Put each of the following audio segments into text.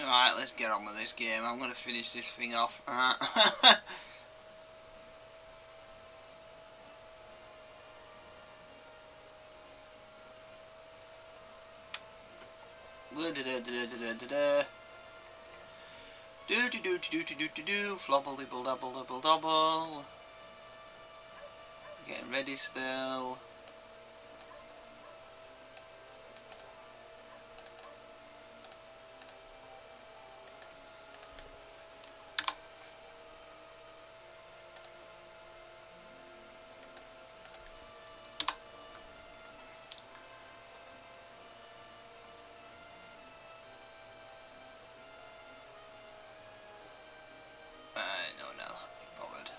Right, let's get on with this game. I'm going to finish this thing off. Flobble dibble double double double. Getting ready still. No, bothered.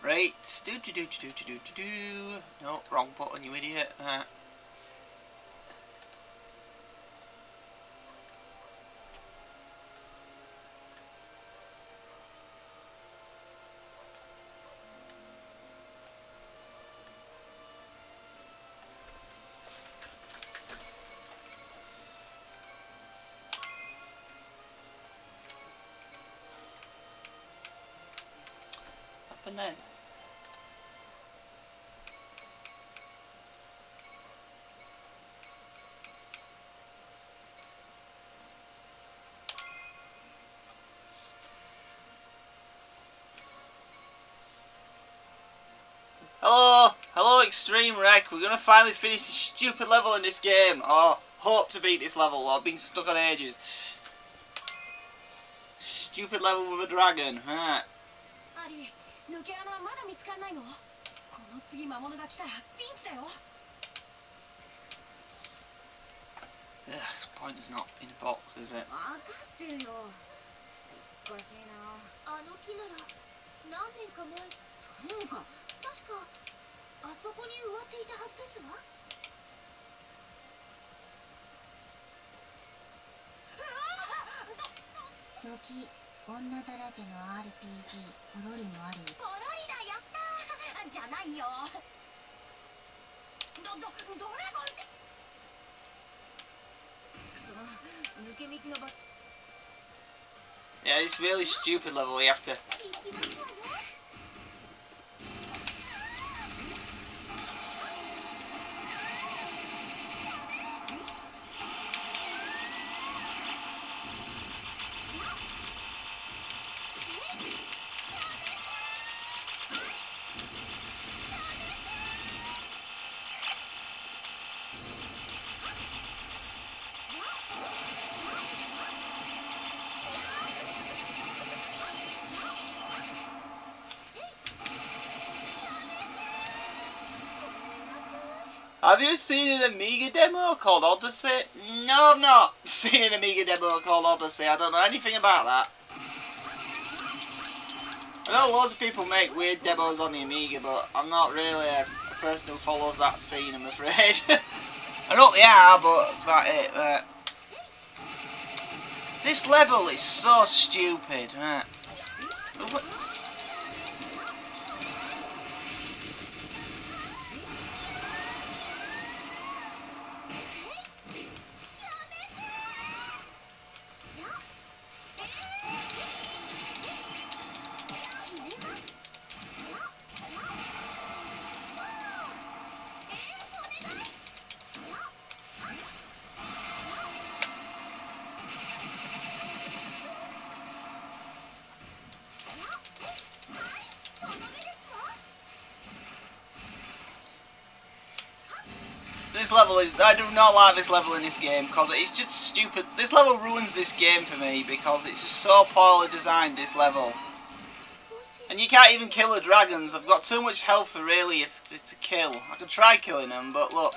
Right, no, wrong button, you idiot. And then hello Extreme Wreck, we're gonna finally finish this stupid level in this game. Oh, hope to beat this level, I've been stuck on ages. Stupid level with a dragon, huh? This point is not in a box, is it? Yeah, it's really stupid level, we have to... Have you seen an Amiga demo called Odyssey? No, I've not seen an Amiga demo called Odyssey. I don't know anything about that. I know loads of people make weird demos on the Amiga, but I'm not really a person who follows that scene, I'm afraid. I know they are, but that's about it. This level is so stupid. This level is... I do not like this level in this game because it's just stupid. This level ruins this game for me because it's just so poorly designed, this level. And you can't even kill the dragons. I've got too much health really to kill. I could try killing them, but look.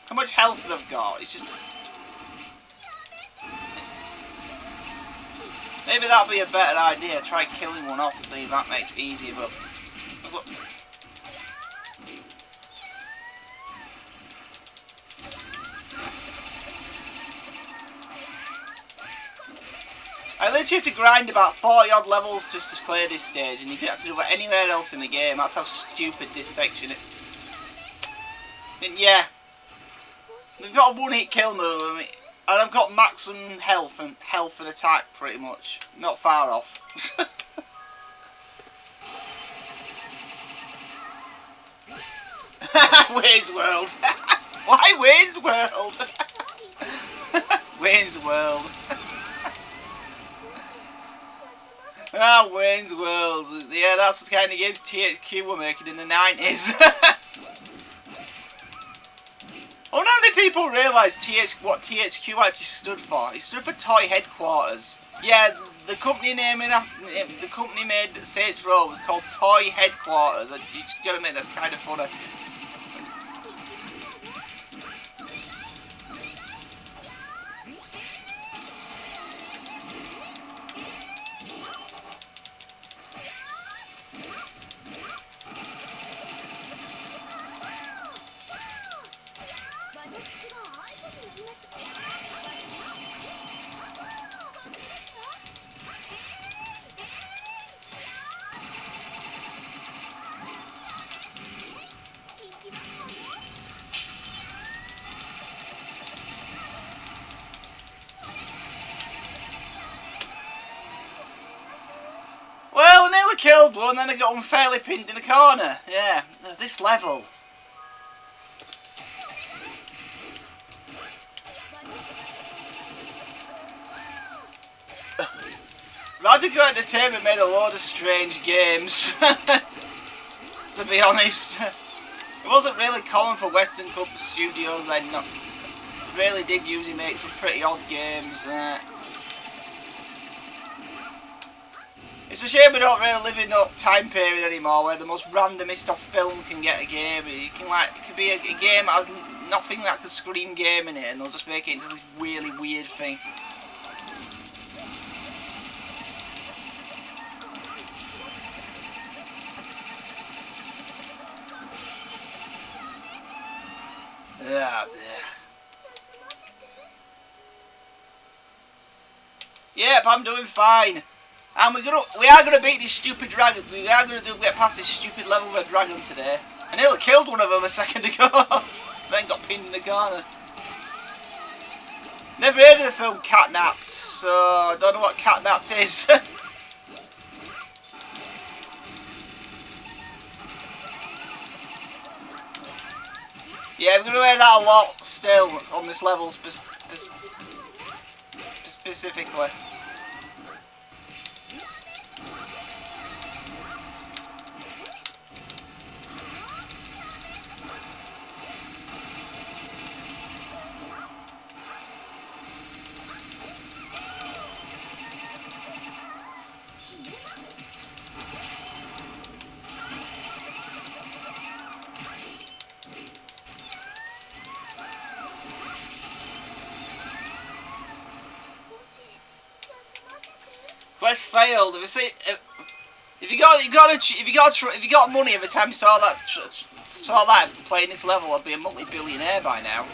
How much health they've got. It's just... Maybe that'll be a better idea. Try killing one off and see if that makes it easier, but... I literally had to grind about 40 odd levels just to clear this stage, and you don't have to do that anywhere else in the game. That's how stupid this section is. And yeah, they've got a one-hit kill move, and I've got maximum health and attack pretty much. Not far off. Wayne's World. Why Wayne's World? Wayne's World. Ah, Wayne's World. Yeah, that's the kind of games THQ were making in the 90s. I wonder how many people realise what THQ actually stood for. It stood for Toy Headquarters. Yeah, the company made Saints Row was called Toy Headquarters. You gotta admit, that's kind of funny. Well, I nearly killed one, then I got unfairly pinned in the corner. Yeah, this level. Radical Entertainment made a load of strange games, to be honest. It wasn't really common for Western studios then. They really did usually make some pretty odd games. It's a shame we don't really live in that time period anymore where the most randomest of film can get a game. It could be a game that has nothing that can scream game in it, and they'll just make it into this really weird thing. Yep, I'm doing fine. And we are gonna beat this stupid dragon. We are gonna get past this stupid level with a dragon today. I nearly killed one of them a second ago. Then got pinned in the corner. Never heard of the film Catnapped, so I don't know what Catnapped is. Yeah, we're gonna hear that a lot still on this level specifically. Quest failed. If you got money every time you saw that to play in this level, I'd be a multi-billionaire by now.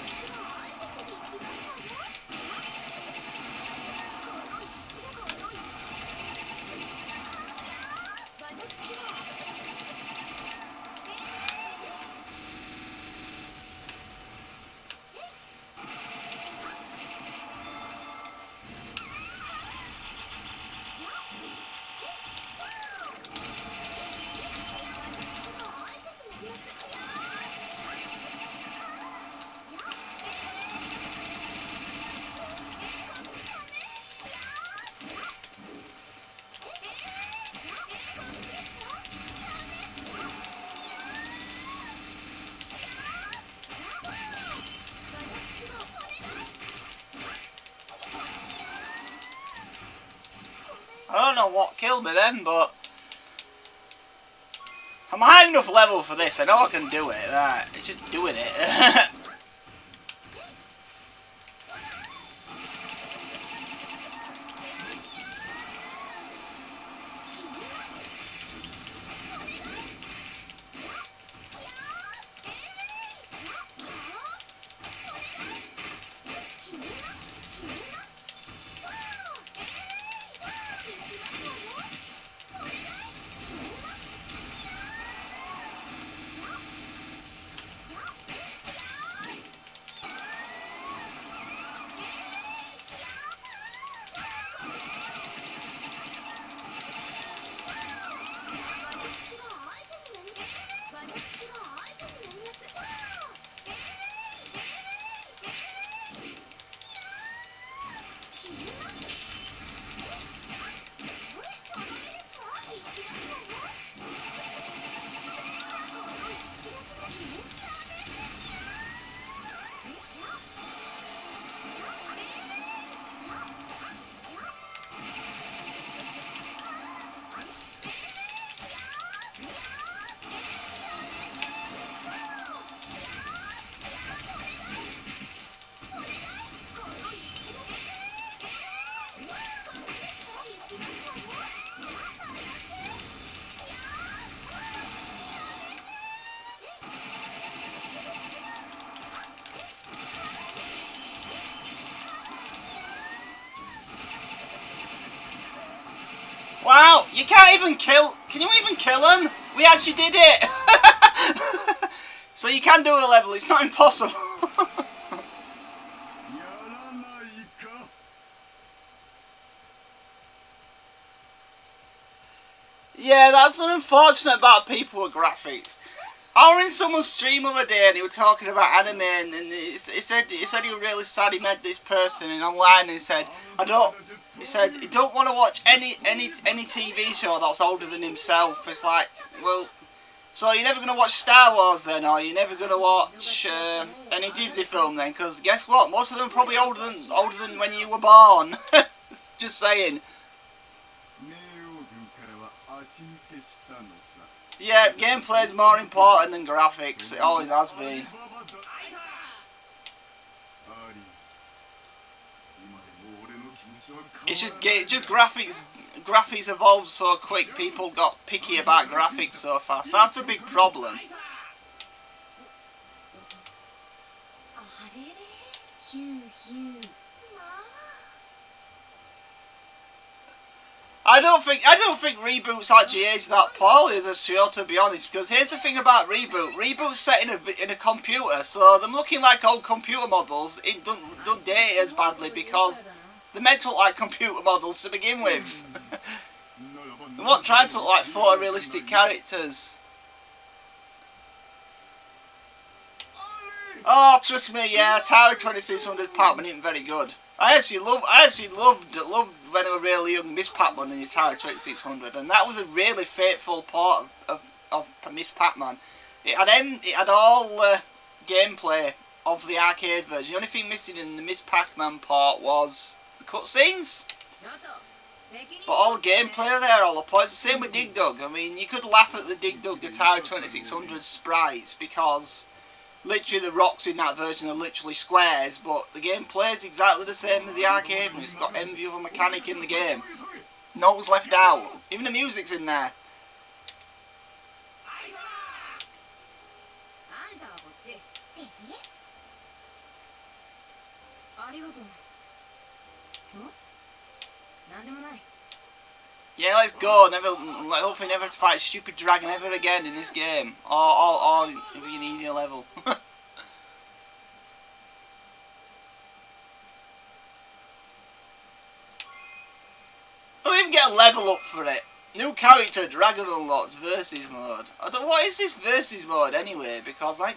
I don't know what killed me then, but I'm a high enough level for this. I know I can do it. Right, it's just doing it. Wow, you can't even kill... Can you even kill him? We actually did it! So you can do a level, it's not impossible. Yeah, that's unfortunate about people with graphics. I was in someone's stream the other day and he was talking about anime and he said he was really sad he met this person and online and he said he don't want to watch any TV show that's older than himself. It's like, well, so you're never going to watch Star Wars then, or you're never going to watch any Disney film then, because guess what, most of them are probably older than when you were born. Just saying. Yeah, gameplay is more important than graphics. It always has been. It's just graphics. Graphics evolved so quick. People got picky about graphics so fast. That's the big problem. I don't think Reboot's actually aged that poorly as a show, to be honest. Because here's the thing about Reboot. Reboot's set in a computer, so them looking like old computer models, it don't date as badly because they're meant to look like computer models to begin with. They're not trying to look like photorealistic characters. Oh, trust me, yeah, Atari 2600 Pac-Man isn't very good. I actually loved when I was really young Miss Pac-Man in the Atari 2600, and that was a really faithful part of Miss Pac-Man. It had all gameplay of the arcade version. The only thing missing in the Miss Pac-Man part was the cutscenes. But all the gameplay there, all the points. The same with Dig Dug. I mean, you could laugh at the Dig Dug Atari 2600 sprites because literally the rocks in that version are literally squares, but the gameplay is exactly the same as the arcade and it's got every other mechanic in the game. No one's left out. Even the music's in there. Yeah, let's go. Hopefully never to fight a stupid dragon ever again in this game. Or it'll be an easier level. I don't even get a level up for it. New character, dragon unlocks, versus mode. What is this versus mode anyway? Because it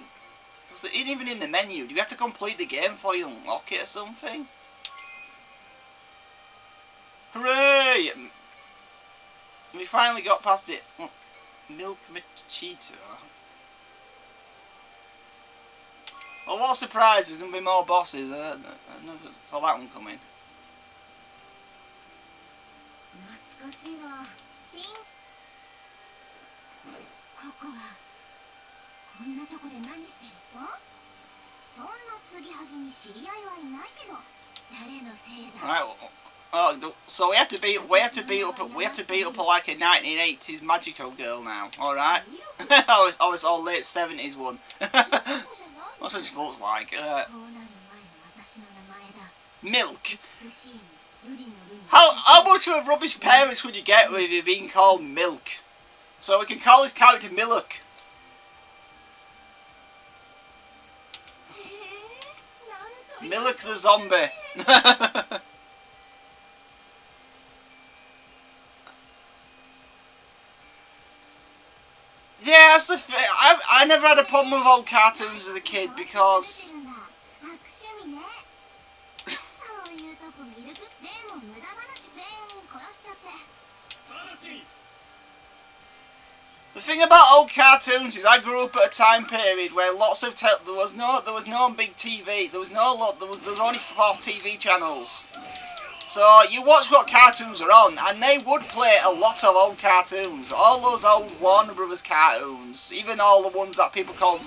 ain't even in the menu. Do you have to complete the game before you unlock it or something? Hooray! We finally got past it. Milk Machito. Well, what a surprise, there's going to be more bosses. Saw that one coming. Alright, oh, so we have to beat up like a 1980s magical girl now. Alright. I was all late 70s one. That's what it just looks like. Milk. How much of a rubbish parents would you get with you being called Milk? So we can call this character Milk. Milk the zombie. Yeah, that's the thing. I never had a problem with old cartoons as a kid because the thing about old cartoons is I grew up at a time period where lots of there was no big TV. There was only 4 TV channels. So you watch what cartoons are on, and they would play a lot of old cartoons. All those old Warner Brothers cartoons, even all the ones that people call...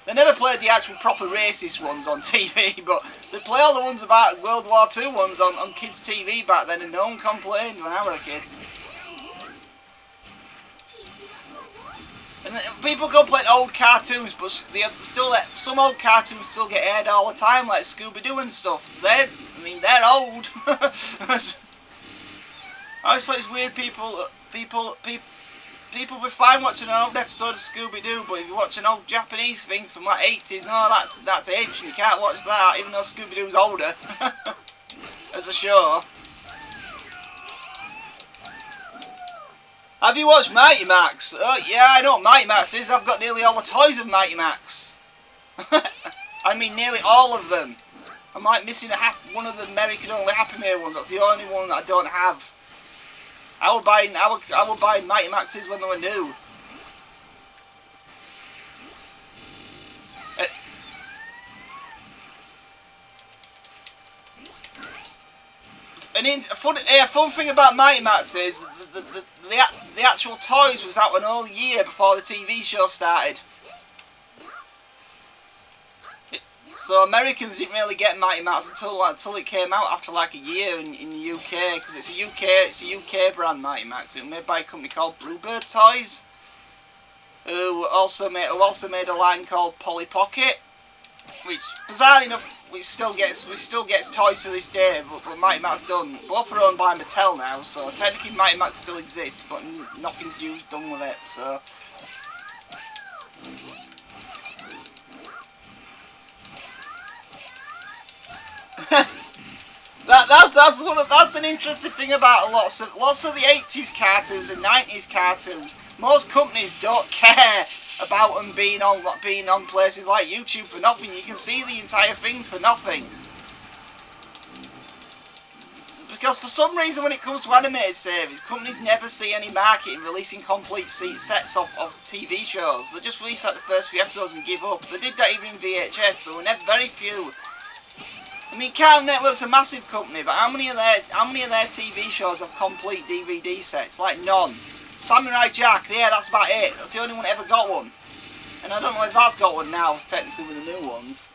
They never played the actual proper racist ones on TV, but they play all the ones about World War II ones on kids' TV back then, and no one complained when I was a kid. And people complain old cartoons, but some old cartoons still get aired all the time, like Scooby-Doo and stuff. They're old. I I always thought it's weird people would fine watching an old episode of Scooby-Doo, but if you watch an old Japanese thing from like 80s, no, that's ancient, you can't watch that, even though Scooby-Doo's older as a show. Have you watched Mighty Max? Oh yeah, I know what Mighty Max is. I've got nearly all the toys of Mighty Max. I mean nearly all of them. I'm like missing one of the American only Happy Meal ones. That's the only one that I don't have. I would buy Mighty Maxes when they were new. A fun thing about Mighty Max is the actual toys was out an whole year before the TV show started. So Americans didn't really get Mighty Max until it came out after like a year in the UK, because it's a UK brand, Mighty Max. It was made by a company called Bluebird Toys, who also made a line called Polly Pocket, which bizarrely enough we still gets toys to this day, but Mighty Max done. Both are owned by Mattel now, so technically Mighty Max still exists, but nothing's done with it. So. That's an interesting thing about lots of the 80s cartoons and 90s cartoons. Most companies don't care about them being on places like YouTube for nothing. You can see the entire things for nothing. Because for some reason when it comes to animated series, companies never see any market in releasing complete sets of TV shows. They just release like the first few episodes and give up. They did that even in VHS. There were very few. I mean, Cartoon Network's a massive company, but how many of their TV shows have complete DVD sets? Like none. Samurai Jack, yeah, that's about it. That's the only one that ever got one. And I don't know if that's got one now, technically, with the new ones.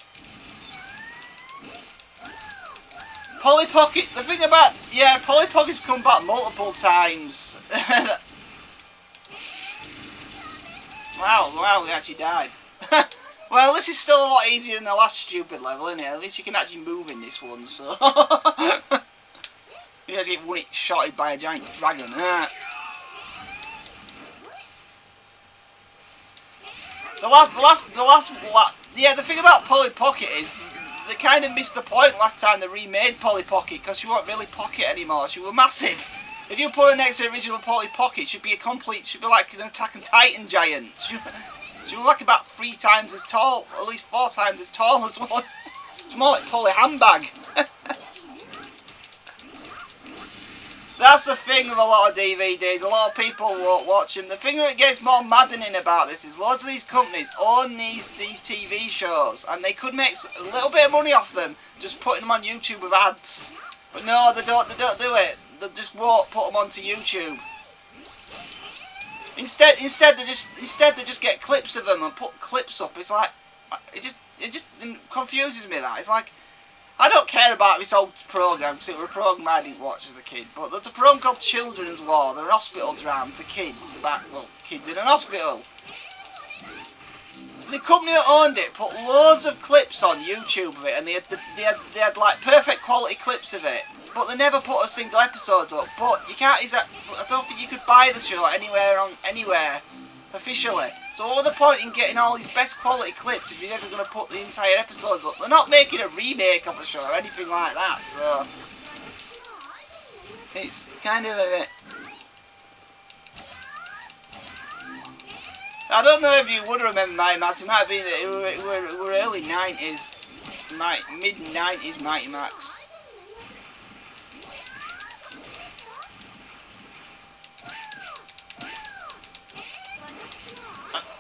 Polly Pocket, the thing about, yeah, Polly Pocket's come back multiple times. Wow, we actually died. Well, this is still a lot easier than the last stupid level, isn't it? At least you can actually move in this one, so... you actually get shotted by a giant dragon. Yeah, the thing about Polly Pocket is they kind of missed the point last time they remade Polly Pocket, because she wasn't really Pocket anymore. She was massive. If you put her next to the original Polly Pocket, she'd be like an Attack on Titan giant. She was like about 3 times as tall, at least 4 times as tall as well. It's more like Polly Handbag. That's the thing with a lot of DVDs. A lot of people won't watch them. The thing that gets more maddening about this is loads of these companies own these TV shows, and they could make a little bit of money off them just putting them on YouTube with ads. But no, they don't do it. They just won't put them onto YouTube. Instead they just get clips of them and put clips up. It's like it just confuses me. That it's like I don't care about this old program because it was a program I didn't watch as a kid. But there's a program called Children's War. They're an hospital drama for kids about kids in an hospital. The company that owned it put loads of clips on YouTube of it, and they had like perfect quality clips of it. But they never put a single episode up. But you can't. I don't think you could buy the show anywhere officially. So what was the point in getting all these best quality clips if you're never going to put the entire episodes up? They're not making a remake of the show or anything like that. So it's kind of a bit. I don't know if you would remember Mighty Max. It might have been it were early 90s, mid 90s Mighty Max.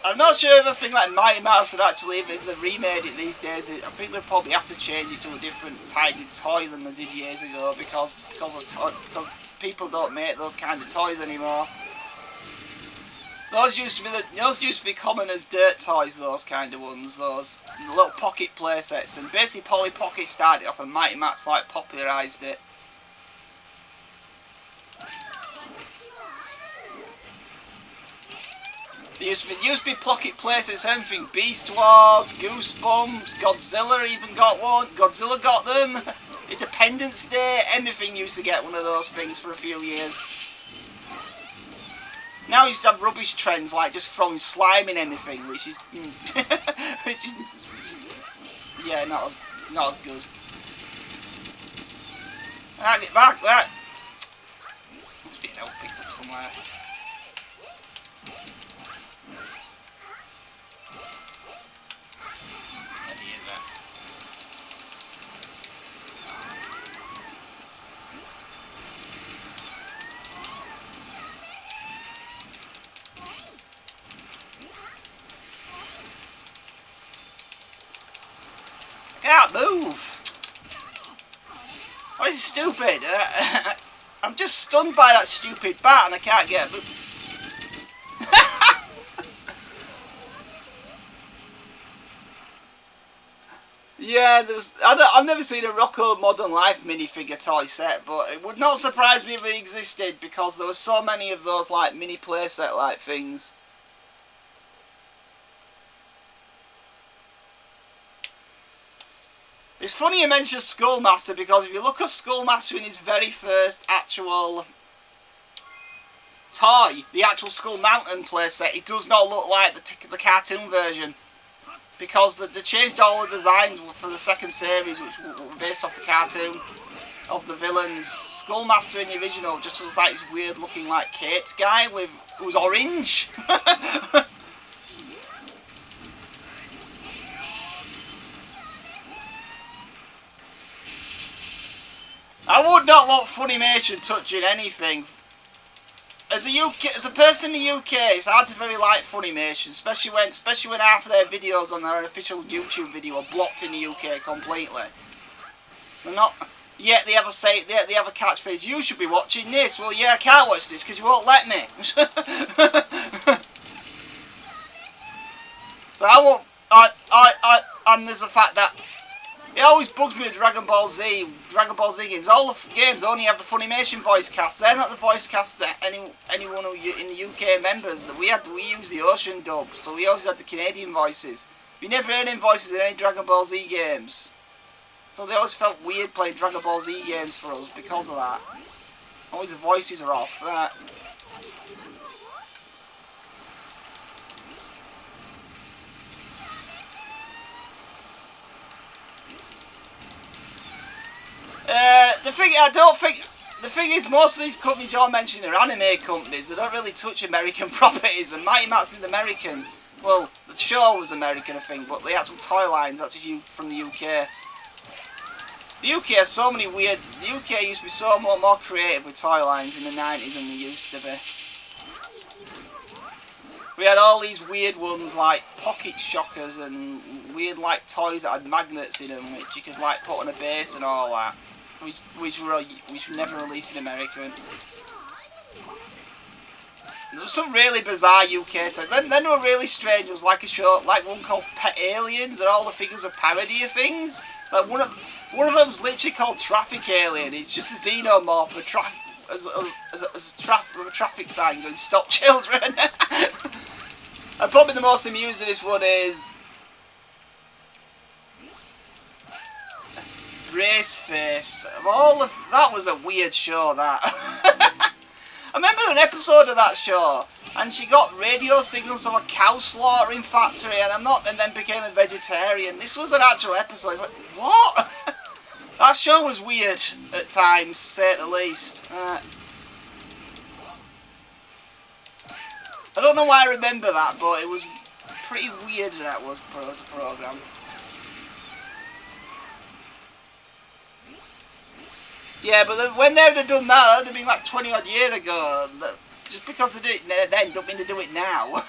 I'm not sure if a thing like Mighty Mouse would actually, if they remade it these days, I think they'd probably have to change it to a different type of toy than they did years ago because people don't make those kind of toys anymore. Those used to be common as dirt toys, those kind of ones, those little pocket play sets, and basically Polly Pocket started off and Mighty Max like popularised it. There used to be pocket places, anything, Beast Wars, Goosebumps, Godzilla even got one, Godzilla got them. Independence Day, everything used to get one of those things for a few years. Now he's have rubbish trends like just throwing slime in anything, which is, which is, yeah, not as good. Ah, get back, back. Must be an elf pickup somewhere. There he is, there. Can't move. Oh, this is stupid. I'm just stunned by that stupid bat and I can't get it. Yeah, I've never seen a Rocco Modern Life minifigure toy set, but it would not surprise me if it existed because there were so many of those like mini playset like things. It's funny you mention Skullmaster because if you look at Skullmaster in his very first actual toy, the actual Skull Mountain playset, it does not look like the cartoon version. Because they changed all the designs for the second series, which were based off the cartoon of the villains. Skullmaster in the original just looks like this weird looking like caped guy who was orange. I would not want Funimation touching anything. As a person in the UK, it's hard to very like Funimation, especially when half of their videos on their official YouTube video are blocked in the UK completely. They're not. Yet they have a catchphrase. You should be watching this. Well, yeah, I can't watch this because you won't let me. So I won't. And there's the fact that it always bugs me with Dragon Ball Z games. All the games only have the Funimation voice cast. They're not the voice cast that anyone who in the UK members. That we use the Ocean dub, so we always had the Canadian voices. We never heard any voices in any Dragon Ball Z games. So they always felt weird playing Dragon Ball Z games for us because of that. Always the voices are off. The thing is, most of these companies you're mentioning are anime companies. They don't really touch American properties. And Mighty Max is American. Well, the show was American, I think, but the actual toy line's actually from the UK. The UK has so many weird. The UK used to be so more creative with toy lines in the 90s than they used to be. We had all these weird ones like pocket shockers and weird like toys that had magnets in them, which you could like put on a base and all that, which were never released in America. There was some really bizarre UK toys. Then they were really strange. It was like a show, like one called Pet Aliens, and all the figures were parody of things. Like one of them's literally called Traffic Alien. It's just a xenomorph with a traffic sign going "Stop Children." And probably the most amusing this one is Braceface. That was a weird show. That I remember an episode of that show, and she got radio signals of a cow slaughtering factory, and then became a vegetarian. This was an actual episode. It's like, what? That show was weird at times, to say the least. I don't know why I remember that, but it was pretty weird that was as a programme. Yeah, but when they would have done that, that would have been like 20 odd years ago. Just because they did it then, don't mean to do it now.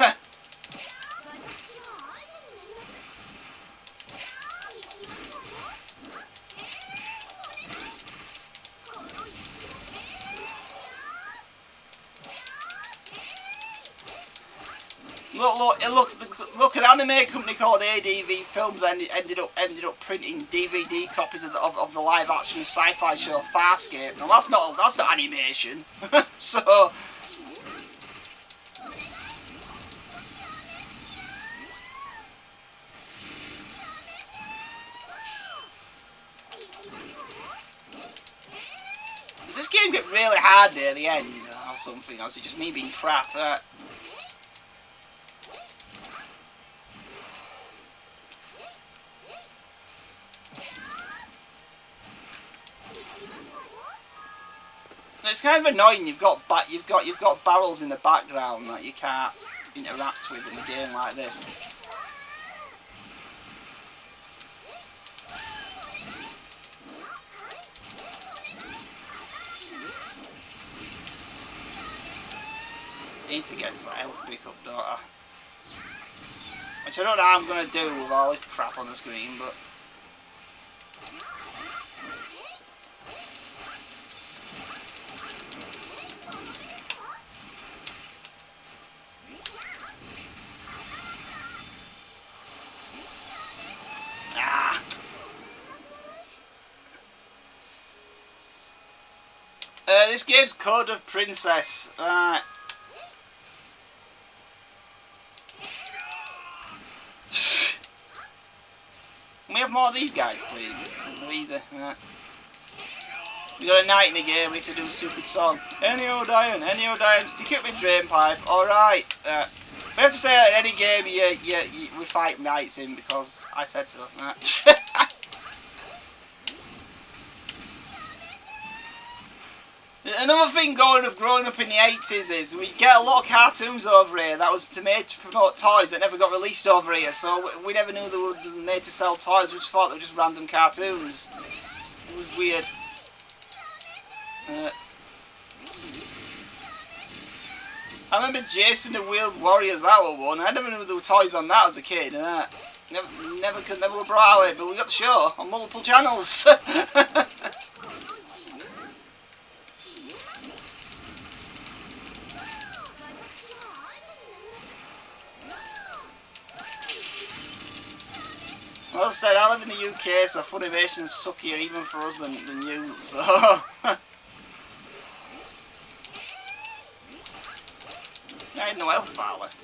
Look, an anime company called ADV Films ended up printing DVD copies of the live action sci-fi show Farscape. Now that's not animation. So game get really hard near the end or something, or is it just me being crap? It's kind of annoying. You've got barrels in the background that you can't interact with in a game like this. Need to get to that health pickup, don't I? Which I don't know how I'm gonna do with all this crap on the screen, but. This game's Code of Princess. Right. Can we have more of these guys, please? They're easy. Right. We got a night in the game. We have to do a stupid song. Any old iron, stick it with drain pipe. All right. We have to say that in any game we fight knights in because I said so. Right. Another thing growing up in the 80s is we get a lot of cartoons over here that was made to promote toys that never got released over here, so we never knew they were made to sell toys. We just thought they were just random cartoons. It was weird. I remember Jason the Wheeled Warriors, that was one. I never knew there were toys on that as a kid. Never were brought out, but we got the show on multiple channels. Well, I said, I live in the UK, so Funimation's suckier even for us than you, so... I had no health bar left.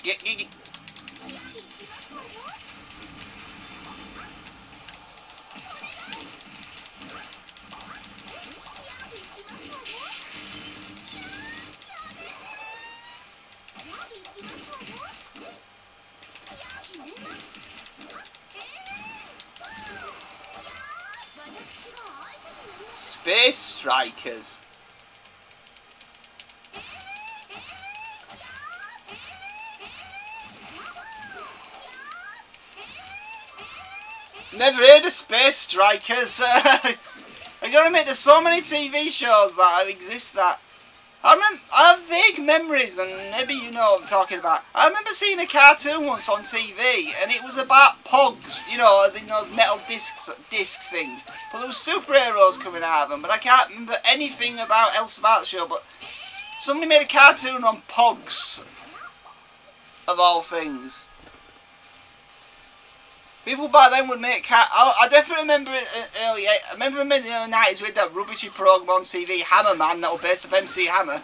Get. Space Strikers. Never heard of Space Strikers. I gotta admit, there's so many TV shows that exist that I have vague memories, and maybe you know what I'm talking about. I remember seeing a cartoon once on TV, and it was about Pogs, you know, as in those metal disc things. But there was superheroes coming out of them, but I can't remember anything else about the show. But somebody made a cartoon on Pogs, of all things. People back then would make I definitely remember it early. I remember in the 90s with that rubbishy program on TV, Hammer Man, that was based off MC Hammer.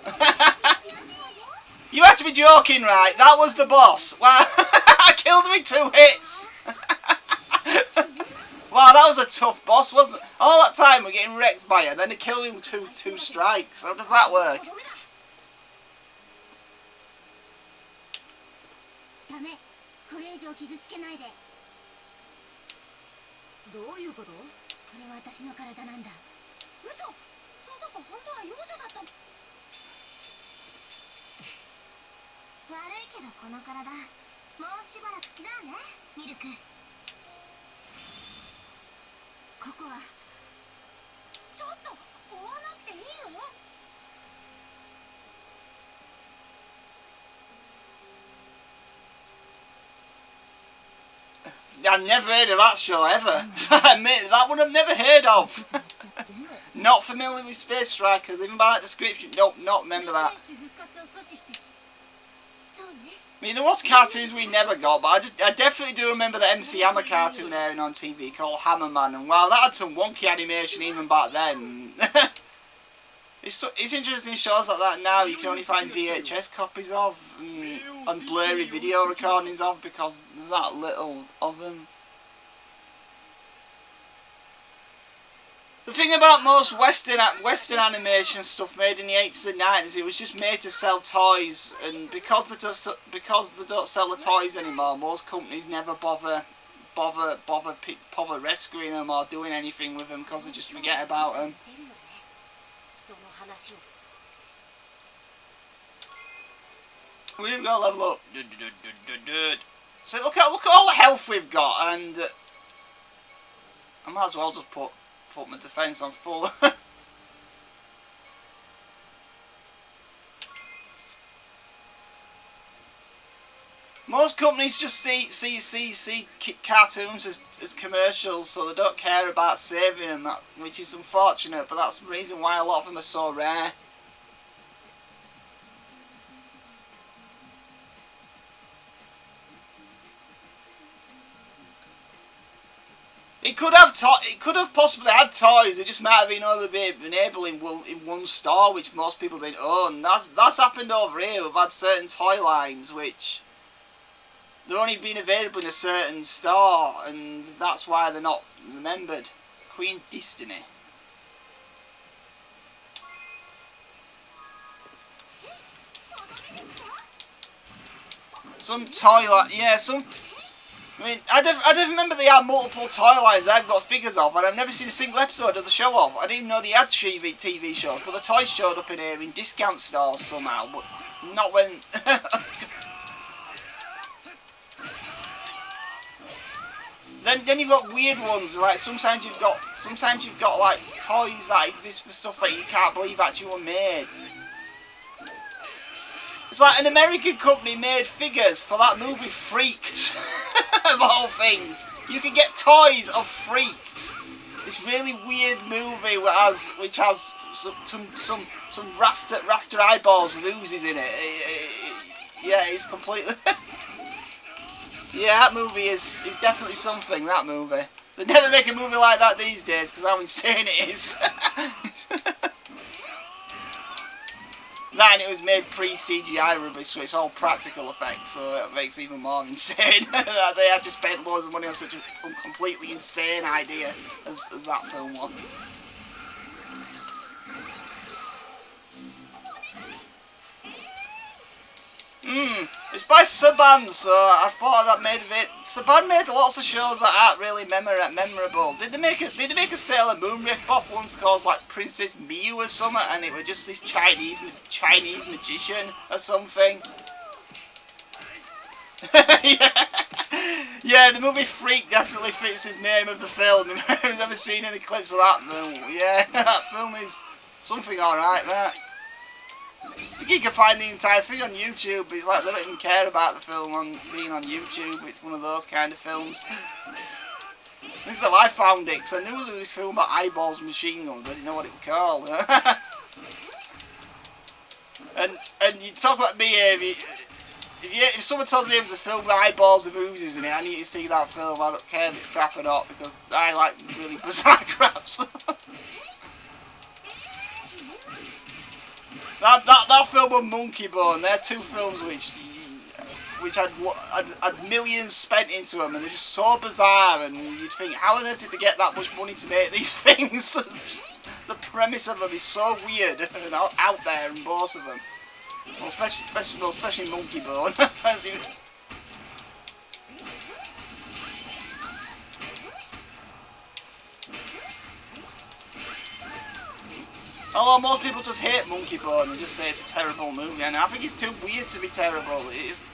You had to be joking, right? That was the boss. Wow, I killed him in 2 hits. Wow, that was a tough boss, wasn't it? All that time we're getting wrecked by it, and then they kill him with two strikes. How does that work? I've never heard of that show ever. That one I've never heard of. Not familiar with Space Strikers, even by that description. Nope, not remember that. I mean, there was cartoons we never got, but I definitely do remember the MC Hammer cartoon airing on TV called Hammerman, and wow, that had some wonky animation even back then. It's interesting shows like that now you can only find VHS copies of and blurry video recordings of because there's that little of them. The thing about most Western animation stuff made in the 80s and 90s, it was just made to sell toys, and because they don't sell the toys anymore, most companies never bother rescuing them or doing anything with them because they just forget about them. We've got to level up. So look at all the health we've got, and I might as well just put my defence on full. Most companies just see cartoons as commercials, so they don't care about saving them, which is unfortunate, but that's the reason why a lot of them are so rare. It could have possibly had toys. It just might have been only available in one store, which most people didn't own. That's happened over here. We've had certain toy lines which they've only been available in a certain store, and that's why they're not remembered. Queen Destiny. Some toy line, yeah, some. I mean, I don't remember they had multiple toy lines I've got figures of, and I've never seen a single episode of the show of. I didn't even know they had TV shows, but the toys showed up in here in discount stores somehow, but not when... Then you've got weird ones, like sometimes you've got like toys that exist for stuff that you can't believe actually were made. It's like an American company made figures for that movie Freaked, of all things. You can get toys of Freaked. This really weird movie which has some raster eyeballs with oozes in it. Yeah, it's completely... Yeah, that movie is definitely something, that movie. They never make a movie like that these days because how insane it is. That, and it was made pre-CGI rubbish, so it's all practical effects, so it makes it even more insane. They had to spend loads of money on such a completely insane idea as that film was. It's by Saban, so I thought that made of it. Saban made lots of shows that aren't really memorable. Did they make a Sailor Moon rip-off once called like Princess Miu or something, and it was just this Chinese magician or something? Yeah, the movie Freak definitely fits his name of the film. If anyone's ever seen any clips of that film, yeah, that film is something alright, that. I think you can find the entire thing on YouTube. It's like they don't even care about the film being on YouTube. It's one of those kind of films. That's how I found it, because I knew there was this film about eyeballs and machine guns, but I didn't know what it was called. and you talk about me here, if someone tells me it was a film with eyeballs with oozes in it, I need to see that film. I don't care if it's crap or not, because I like really bizarre crap. So. That film and Monkey Bone, they're two films which had millions spent into them, and they're just so bizarre, and you'd think, how on earth did they get that much money to make these things? The premise of them is so weird and out there in both of them. Well, especially Monkey Bone. Although most people just hate Monkey Bone and just say it's a terrible movie, and I think it's too weird to be terrible. It's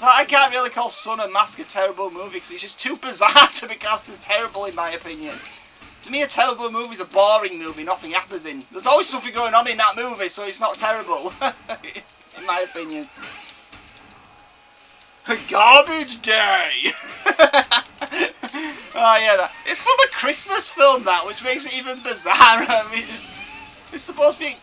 like I can't really call Son of Mask a terrible movie because it's just too bizarre to be cast as terrible in my opinion. To me, a terrible movie is a boring movie, nothing happens in. There's always something going on in that movie, so it's not terrible, in my opinion. A garbage day! Oh yeah, it's from a Christmas film, that, which makes it even bizarre. I mean, it's supposed to be.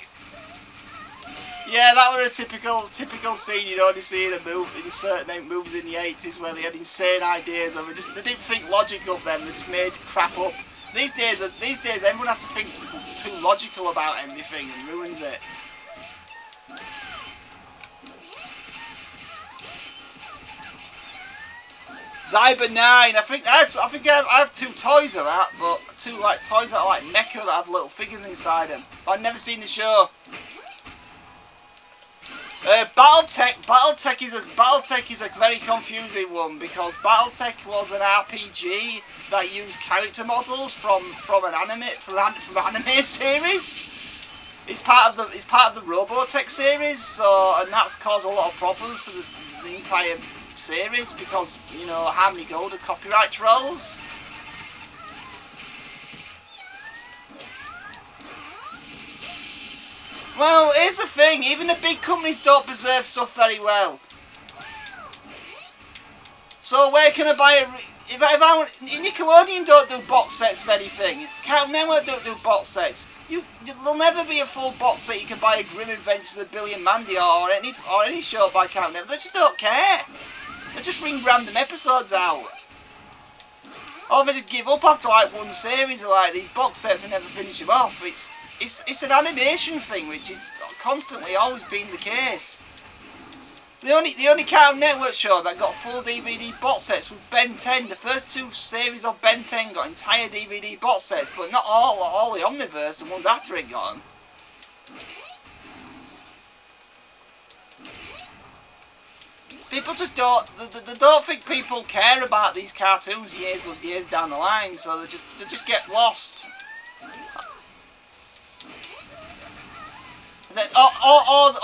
Yeah, that was a typical scene you'd only see in a movie, in certain movies in the 80s, where they had insane ideas and they didn't think logic up then, they just made crap up. These days everyone has to think too logical about everything and ruins it. Zyber 9, I think I have 2 toys of that, but 2 like toys that are like mecha that have little figures inside them. I've never seen the show. Battletech is a very confusing one, because Battletech was an RPG that used character models from an anime series. It's part of the Robotech series, and that's caused a lot of problems for the entire series, because you know Harmony Gold and copyright trolls. Well, here's the thing, even the big companies don't preserve stuff very well. So where can I buy if I want, Nickelodeon don't do box sets of anything. Cartoon Network don't do box sets. There'll never be a full box set you can buy a Grim Adventures of Billy and Mandy or any show by Cartoon Network. They just don't care. They just bring random episodes out. Or they just give up after like one series of like these box sets and never finish them off. It's an animation thing, which is constantly always been the case. The only Cartoon Network show that got full DVD box sets was Ben 10. The first 2 series of Ben 10 got entire DVD box sets, but not all the Omniverse and ones after it got them. People just don't. They don't think people care about these cartoons years down the line, so they just get lost.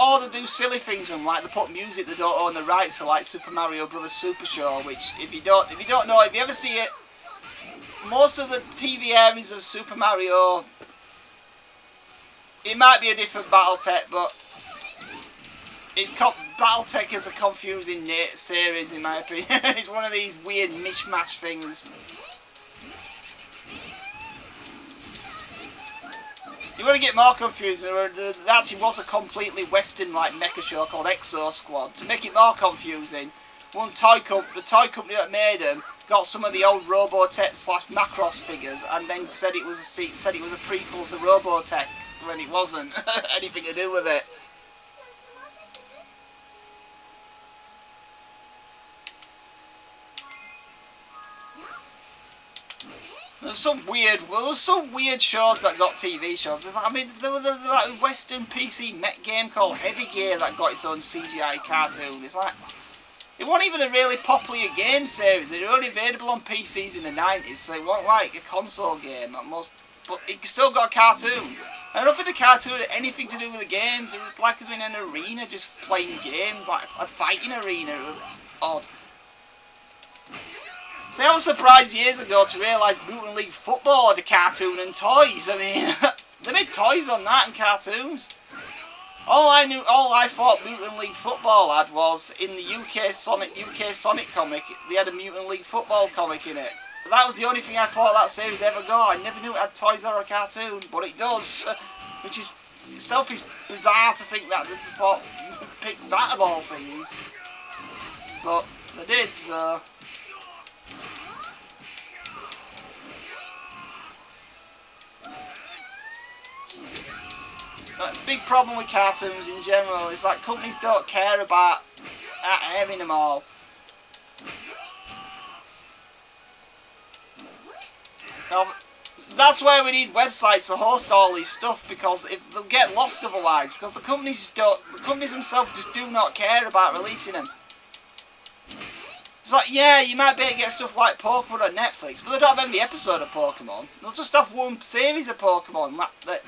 Or they do silly things from, like they put music they don't own the rights to, like Super Mario Brothers Super Show, which if you don't know, if you ever see it, most of the TV areas of Super Mario, it might be a different Battletech, but Battletech is a confusing series in my opinion. It's one of these weird mishmash things. You want to get more confusing, there actually was a completely Western like mecha show called Exo Squad. To make it more confusing, the toy company that made them got some of the old Robotech / Macross figures and then said it was a prequel to Robotech when it wasn't anything to do with it. There's some weird shows that got TV shows. I mean, there was a Western PC mech game called Heavy Gear that got its own CGI cartoon. It's like, it wasn't even a really popular game series. It was only available on PCs in the 90s, so it wasn't like a console game at most. But it still got a cartoon. And I don't think the cartoon had anything to do with the games. It was like in an arena just playing games, like a fighting arena. It was odd. See, I was surprised years ago to realise Mutant League Football had a cartoon and toys. I mean, they made toys on that and cartoons. All I thought Mutant League Football had was in the UK Sonic comic, they had a Mutant League Football comic in it. But that was the only thing I thought that series ever got. I never knew it had toys or a cartoon, but it does. Which is itself is bizarre to think that they thought picked that of all things. But they did, so. That's a big problem with cartoons in general. It's like companies don't care about airing them all. Now, that's why we need websites to host all these stuff, because they'll get lost otherwise. Because the companies themselves just do not care about releasing them. It's like, yeah, you might be able to get stuff like Pokemon on Netflix, but they don't have every episode of Pokemon. They'll just have one series of Pokemon.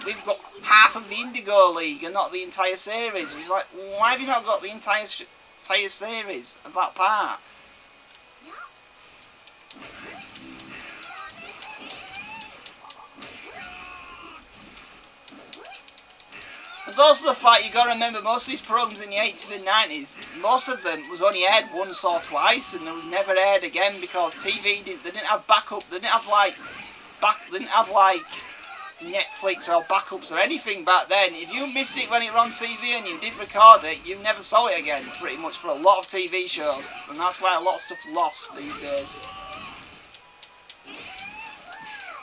We've got half of the Indigo League and not the entire series. It's like, why have you not got the entire series of that part? There's also the fact you got to remember most of these programs in the 80s and 90s, most of them was only aired once or twice, and there was never aired again because TV they didn't have backup. They didn't have like Netflix or backups or anything back then. If you missed it when it was on TV and you didn't record it, you never saw it again. Pretty much for a lot of TV shows, and that's why a lot of stuff's lost these days.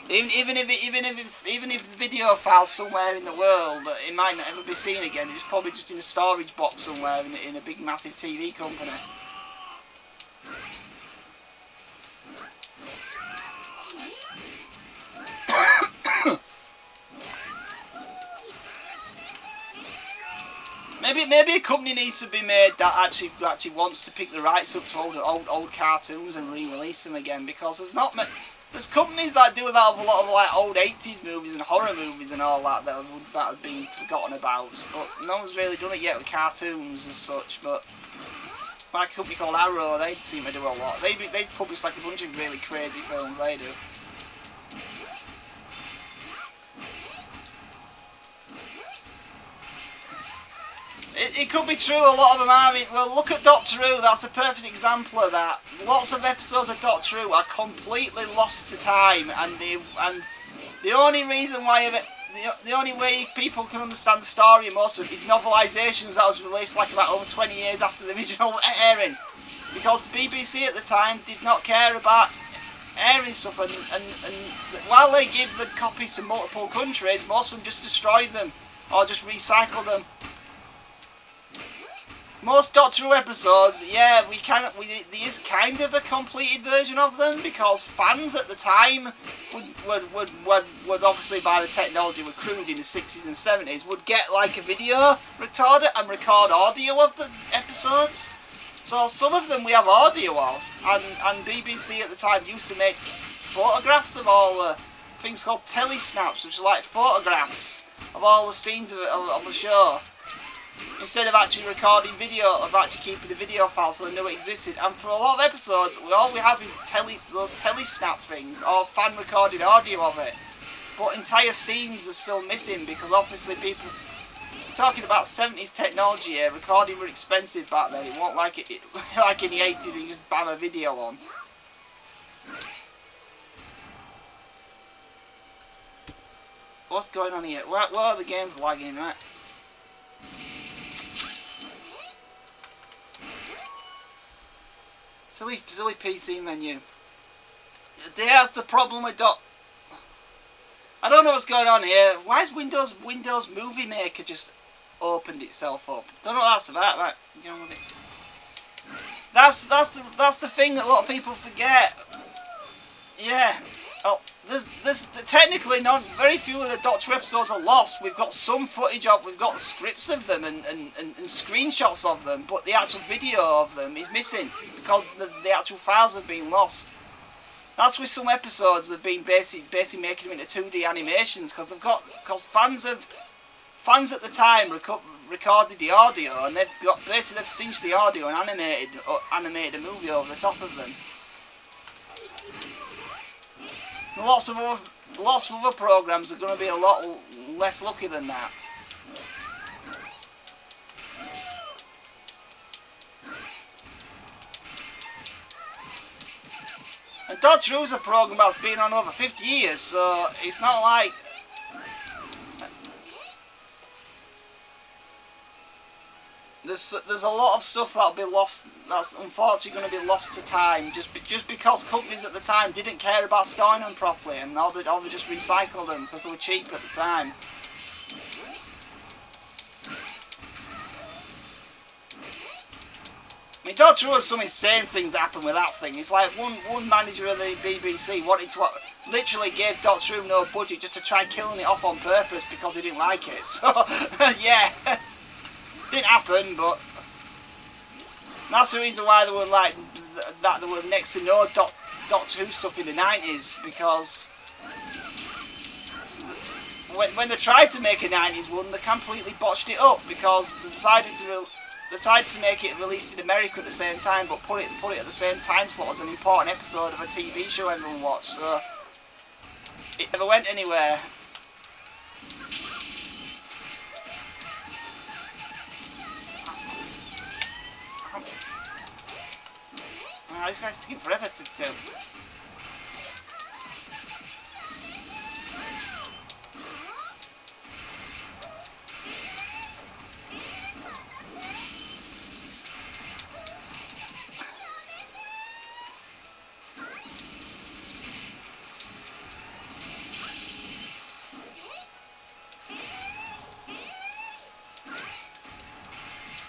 Even if the video file's somewhere in the world, it might not ever be seen again. It's probably just in a storage box somewhere in a big massive TV company. Maybe a company needs to be made that actually wants to pick the rights up to old cartoons and re-release them again, because there's companies that do that with a lot of like old 80s movies and horror movies and all that have been forgotten about, but no one's really done it yet with cartoons as such. But like a company called Arrow, they seem to do a lot. They publish like a bunch of really crazy films, they do. It could be true, a lot of them are. Well, look at Doctor Who, that's a perfect example of that. Lots of episodes of Doctor Who are completely lost to time, and the only reason why the only way people can understand the story in most of it is novelisations that was released like about over 20 years after the original airing. Because BBC at the time did not care about airing stuff, and while they give the copies to multiple countries, most of them just destroy them or just recycle them. Most Doctor Who episodes, yeah, there is kind of a completed version of them, because fans at the time would obviously, by the technology were crude in the 60s and 70s, would get like a video recorder and record audio of the episodes. So some of them we have audio of, and BBC at the time used to make photographs of all the things called telesnaps, which are like photographs of all the scenes of the show, instead of actually recording video, of actually keeping the video file so they knew it existed. And for a lot of episodes, all we have is those telesnap things, or fan recorded audio of it. But entire scenes are still missing, because obviously people, talking about 70s technology here, recording were expensive back then. It wasn't like like in the 80s you just bam a video on. What's going on here? Where are the games lagging, right? Silly PC menu. There's the problem with I don't know what's going on here. Why is Windows Movie Maker just opened itself up? Don't know what that's about, right? You know, that's the thing that a lot of people forget. Yeah. Oh, there's technically very few of the Doctor Who episodes are lost. We've got some footage of, we've got scripts of them and screenshots of them, but the actual video of them is missing because the actual files have been lost. That's with some episodes that have been basically making them into 2D animations, because fans at the time recorded the audio, and they've cinched the audio and animated a movie over the top of them. Lots of other programs are going to be a lot less lucky than that. And Doctor Who's a program that's been on over 50 years, so it's not like there's a lot of stuff that'll be lost. That's unfortunately going to be lost to time, just because companies at the time didn't care about storing them properly, and or they just recycled them because they were cheap at the time. I mean, Doctor Who has some insane things that happen with that thing. It's like one manager of the BBC wanted to literally gave Doctor Who no budget just to try killing it off on purpose because he didn't like it. So yeah. Didn't happen, but that's the reason why there were next to no Doctor Who stuff in the 90s, because when they tried to make a 90s one, they completely botched it up, because they decided to make it released in America at the same time, but put it at the same time slot as an important episode of a TV show everyone watched, so it never went anywhere. Oh, this guy's taking forever to do.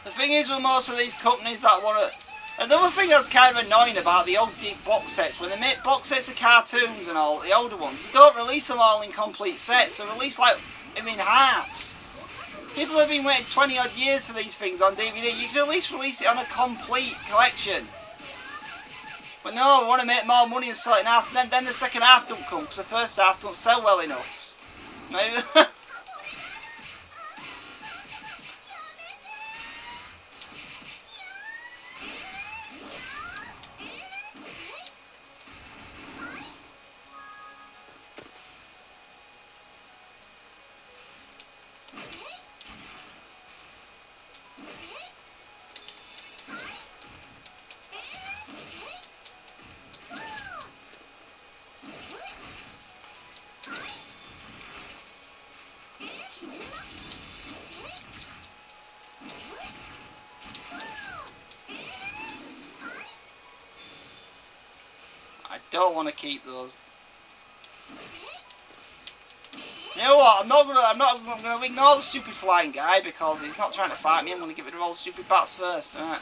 The thing is with most of these companies that want to... Another thing that's kind of annoying about the old deep box sets, when they make box sets of cartoons and all, the older ones, they don't release them all in complete sets, they release like them in halves. People have been waiting 20 odd years for these things on DVD, you could at least release it on a complete collection. But no, we want to make more money and sell it in halves, and then the second half don't come, because the first half don't sell well enough. I don't want to keep those. You know what? I'm gonna ignore the stupid flying guy because he's not trying to fight me. I'm gonna get rid of all the stupid bats first. Right.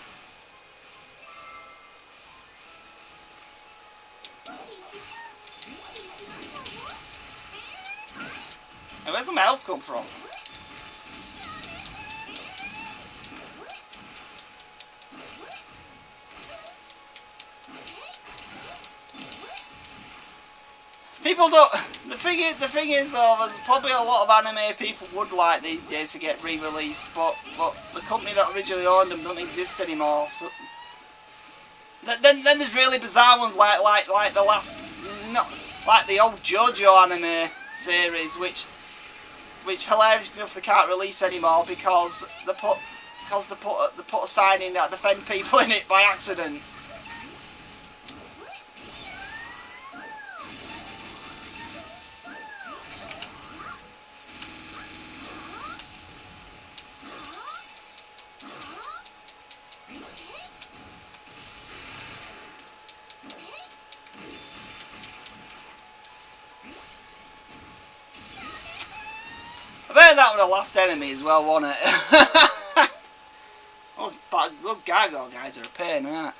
Now, where's my health come from? People don't. The thing is, there's probably a lot of anime people would like these days to get re-released, but the company that originally owned them don't exist anymore. So then there's really bizarre ones like the last, like the old JoJo anime series, which hilarious enough they can't release anymore because they put a sign in that defend people in it by accident. I bet that was the last enemy as well, wasn't it? those gargoyle guys are a pain, right?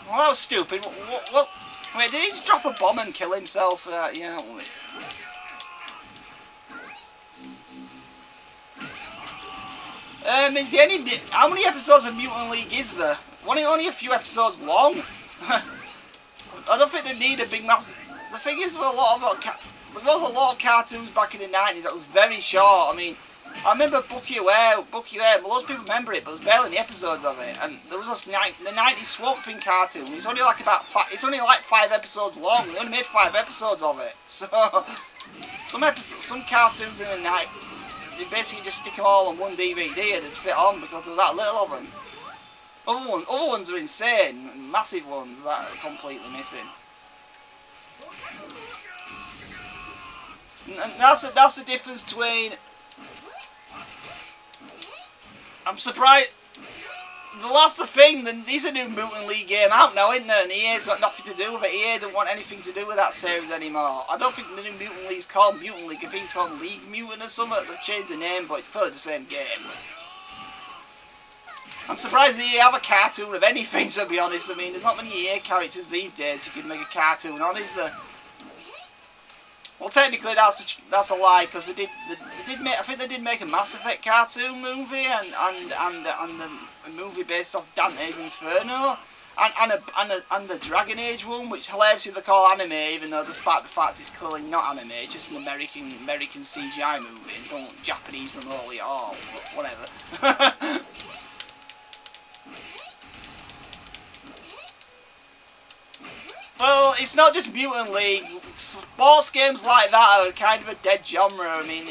Well, that was stupid. What? Wait, did he just drop a bomb and kill himself? Yeah. Is there any? How many episodes of Mutant League is there? Only a few episodes long. I don't think they need a big massive. The thing is, there was a lot of cartoons back in the 90s that was very short. I mean, I remember Bucky Aware, but lots of people remember it, but there's barely any episodes of it. And there was the 90s Swamp Thing cartoon. It's only like it's only like 5 episodes long. They only made 5 episodes of it. So some cartoons in the night. You basically just stick them all on one DVD and it'd fit on because there were that little of them. Other ones are insane, massive ones that are completely missing. And that's the difference between. I'm surprised. That's the thing. There's a new Mutant League game out now, isn't there? And EA's got nothing to do with it. EA don't want anything to do with that series anymore. I don't think the new Mutant League's called Mutant League. I think it's called League Mutant or something. They've changed the name, but it's clearly the same game. I'm surprised EA have a cartoon of anything, to be honest. I mean, there's not many EA characters these days you can make a cartoon on, is there? Well, technically that's a lie because they did make. I think they did make a Mass Effect cartoon movie and a movie based off Dante's Inferno and the Dragon Age one, which hilariously they call anime, even though despite the fact it's clearly not anime, it's just an American CGI movie and don't Japanese remotely at all. Whatever. Well, it's not just Mutant League. sports games like that are kind of a dead genre. I mean,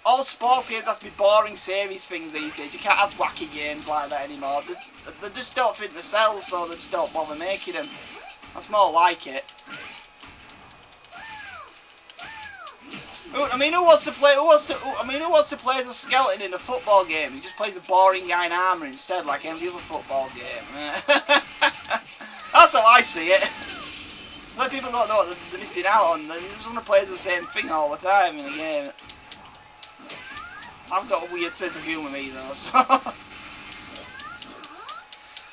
all sports games have to be boring series things these days. You can't have wacky games like that anymore. They just don't fit the sell, so they just don't bother making them. That's more like it. I mean, who wants to play as a skeleton in a football game? He just plays a boring guy in armour instead, like every other football game. That's how I see it. It's like people don't know what they're missing out on. They just want to play the same thing all the time in a game. I've got a weird sense of humour, me though. So.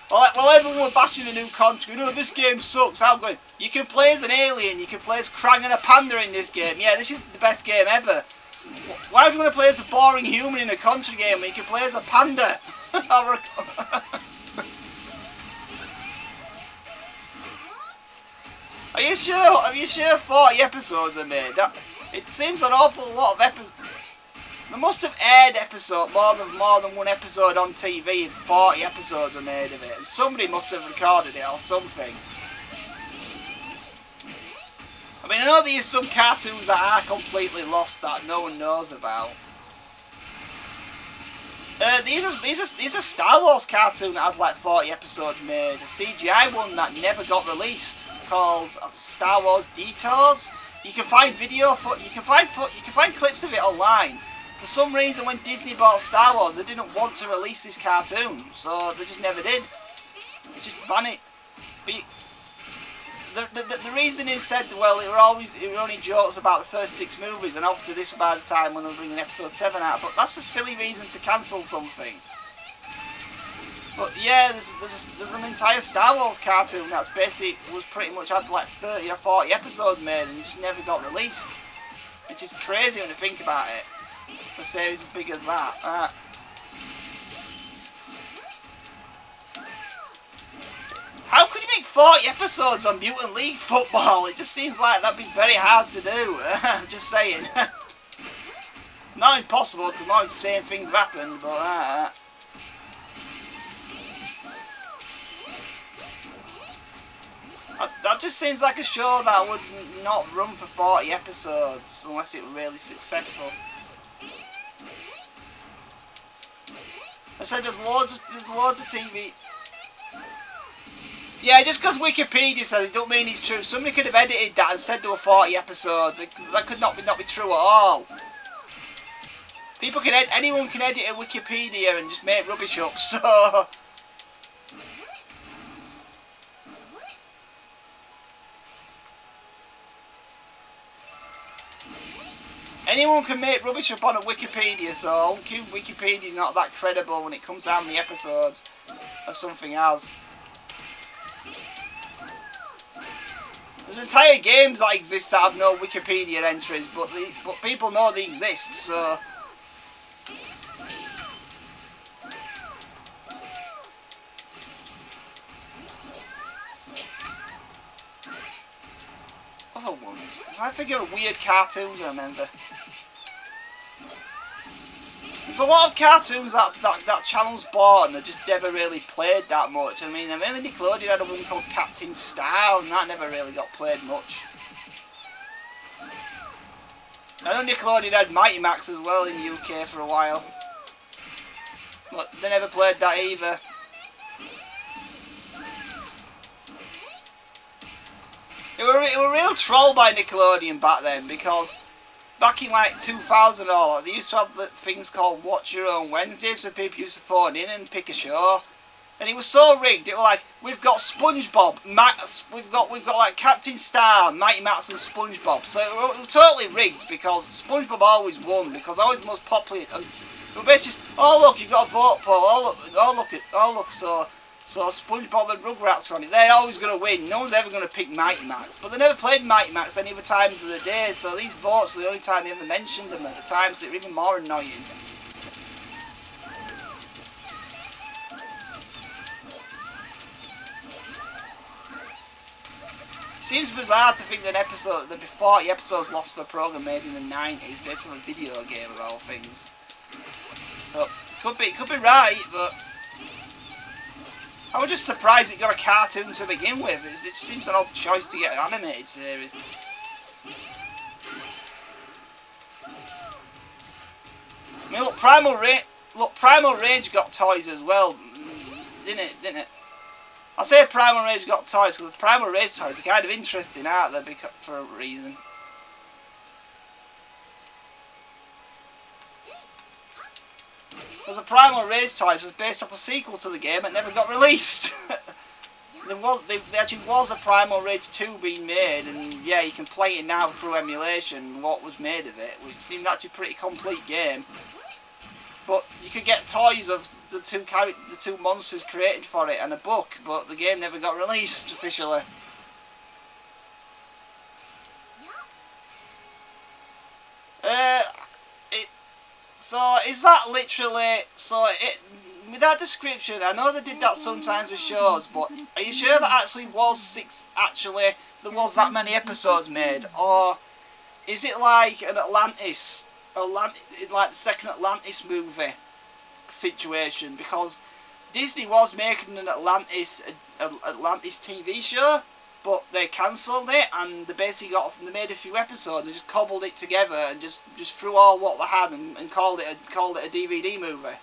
Well, everyone were bashing a new contract. No, this game sucks. I'm going, you can play as an alien, you can play as Krang and a panda in this game. Yeah, this is the best game ever. Why would you want to play as a boring human in a Contra game when you can play as a panda? Are you sure 40 episodes are made? It seems an awful lot of episodes. They must have aired more than one episode on TV, and 40 episodes are made of it. And somebody must have recorded it or something. I mean, I know there's some cartoons that are completely lost that no one knows about. These are Star Wars cartoon that has like 40 episodes made. A CGI one that never got released called Star Wars Detours. You can find you can find clips of it online. For some reason, when Disney bought Star Wars, they didn't want to release this cartoon, so they just never did. It's just vanished. The reason is said, well, it were only jokes about the first 6 movies, and obviously this was by the time when they were bringing episode 7 out. But that's a silly reason to cancel something. But yeah, there's an entire Star Wars cartoon that's was pretty much had like 30 or 40 episodes made and just never got released. Which is crazy when you think about it. A series as big as that. How could you make 40 episodes on Mutant League football? It just seems like that'd be very hard to do. Just saying. Not impossible, because more insane things have happened, but that just seems like a show that would not run for 40 episodes unless it were really successful. I said there's loads of TV. Yeah, just because Wikipedia says it don't mean it's true. Somebody could have edited that and said there were 40 episodes. That could not be true at all. Anyone can edit a Wikipedia and just make rubbish up. So anyone can make rubbish up on a Wikipedia, so Wikipedia's not that credible when it comes down to the episodes of something else. There's entire games that exist that have no Wikipedia entries, but people know they exist, so. Other ones. I think of weird cartoons I remember. There's a lot of cartoons that channels bought and they just never really played that much. I mean, I remember Nickelodeon had a one called Captain Star and that never really got played much. I know Nickelodeon had Mighty Max as well in the UK for a while. But they never played that either. It were a real troll by Nickelodeon back then, because back in like 2000 or all, they used to have things called Watch Your Own Wednesdays, so people used to phone in and pick a show. And it was so rigged. It was like, we've got SpongeBob, we've got like Captain Star, Mighty Max and SpongeBob. So it was totally rigged because SpongeBob always won, because always the most popular. And it was basically just, oh look, you've got a vote poll. Oh look, so SpongeBob and Rugrats are on it. They're always going to win. No one's ever going to pick Mighty Max. But they never played Mighty Max any other times of the day, so these votes are the only time they ever mentioned them at the time, so they're even more annoying. Seems bizarre to think that there'd be 40 episodes lost for a program made in the 90s based on a video game of all things. But could be right, but I was just surprised it got a cartoon to begin with. It just seems an odd choice to get an animated series. I mean, look, Primal Rage got toys as well, didn't it? I say Primal Rage got toys because Primal Rage toys are kind of interesting, aren't they? Because, for a reason. Because the Primal Rage toys was based off a sequel to the game that never got released. There actually was a Primal Rage 2 being made, and yeah, you can play it now through emulation, what was made of it, which seemed actually a pretty complete game. But you could get toys of the two monsters created for it and a book, but the game never got released officially. So is that literally with that description? I know they did that sometimes with shows, but are you sure that actually was there was that many episodes made, or is it like an like the second Atlantis movie situation? Because Disney was making an Atlantis TV show, but they cancelled it, and they basically they made a few episodes and just cobbled it together and just threw all what they had and called it a DVD movie.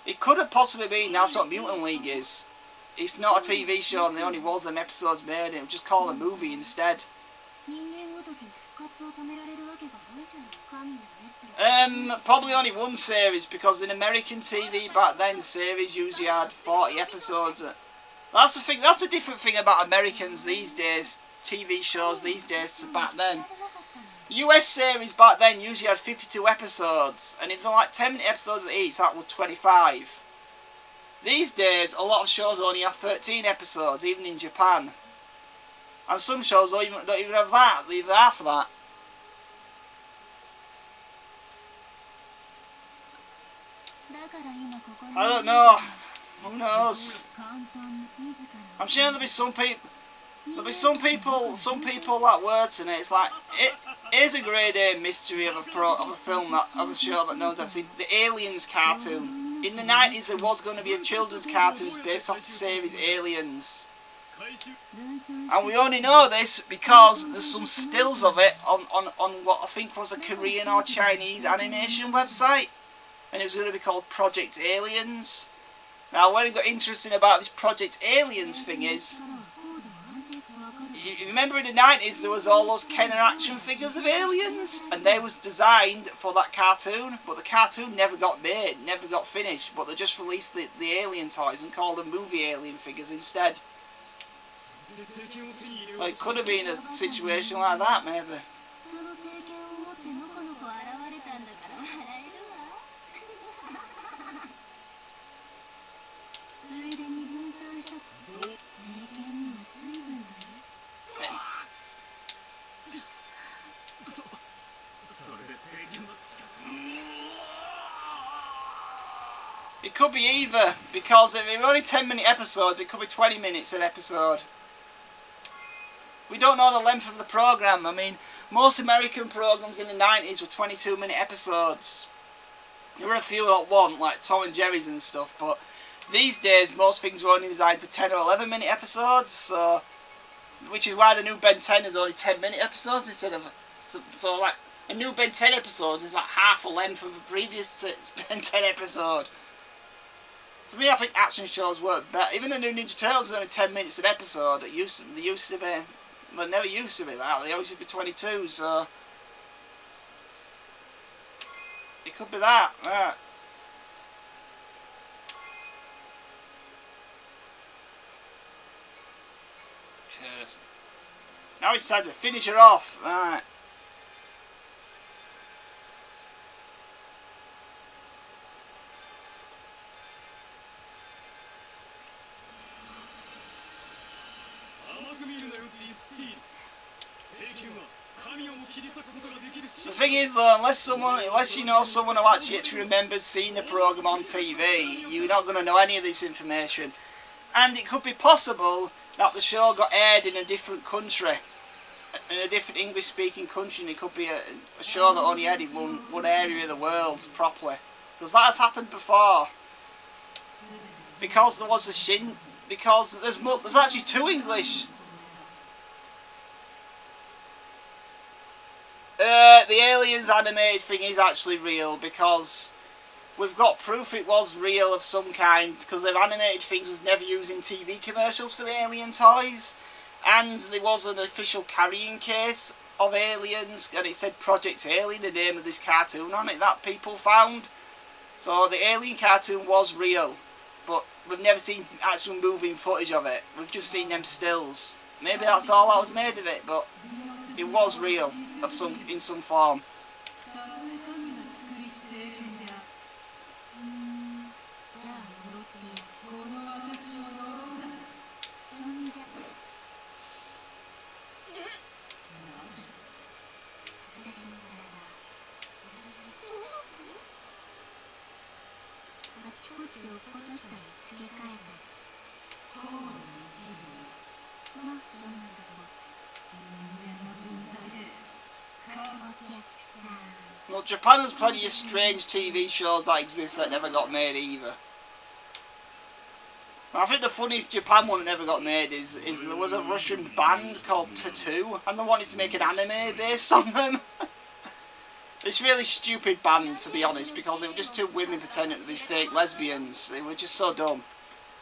It could have possibly been that's what Mutant League is. It's not a TV show and there only was them episodes made, and it was just called a movie instead. Probably only one series, because in American TV back then the series usually had 40 episodes. That's the thing. That's a different thing about Americans these days. TV shows these days to back then. US series back then usually had 52 episodes, and if they're like 10-minute episodes each, that was 25. These days, a lot of shows only have 13 episodes, even in Japan. And some shows don't even have that, they have half of that. I don't know. Who knows? I'm sure there'll be some people that words in it. It's like it is a grade A mystery of a film of a show that no one's ever seen. The Aliens cartoon. In the 90s, there was going to be a children's cartoon based off the series Aliens. And we only know this because there's some stills of it on what I think was a Korean or Chinese animation website. And it was going to be called Project Aliens. Now, what got interesting about this Project Aliens thing is, you remember in the 90s there was all those Kenner action figures of aliens, and they was designed for that cartoon, but the cartoon never got made, never got finished, but they just released the alien toys and called them movie alien figures instead. So it could have been a situation like that, maybe. It could be either, because if they're only 10-minute episodes, it could be 20 minutes an episode. We don't know the length of the programme. I mean, most American programmes in the 90s were 22-minute episodes. There were a few that weren't, like Tom and Jerry's and stuff, but these days most things were only designed for 10 or 11-minute episodes, so, which is why the new Ben 10 is only 10-minute episodes instead of, so like, a new Ben 10 episode is like half the length of the previous Ben 10 episode. To me, I think action shows work better. Even the new Ninja Turtles is only 10 minutes an episode. They used to be, well, never used to be that. They always used to be 22, so it could be that. Right. Cheers. Now it's time to finish her off. Right. The thing is though, unless you know someone who actually remembers seeing the programme on TV, you're not going to know any of this information. And it could be possible that the show got aired in a different country, in a different English speaking country, and it could be a show that only aired in one area of the world properly. Because that has happened before. because there was a Shin, because there's actually 2 English. The aliens animated thing is actually real, because we've got proof it was real of some kind, because their animated things was never used in TV commercials for the alien toys, and there was an official carrying case of aliens, and it said Project Alien, the name of this cartoon on it, that people found. So the alien cartoon was real, but we've never seen actual moving footage of it. We've just seen them stills. Maybe that's all that was made of it, but it was real in some form. Well, Japan has plenty of strange TV shows that exist that never got made either. I think the funniest Japan one that never got made is there was a Russian band called Tattoo, and they wanted to make an anime based on them. It's a really stupid band, to be honest, because they were just 2 women pretending to be fake lesbians. They were just so dumb.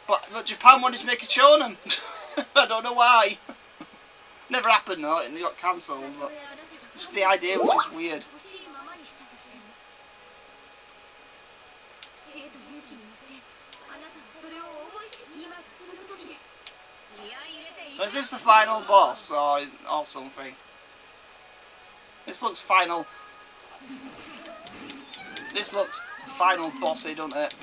But Japan wanted to make a shonen. I don't know why. Never happened though, and it got cancelled, but just the idea was just weird. So is this the final boss, or something? This looks final. This looks final bossy, doesn't it?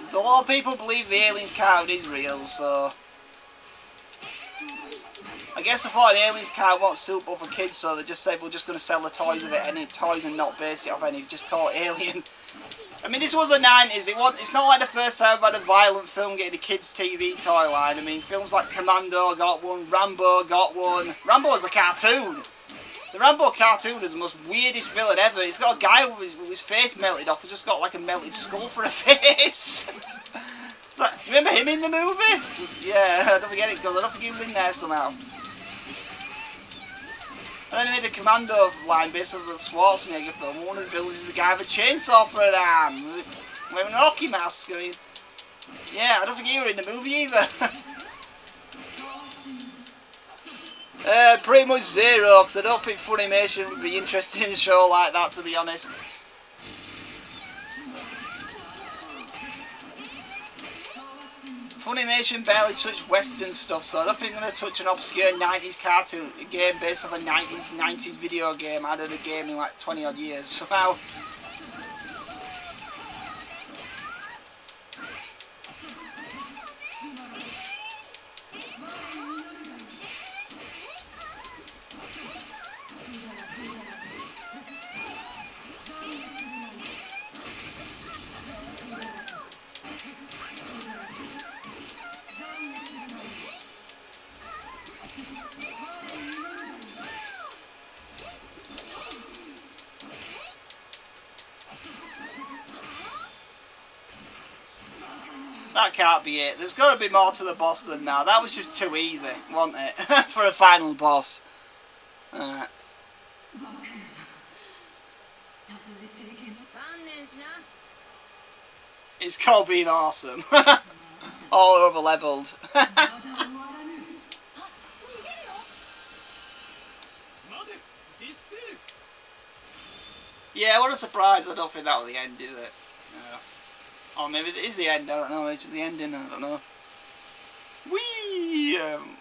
So a lot of people believe the aliens card is real, so I guess I thought an aliens card wasn't suitable for kids, so they just said we're just going to sell the toys of it, any toys, and not base it off any, just call it Alien. I mean, this was the 90s, it's not like the first time I've had a violent film getting a kids' TV toy line. I mean, films like Commando got one, Rambo got one. Rambo was a cartoon. The Rambo cartoon is the most weirdest villain ever. It's got a guy with his face melted off, who's just got like a melted skull for a face. It's like, do you remember him in the movie? Yeah, I don't forget it, because I don't think he was in there somehow. And then he made a Commando line based on the Schwarzenegger film. One of the villains is the guy with a chainsaw for an arm, wearing an hockey mask. I mean, yeah, I don't think he was in the movie either. Pretty much zero, because I don't think Funimation would be interested in a show like that, to be honest. Funimation barely touch Western stuff, so I don't think they're going to touch an obscure 90s cartoon game based off a 90s video game. I did a game in like 20 odd years, so now. That can't be it. There's got to be more to the boss than that. That was just too easy, wasn't it? For a final boss. It's called being awesome. All over leveled. Yeah, what a surprise. I don't think that was the end, is it? No. Or maybe it is the end, I don't know, it's the ending, I don't know. Whee!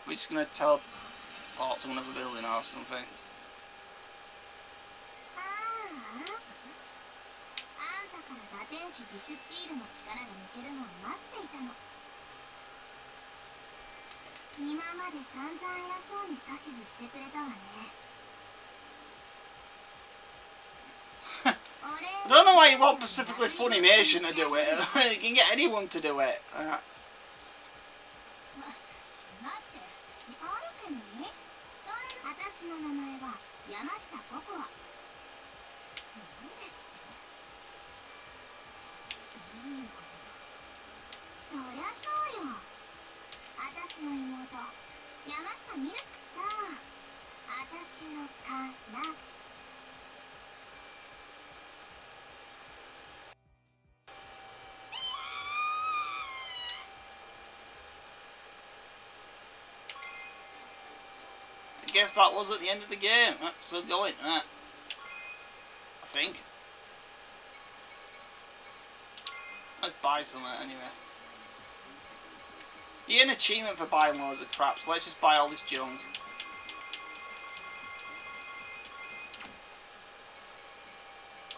We're just going to teleport to another building or something. I don't know why you want specifically Funimation to do it. You can get anyone to do it. I guess that was at the end of the game. Still going. I think. Let's buy some anyway. You get an achievement for buying loads of crap, so let's just buy all this junk.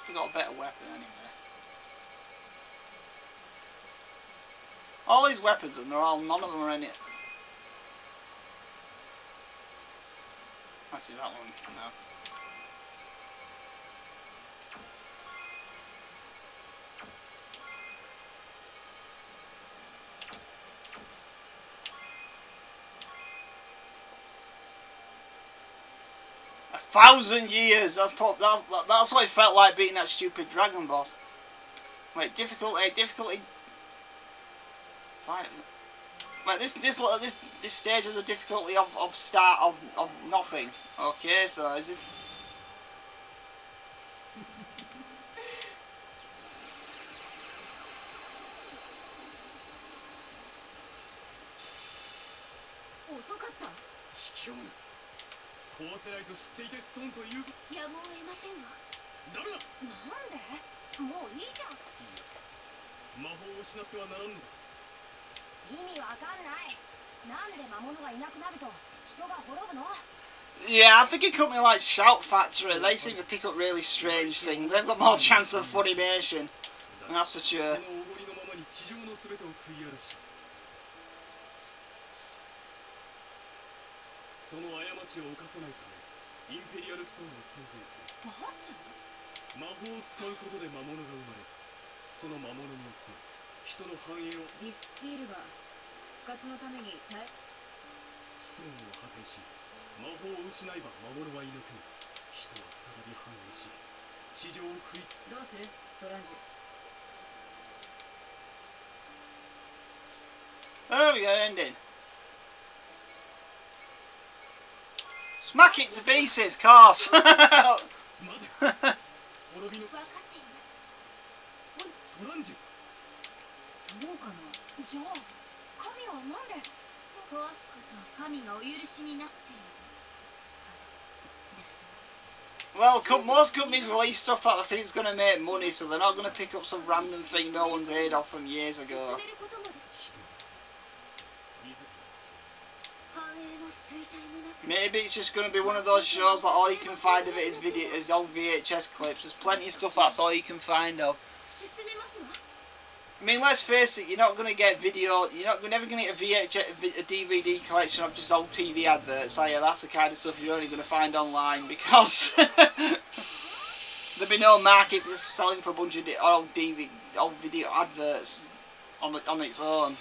We got a better weapon anyway. All these weapons, and none of them are in it. Actually, that one, no. A 1,000 years. That's what it felt like beating that stupid dragon boss. Wait, difficulty. Right. Wait, this stage has a difficulty of start of nothing. Okay, so is this? Yeah, I think it could be like Shout Factory. They seem to pick up really strange things. They've got more chance of Funimation, and that's for sure. Oh, we got an ending. Smack it to pieces, course. Well, most companies release stuff that they think is going to make money, so they're not going to pick up some random thing no one's heard of from years ago. Maybe it's just going to be one of those shows that all you can find of it is old VHS clips. There's plenty of stuff that's all you can find of. I mean, let's face it, you're not going to get video, never going to get a DVD collection of just old TV adverts, are you? That's the kind of stuff you're only going to find online, because there'll be no market just selling for a bunch of old video adverts on its own.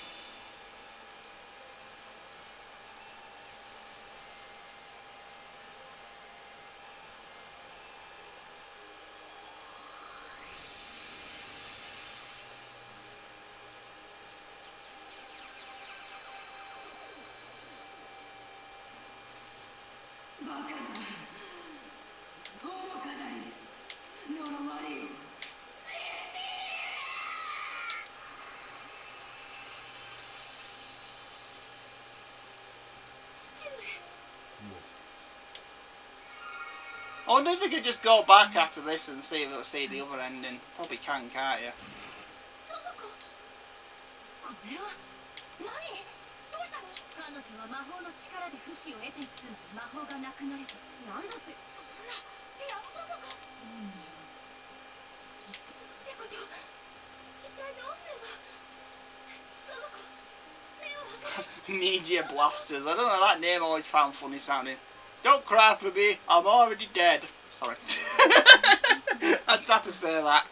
I wonder if we could just go back after this and see the other ending. Probably can't you? Media Blasters. I don't know, that name I always found funny sounding. Don't cry for me, I'm already dead. Sorry. I just had to say that.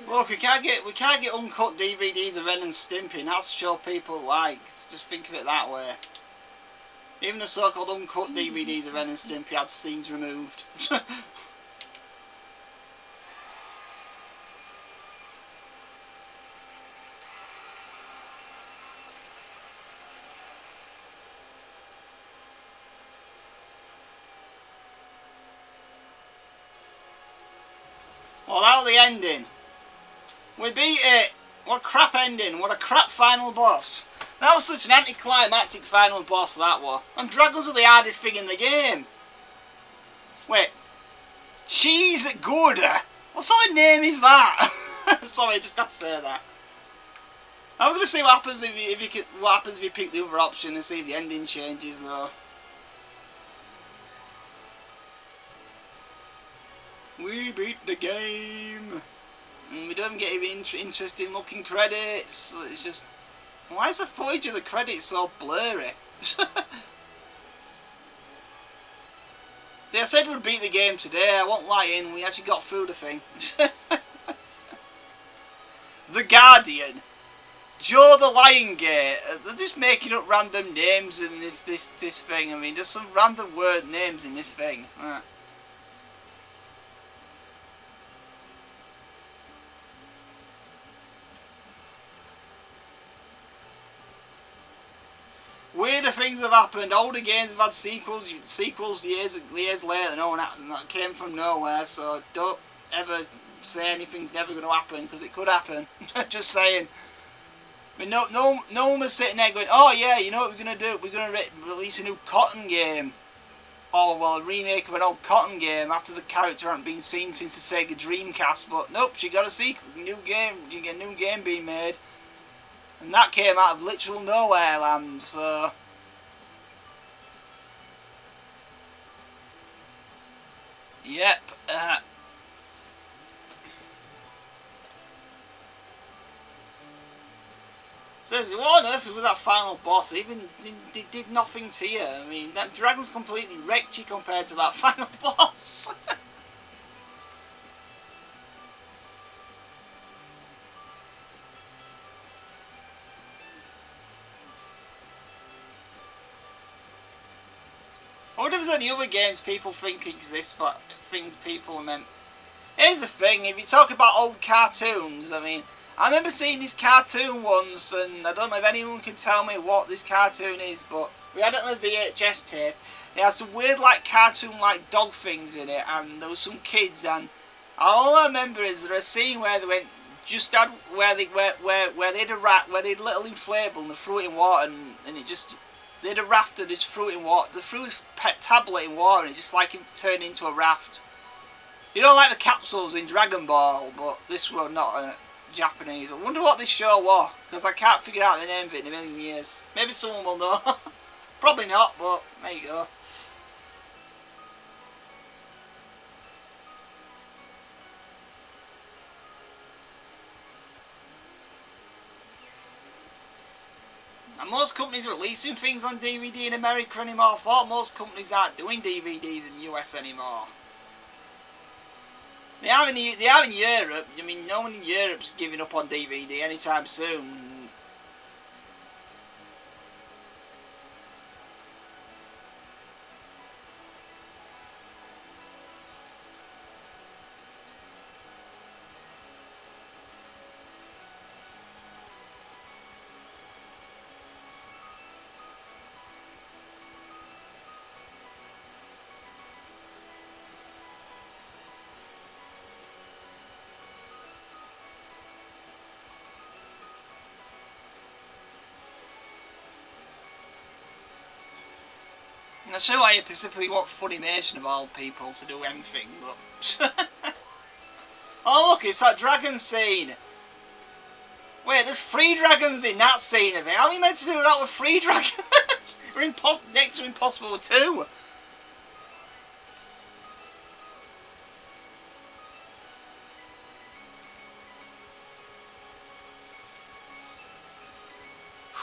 Look, we can't get uncut DVDs of Ren and Stimpy, and that's the show people like. Just think of it that way. Even the so-called uncut DVDs of Ren and Stimpy had scenes removed. Well, that was the ending. We beat it! What a crap ending, what a crap final boss. That was such an anticlimactic final boss, that was. And dragons are the hardest thing in the game. Wait. Cheese Gorda? What sort of name is that? Sorry, I just had to say that. I'm going to see what happens if you pick the other option and see if the ending changes though. We beat the game. And we don't get even interesting looking credits. It's just... Why is the footage of the credits so blurry? See, I said we'd beat the game today. I won't lie in. We actually got through the thing. The Guardian. Joe the Lion Gate. They're just making up random names in this thing. I mean, there's some random word names in this thing. Weirder things have happened. Older games have had sequels years later. No one that came from nowhere. So don't ever say anything's never going to happen, because it could happen. Just saying. I mean, no one was sitting there going, "Oh yeah, you know what we're going to do? We're going to release a new Cotton game." Or well, a remake of an old Cotton game after the character hadn't been seen since the Sega Dreamcast. But nope, she got a sequel, new game. You get a new game being made. And that came out of literal nowhere land, so... Yep, So, what on earth was with that final boss? Even did nothing to you. I mean, that dragon's completely wrecked you compared to that final boss. I wonder if there's any other games people think exist, but things people meant. Here's the thing, if you talk about old cartoons, I mean, I remember seeing this cartoon once, and I don't know if anyone can tell me what this cartoon is, but we had it on a VHS tape. It had some weird, like, cartoon-like dog things in it, and there was some kids, and all I remember is there a scene where they went, where they had a rat, where they had a little inflatable, and they threw it in water, and it just... They had a raft and they just threw it in water. They threw his pet tablet in water and it just like it turned into a raft. You know, like the capsules in Dragon Ball, but this was not Japanese. I wonder what this show was, because I can't figure out the name of it in a million years. Maybe someone will know. Probably not, but there you go. And most companies are releasing things on DVD in America anymore. I thought most companies aren't doing DVDs in the US anymore. They are in Europe. I mean, no one in Europe's giving up on DVD anytime soon. I see why you specifically want Funimation of all people to do anything, but... Oh look, it's that dragon scene! Wait, there's 3 dragons in that scene of it. How are we meant to do that with 3 dragons? We're next to impossible with 2!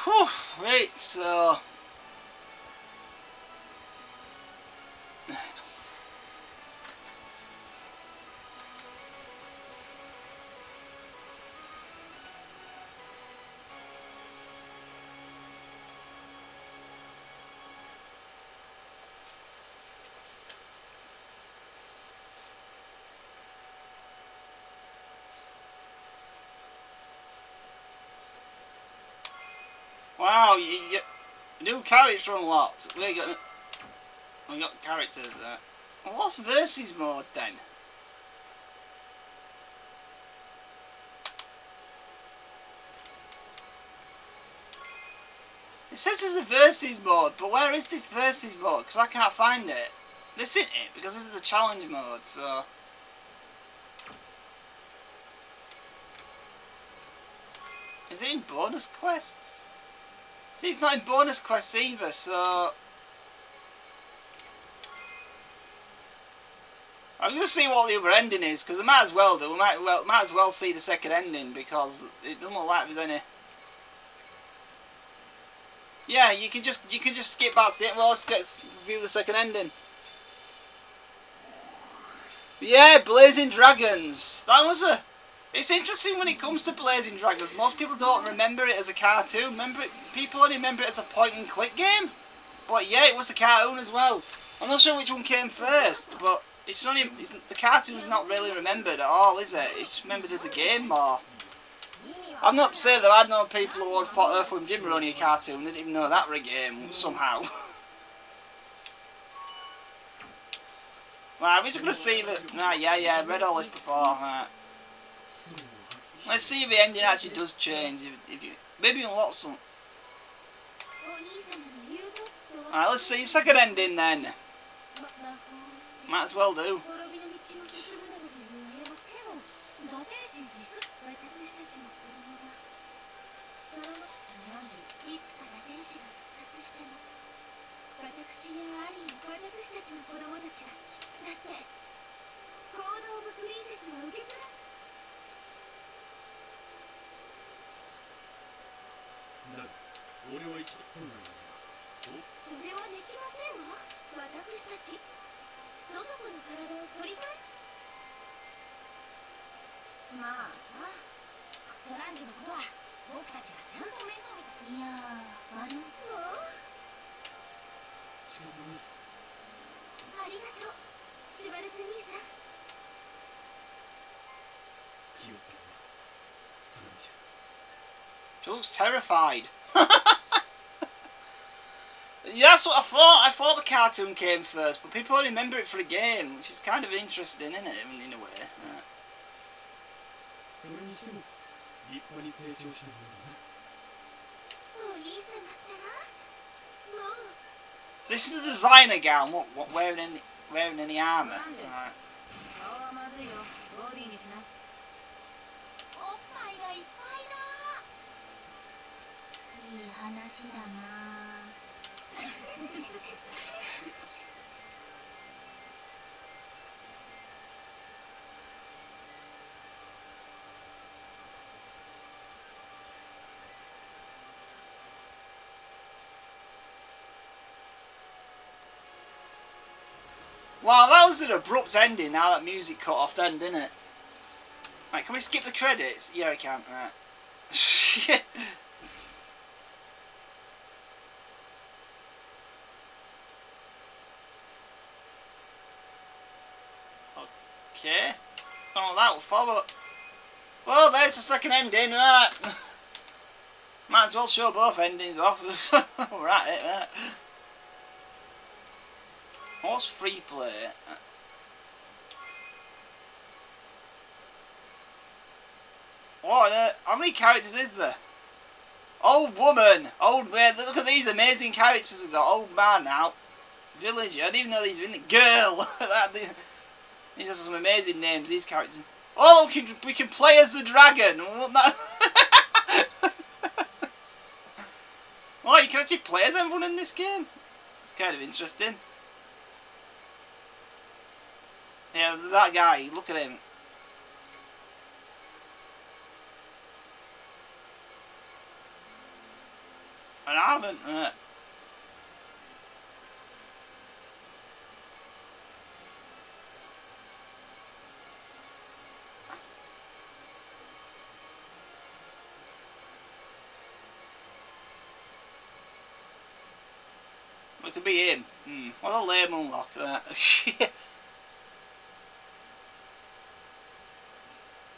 Whew, right, so... Wow, you new character unlocked. We got characters there. Well, what's versus mode then? It says there's a versus mode, but where is this versus mode? Because I can't find it. This isn't it, because this is a challenge mode, so... Is it in bonus quests? See, it's not in bonus quests either, so... I'm going to see what the other ending is, because I might as well do. We might as well see the second ending, because it doesn't look like there's any... Yeah, you can just skip back to the end. Well, let's view the second ending. Yeah, Blazing Dragons. That was a... It's interesting when it comes to Blazing Dragons. Most people don't remember it as a cartoon. People only remember it as a point-and-click game. But yeah, it was a cartoon as well. I'm not sure which one came first, but the cartoon's not really remembered at all, is it? It's just remembered as a game more. I'm not saying that I know people who thought Earthworm Jim were only a cartoon. They didn't even know that were a game somehow. Right, we're just gonna see that. Right, yeah, I read all this before. Right. Let's see if the ending actually does change. If you maybe unlock some. Alright, let's see second ending then. Might as well do. She looks terrified. Yeah, that's what I thought. I thought the cartoon came first, but people only remember it for the game, which is kind of interesting, isn't it, in a way. Yeah. This is a designer gown. What wearing any armour? Right. Wow, that was an abrupt ending. Now that music cut off then, didn't it? Right, can we skip the credits? Yeah, we can. Right. Okay. I don't know what that will follow. Well, there's the second ending, right. Might as well show both endings off. Right. What's free play? What? How many characters is there? Old woman, old man. Look at these amazing characters we've got. Old man now, villager. I didn't even know these were in the girl. These are some amazing names. These characters. Oh, we can play as the dragon. Oh, you can actually play as everyone in this game. It's kind of interesting. Yeah, that guy. Look at him. And I haven't. It could be him. What a lame unlock.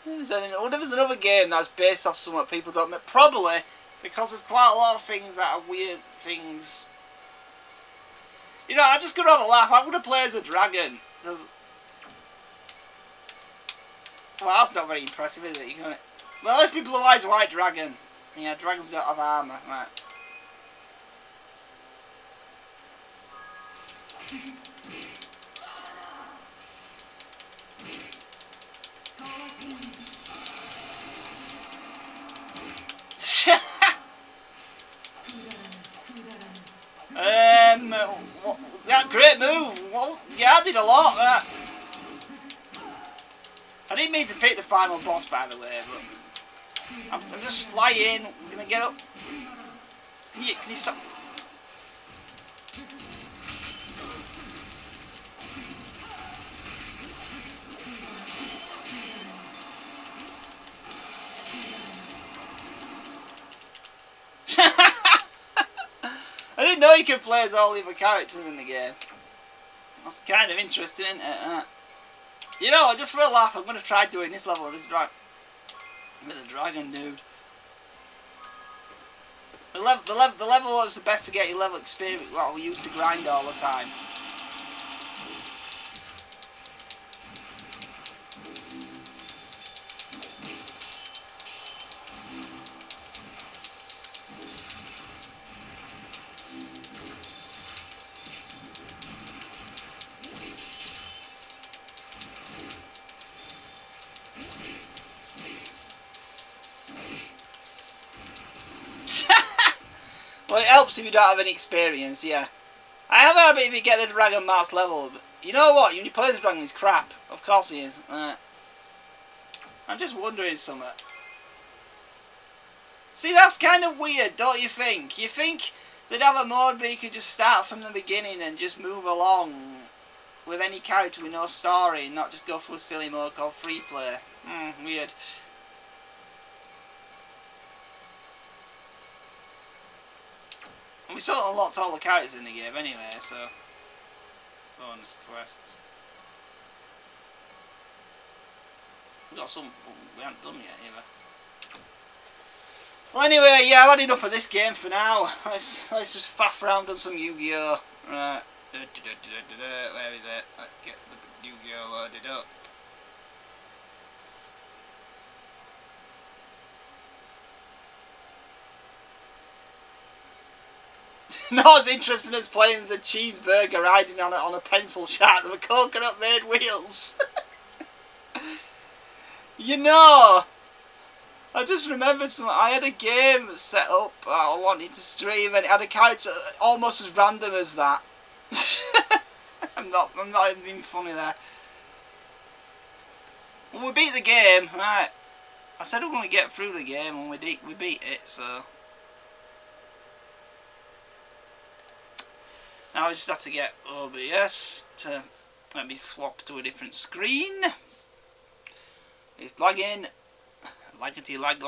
I wonder if there's another game that's based off something people don't make. Probably, because there's quite a lot of things that are weird things. You know, I'm just going to have a laugh. I'm going to play as a dragon. Well, that's not very impressive, is it? Well, let's be Blue Eyes White Dragon. Yeah, dragons don't have armour. Right. That great move. Well, yeah, I did a lot. I didn't mean to pick the final boss, by the way, but I'm just flying. I'm gonna get up. Can you stop? I didn't know you could play as all the other characters in the game. That's kind of interesting, isn't it? You know, just for a laugh, I'm going to try doing this level with this dragon. I'm a dragon dude. The level is the best to get your level experience. Well, we use to grind all the time. Well, it helps if you don't have any experience, yeah. I have heard if you get the Dragon Mask level, but you know what? When you play the dragon, he's crap. Of course he is. I'm just wondering something. See, that's kind of weird, don't you think? You think they'd have a mode where you could just start from the beginning and just move along with any character with no story and not just go for a silly mode called free play. Weird. We sort of unlocked all the characters in the game anyway, so bonus quests. We got some we haven't done yet either. Well, anyway, yeah, I've had enough of this game for now. Let's just faff around on some Yu-Gi-Oh. Right. Where is it? Let's get the Yu-Gi-Oh loaded up. Not as interesting as playing as a cheeseburger riding on a pencil shark with coconut made wheels. You know, I just remembered something. I had a game set up I wanted to stream, and it had a character almost as random as that. I'm not even being funny there. When we beat the game, right? I said we were going to get through the game, and we beat it. So now I just have to get OBS to let me swap to a different screen. It's lagging. Laggity lag.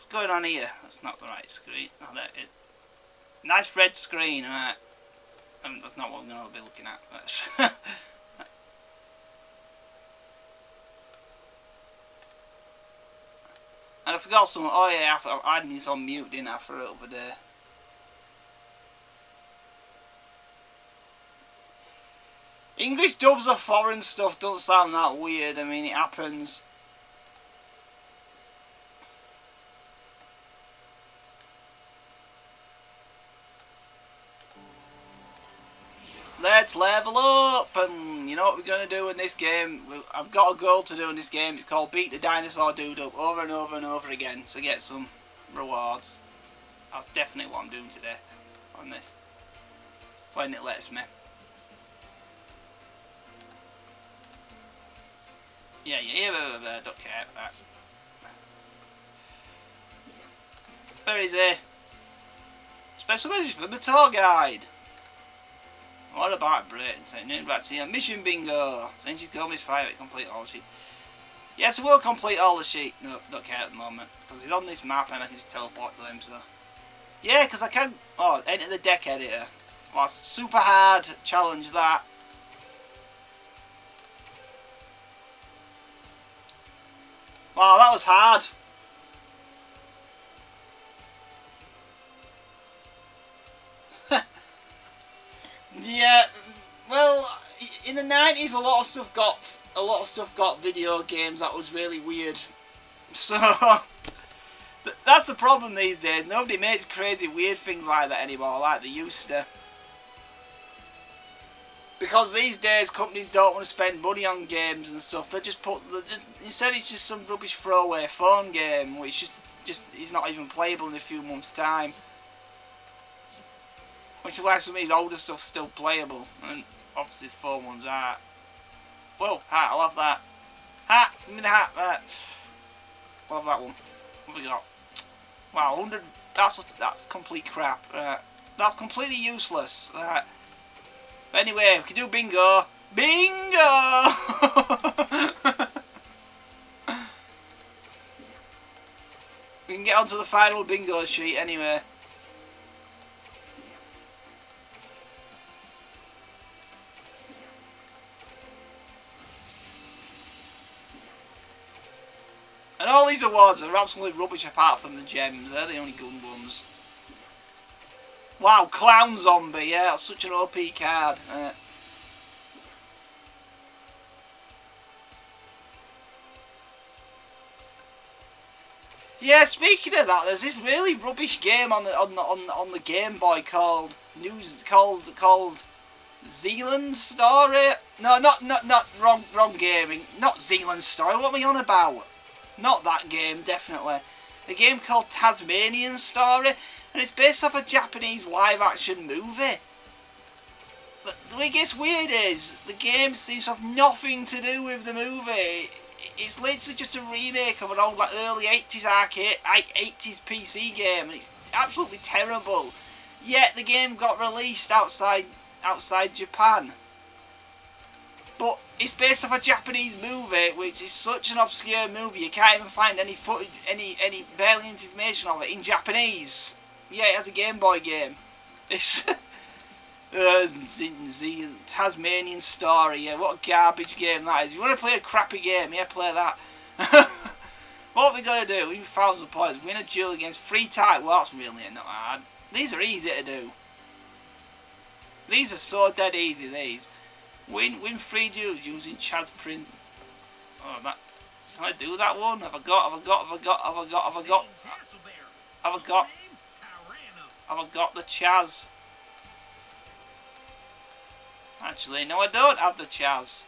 What's going on here? That's not the right screen. Oh, there it is. Nice red screen, right. That's not what I'm going to be looking at. And I forgot something. Oh yeah, I had this on mute, didn't I, for over there. English dubs of foreign stuff don't sound that weird. I mean, it happens. Let's level up, and you know what we're going to do in this game? I've got a goal to do in this game. It's called beat the dinosaur dude up over and over and over again to get some rewards. That's definitely what I'm doing today on this, when it lets me. Yeah, don't care. Where is he? Special message from the tour guide. What about Britain? Saying back to your mission bingo. Since you've got Miss Fire, complete all the sheet. Yes, we'll complete all the sheet. No, don't care at the moment. Because he's on this map and I can just teleport to him, so. Yeah, because I can. Oh, enter the deck editor. Well, that's super hard challenge that. Wow, that was hard. Yeah, well, in the 90s, a lot of stuff got video games that was really weird. So that's the problem these days. Nobody makes crazy weird things like that anymore, like they used to. Because these days companies don't want to spend money on games and stuff. Instead it's just some rubbish throwaway phone game, which just is not even playable in a few months' time. Which is why some of these older stuff's still playable, and obviously the phone ones are. Whoa, hat, I'll have that. Hat, give me the hat, right. I'll have that one. What have we got? Wow, 100, that's complete crap, right. That's completely useless, right. But anyway, we can do bingo. Bingo! We can get onto the final bingo sheet anyway. And all these awards are absolutely rubbish apart from the gems. They're the only good ones. Wow, Clown Zombie. Yeah, that's such an OP card. Yeah, speaking of that, there's this really rubbish game on the Game Boy called Zealand Story. No, not wrong gaming. Not Zealand Story. What am I on about? Not that game, definitely. A game called Tasmanian Story, and it's based off a Japanese live-action movie. But the way it gets weird is, the game seems to have nothing to do with the movie. It's literally just a remake of an old, like, early 80s arcade, 80s PC game, and it's absolutely terrible. Yet the game got released outside Japan. But it's based off a Japanese movie, which is such an obscure movie, you can't even find any footage, any barely information of it in Japanese. Yeah, it has a Game Boy game. It's Tasmanian Story, yeah, what a garbage game that is. If you want to play a crappy game, yeah, play that. What have we got to do? We found some points. Win a duel against 3 type. Well, that's really not hard. These are easy to do. These are so dead easy, these. Win 3 duels using Chad's print. Oh, that. Can I do that one? Have I got the Chaz? Actually, no, I don't have the Chaz.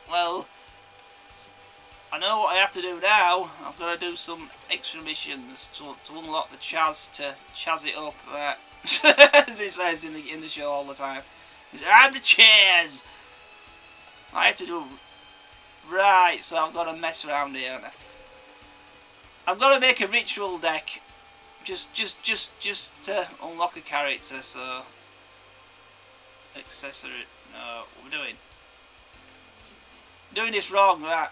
Well, I know what I have to do now. I've got to do some extra missions to unlock the Chaz, to Chaz it up, as it says in the show all the time. I'm the Chaz. I have to do. Right, so I've got to mess around here. Haven't I? I've got to make a ritual deck, just to unlock a character. So accessory. No, what we're doing? Doing this wrong, right?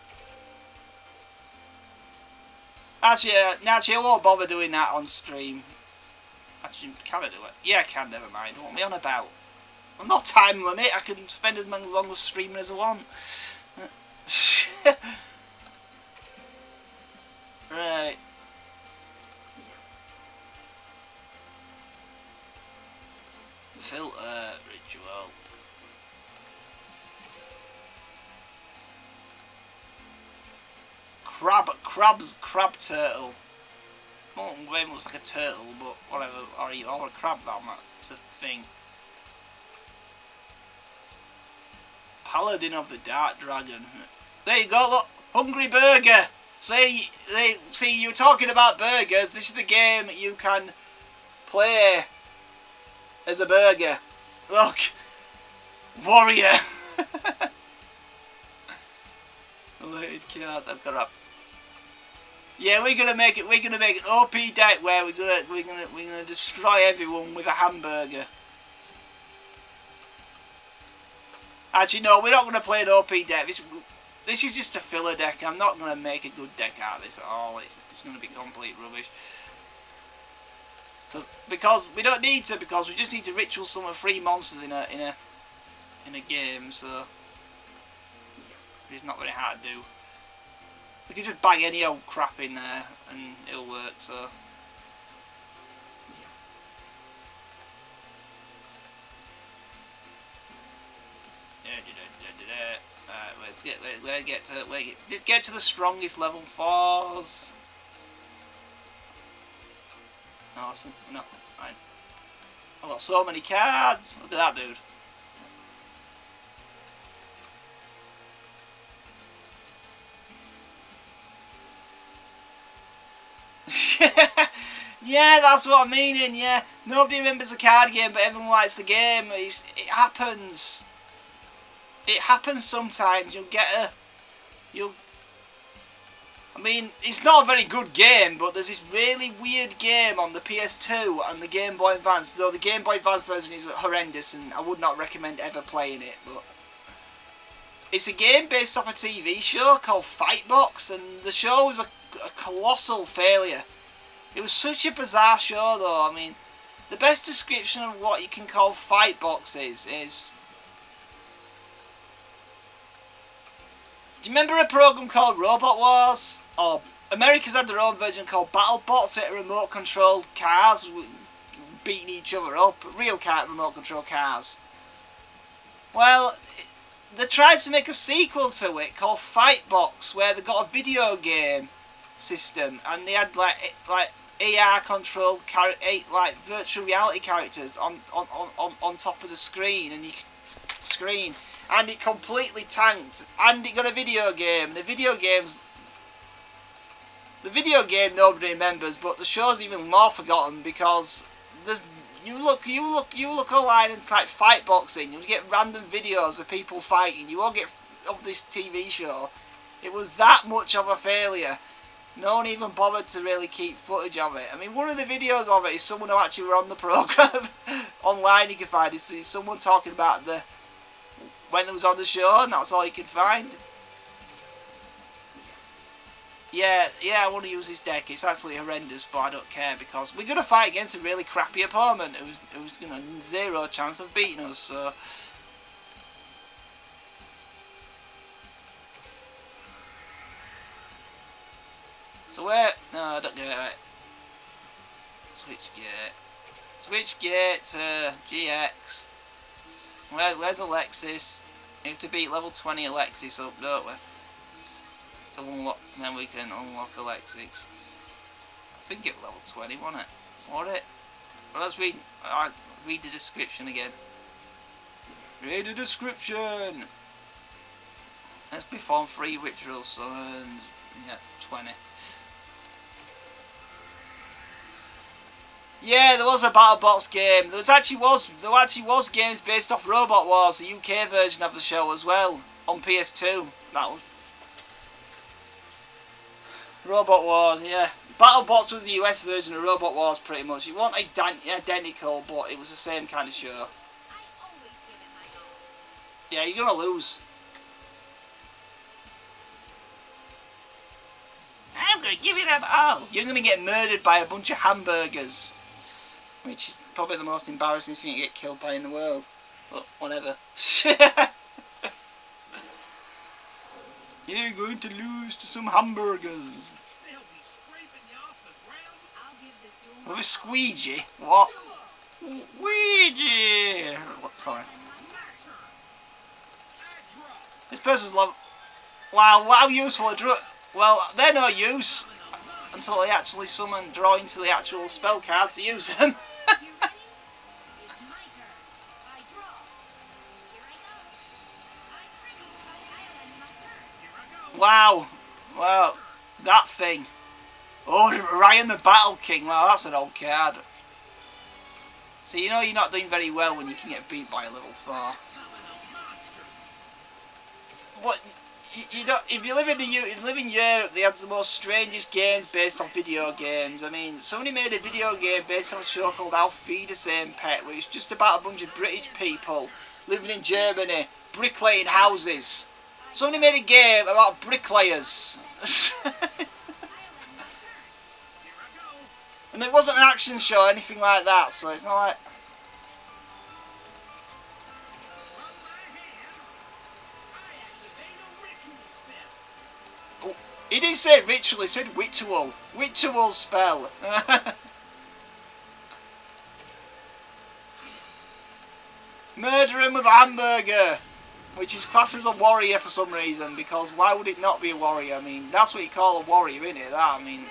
Actually, I won't bother doing that on stream. Actually, can I do it? Yeah, I can. Never mind. What am I on about? I'm not time limit. I can spend as long as streaming as I want. Right. Filter ritual. Crab turtle. Well, it looks like a turtle, but whatever. Or a crab, that's a thing. Paladin of the Dark Dragon. There you go, look. Hungry Burger. See, you were talking about burgers. This is the game you can play as a burger. Look. Warrior. Related cards. I've got up. Yeah, we're gonna make it. We're gonna make an OP deck where we're gonna destroy everyone with a hamburger. Actually, no, we're not gonna play an OP deck. This is just a filler deck. I'm not gonna make a good deck out of this at all. It's gonna be complete rubbish. Because we don't need to. Because we just need to ritual summon 3 monsters in a game. So it's not very hard to do. We can just bang any old crap in there and it'll work, so. Let's get to the strongest level 4s. Awesome. No, fine. I've got so many cards. Look at that dude. Yeah, that's what I'm meaning, yeah. Nobody remembers the card game, but everyone likes the game. It happens. It happens sometimes. I mean, it's not a very good game, but there's this really weird game on the PS2 and the Game Boy Advance. Though the Game Boy Advance version is horrendous, and I would not recommend ever playing it, but it's a game based off a TV show called Fightbox, and the show was a colossal failure. It was such a bizarre show, though. I mean, the best description of what you can call Fightbox is... Do you remember a program called Robot Wars? Or America's had their own version called BattleBots, where remote controlled cars beating each other up. Real remote control cars. Well, they tried to make a sequel to it called Fightbox, where they got a video game system, and they had like AR controlled virtual reality characters on top of the screen, and and it completely tanked, and it got a video game. The video game nobody remembers, but the show's even more forgotten because you look online and type fight boxing, you'll get random videos of people fighting. You won't get of this TV show. It was that much of a failure. No one even bothered to really keep footage of it. I mean, one of the videos of it is someone who actually were on the program online. You can find it. It's someone talking about when it was on the show, and that's all you can find. Yeah, I want to use this deck. It's absolutely horrendous, but I don't care because we're going to fight against a really crappy opponent who's going to zero chance of beating us. So where? No, I don't get it right. Switch gate to GX. Where's Alexis? We have to beat level 20 Alexis up, don't we? So unlock, and then we can unlock Alexis. I think it was level 20, wasn't it? Well, let's read the description again. Read the description! Let's perform 3 ritual summons. Yeah, 20. Yeah, there was a BattleBots game. There actually was games based off Robot Wars, the UK version of the show as well, on PS2. That was Robot Wars, yeah. BattleBots was the US version of Robot Wars, pretty much. It wasn't identical, but it was the same kind of show. Yeah, you're gonna lose. I'm gonna give it up all. You're gonna get murdered by a bunch of hamburgers. Which is probably the most embarrassing thing to get killed by in the world. But whatever. You're going to lose to some hamburgers. With a squeegee? What? Squeegee! Sorry. This person's level... Wow, how useful a drug... Well, they're no use until they actually draw into the actual spell cards to use them. Wow, that thing. Oh, Ryan the Battle King. Wow, that's an old card. So you know you're not doing very well when you can get beat by a level 4. What? You don't. If you live in Europe, they have the most strangest games based on video games. I mean, somebody made a video game based on a show called I'll Feed the Same Pet, where it's just about a bunch of British people living in Germany, bricklaying houses. Somebody made a game about bricklayers. And it wasn't an action show or anything like that, so it's not like... Oh, he didn't say ritual, he said ritual. Ritual spell. Murder him with a hamburger. Which is classed as a warrior for some reason, because why would it not be a warrior? I mean, that's what you call a warrior, isn't it? That, I mean...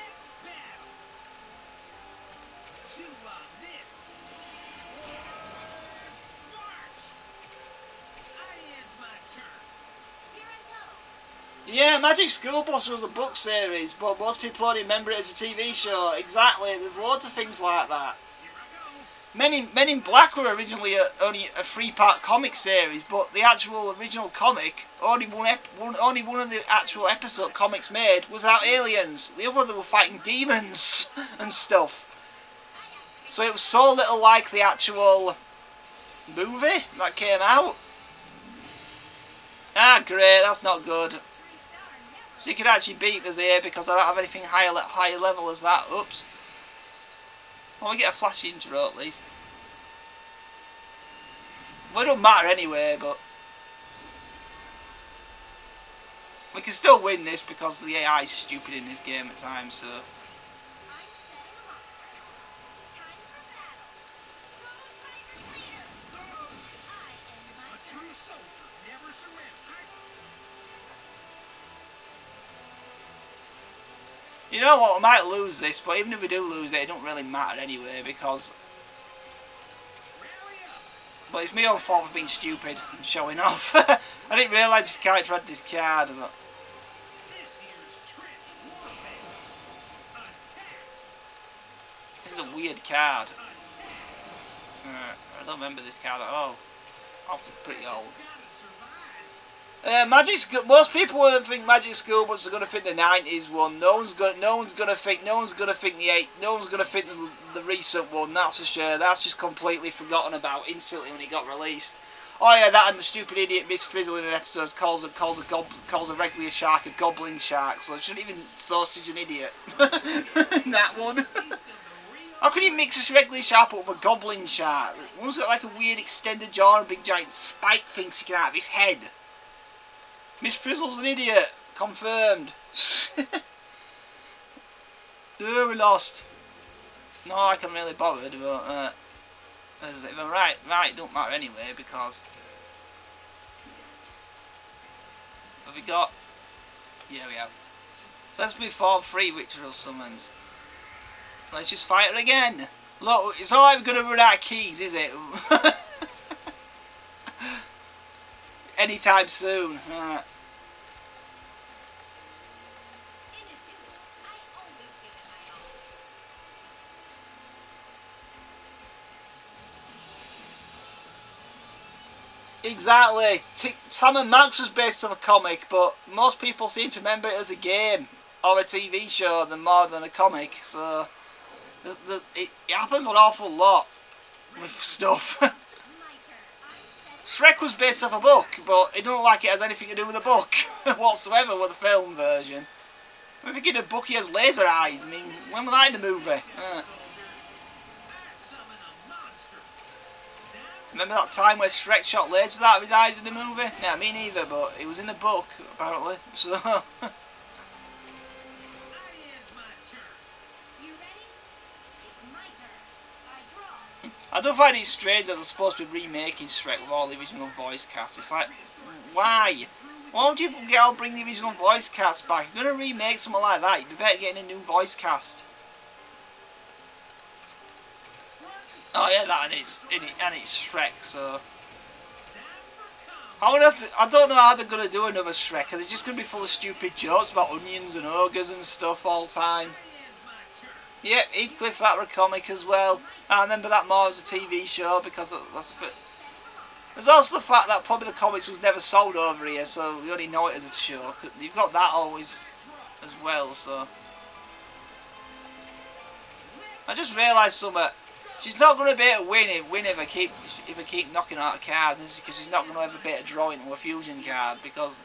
Yeah, Magic School Bus was a book series, but most people only remember it as a TV show. Exactly, there's loads of things like that. Men in Black were originally only a 3-part comic series, but the actual original comic, only one of the actual episode comics made was about aliens. The other, they were fighting demons and stuff. So it was so little like the actual movie that came out. Ah, great, that's not good. So you could actually beat us here because I don't have anything higher level as that. Oops. Well, we get a flash intro at least. Well, it don't matter anyway, but... We can still win this because the AI is stupid in this game at times, so... You know what, we might lose this, but even if we do lose it, it don't really matter anyway, because... But it's my own fault for being stupid and showing off. I didn't realise this character had this card, but... This is a weird card. I don't remember this card at all. Oh, pretty old. Most people wouldn't think Magic School Bus are going to think the '90s one. No one's going to think the recent one. That's for sure. That's just completely forgotten about instantly when it got released. Oh yeah, that and the stupid idiot Miss Frizzle in an episode calls a regular shark a goblin shark. So I shouldn't even sausage an idiot. That one. How can you mix this regular shark up with a goblin shark? One's got like a weird extended jaw and a big giant spike thing sticking out of his head. Miss Frizzle's an idiot. Confirmed. No, we lost. Not like I'm really bothered, but if I'm right, it don't matter anyway, because have we got? Yeah, we have. So let's perform 3 Victorial summons. Let's just fight her again. Look, it's not like we're gonna run out of keys, is it? Anytime soon. Exactly. Sam and Max was based off a comic, but most people seem to remember it as a game or a TV show more than a comic. So it happens an awful lot with stuff. Shrek was based off a book, but it doesn't like it has anything to do with the book whatsoever with the film version. I think in a book he has laser eyes. I mean, when was that in the movie? Remember that time where Shrek shot lasers out of his eyes in the movie? Nah, me neither, but it was in the book, apparently. So I don't find it strange that they're supposed to be remaking Shrek with all the original voice cast. It's like, why? Why would you bring the original voice cast back? If you're going to remake something like that, you'd be better getting a new voice cast. Oh yeah, that is, and it's Shrek, so I don't know how they're going to do another Shrek, because it's just going to be full of stupid jokes about onions and ogres and stuff all the time. Yeah, Heathcliff, that were a comic as well. I remember that more as a TV show, because that's a there's also the fact that probably the comics was never sold over here, so we only know it as a show. You've got that always as well, so I just realised something. She's not going to be able to win if I keep knocking out a card. This is because she's not going to have a bit of drawing to a fusion card, because,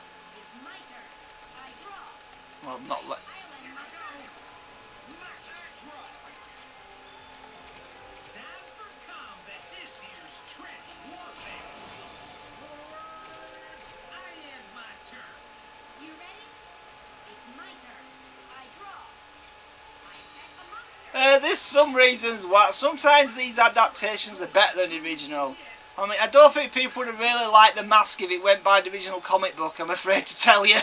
well, not like. There's some reasons why. Sometimes these adaptations are better than the original. I mean, I don't think people would really like The Mask if it went by the original comic book, I'm afraid to tell you.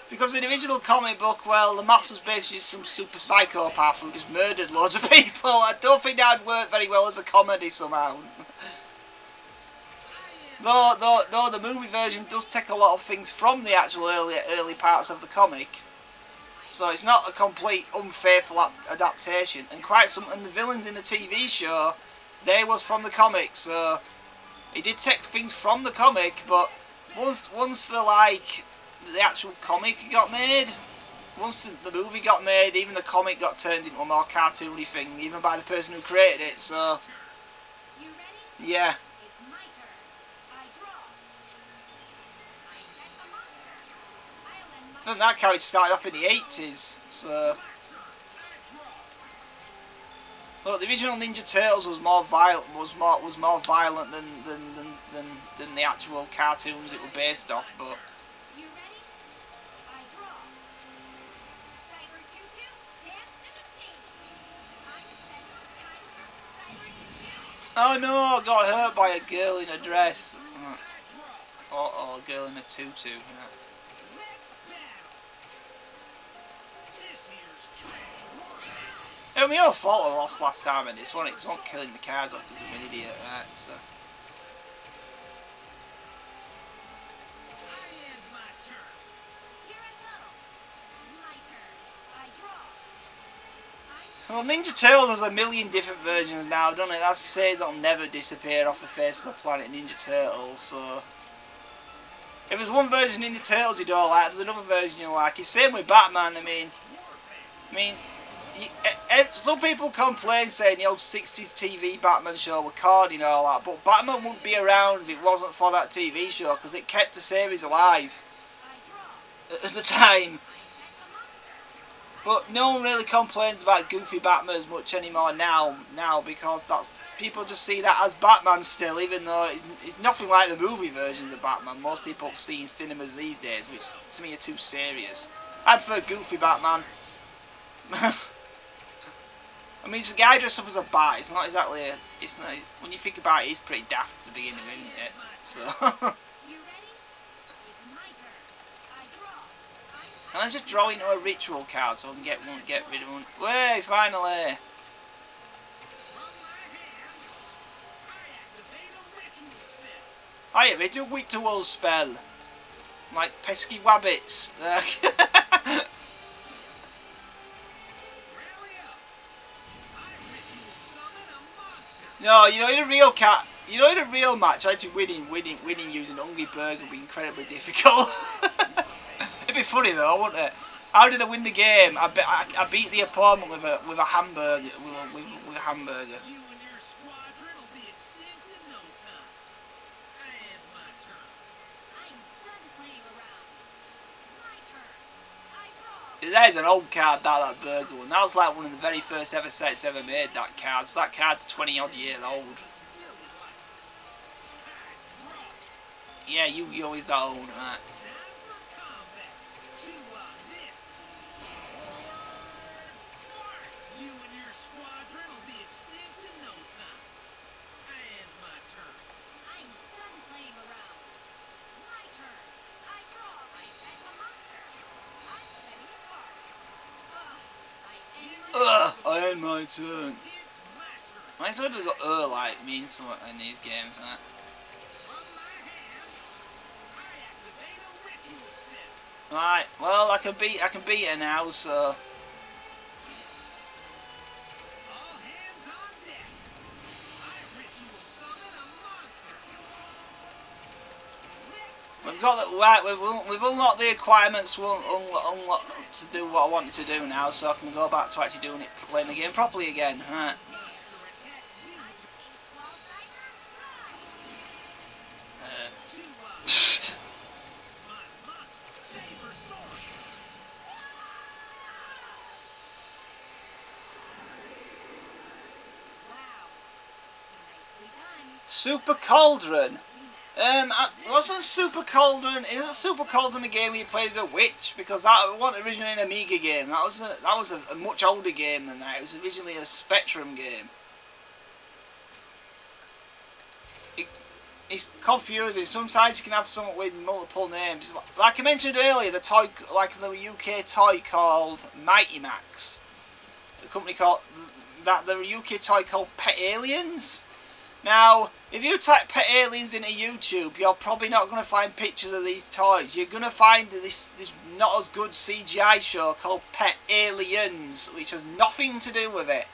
Because in the original comic book, well, the Mask was basically some super psychopath who just murdered loads of people. I don't think that would work very well as a comedy somehow. Though the movie version does take a lot of things from the actual early parts of the comic. So it's not a complete unfaithful adaptation, and quite some. And the villains in the TV show, they was from the comic, so he did take things from the comic. But once the actual comic got made, once the movie got made, even the comic got turned into a more cartoony thing, even by the person who created it. So yeah. And that character started off in the 80s, so look, the original Ninja Turtles was more violent, than the actual cartoons it were based off. But oh no, I got hurt by a girl in a dress. Or a girl in a tutu. Yeah. It was my own fault I lost last time, and it's one killing the cards off because I'm an idiot, right? So. Well, Ninja Turtles has a million different versions now, doesn't it? That's to say it'll never disappear off the face of the planet, Ninja Turtles, so if there's one version of Ninja Turtles you don't like, there's another version you like. It's the same with Batman, I mean Some people complain saying the old 60s TV Batman show were corny and all that, but Batman wouldn't be around if it wasn't for that TV show, because it kept the series alive at the time. But no one really complains about Goofy Batman as much anymore now because that's people just see that as Batman still, even though it's nothing like the movie versions of Batman most people see in cinemas these days, which to me are too serious. I prefer Goofy Batman. I mean, it's a guy dressed up as a bat. It's not exactly a... It's not, when you think about it, it's pretty daft to begin with, isn't it? So... Can I just draw into a ritual card so I can get rid of one? Way, finally! I have a ritual spell. Like pesky wabbits. No, you know, in a real in a real match, actually winning using Hungry Burger would be incredibly difficult. It'd be funny though, wouldn't it? How did I win the game? I beat the opponent with a hamburger with a hamburger. That is an old card, that burger one. That was like one of the very first ever sets ever made, that card. So that card's 20 odd years old. Yeah, Yu-Gi-Oh! Is that old, right? I end my turn. I sort of got like means something in these games, right? Right, well I can beat her now, so we've got that right. We've unlocked the requirements. We'll unlock to do what I wanted to do now, so I can go back to actually doing it, playing the game properly again. Right. Super Cauldron. Wasn't Super Cauldron? Isn't Super Cauldron a game where you play as a witch? Because that wasn't originally an Amiga game. That was a much older game than that. It was originally a Spectrum game. It's confusing. Sometimes you can have something with multiple names. Like I mentioned earlier, the UK toy called Mighty Max. A company called the UK toy called Pet Aliens. Now, if you type Pet Aliens into YouTube, you're probably not going to find pictures of these toys. You're going to find this not as good CGI show called Pet Aliens, which has nothing to do with it.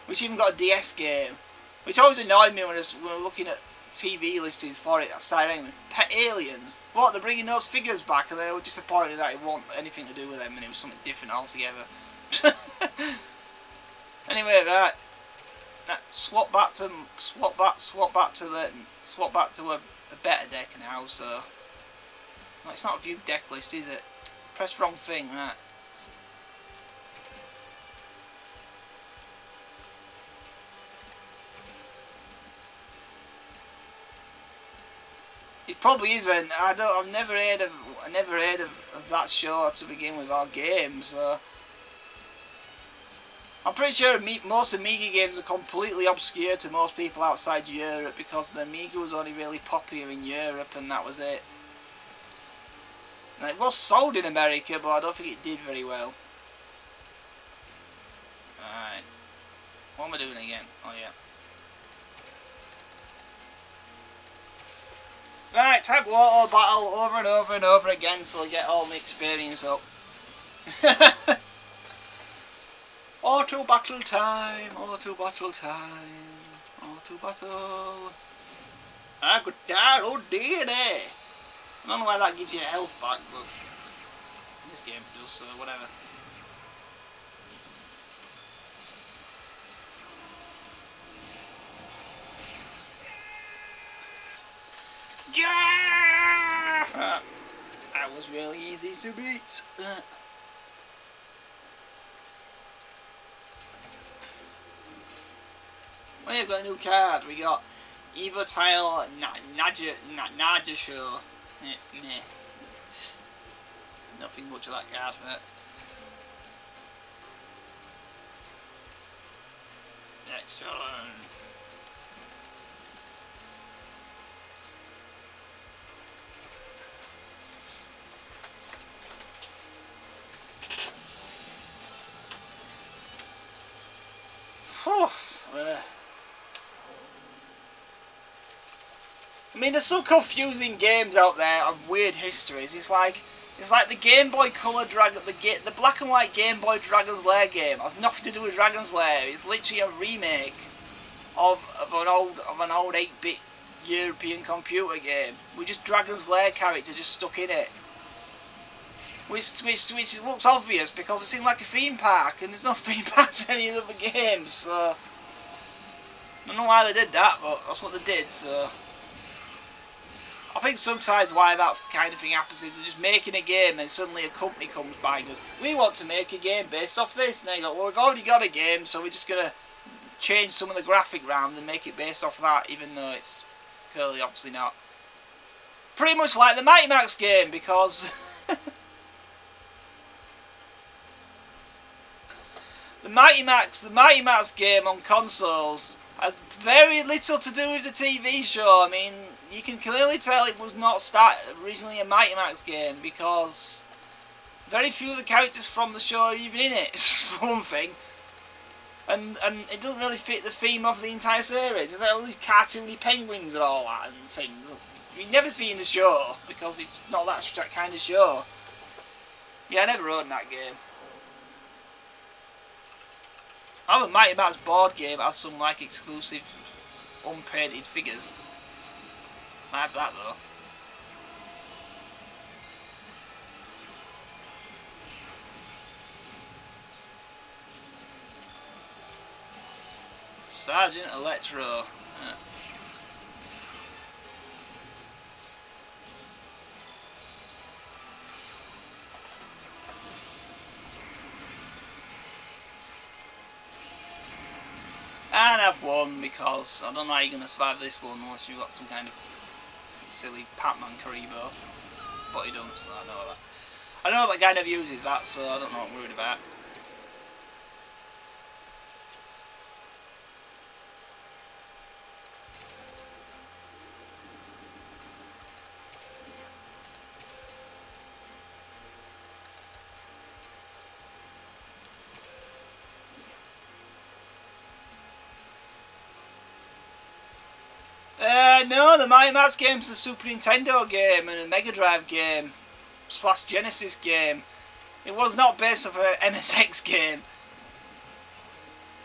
Which even got a DS game. Which always annoyed me when we were looking at TV listings for it. I started anyway, Pet Aliens. What, they're bringing those figures back, and they were disappointed that it wasn't anything to do with them and it was something different altogether. Anyway, right. Swap back to a better deck now. So no, it's not a view deck list, is it? Press wrong thing, right? It probably isn't. I've never heard of that show to begin with, our games. So. I'm pretty sure most Amiga games are completely obscure to most people outside Europe because the Amiga was only really popular in Europe and that was it. And it was sold in America, but I don't think it did very well. Alright. What am I doing again? Oh yeah. Right, type water battle over and over and over again till I get all my experience up. Auto battle time, auto battle time, auto battle. I could die, oh dear. I don't know why that gives you a health back, but this game does, so whatever. Yeah! That was really easy to beat. We've got a new card. We got Evotile Nagasho. Meh. Nothing much of that card, but next turn. I mean, there's some confusing games out there of weird histories. It's like the Game Boy Color Dragon, the black and white Game Boy Dragon's Lair game. It has nothing to do with Dragon's Lair. It's literally a remake of an old 8-bit European computer game with just Dragon's Lair character just stuck in it. Which looks obvious because it's in like a theme park and there's no theme parks in any other games. So I don't know why they did that, but that's what they did. So I think sometimes why that kind of thing happens is they're just making a game and suddenly a company comes by and goes, we want to make a game based off this. And they go, well, we've already got a game, so we're just going to change some of the graphic around and make it based off that, even though it's clearly obviously not. Pretty much like the Mighty Max game, because the Mighty Max game on consoles has very little to do with the TV show. I mean, you can clearly tell it was not originally a Mighty Max game because very few of the characters from the show are even in it, for one thing. And it doesn't really fit the theme of the entire series. There's all these cartoony penguins and all that and things. You never see in the show because it's not that kind of show. Yeah, I never owned that game. I have a Mighty Max board game that has some like exclusive unpainted figures. I have that though. Sergeant Electro. And I've won because I don't know how you're going to survive this one unless you've got some kind of silly Pac-Man Karibo. But he don't, so I know that. I know that guy never uses that, so I don't know what I'm worried about. No, the Mighty Max game's a Super Nintendo game and a Megadrive game / Genesis game. It was not based off a MSX game.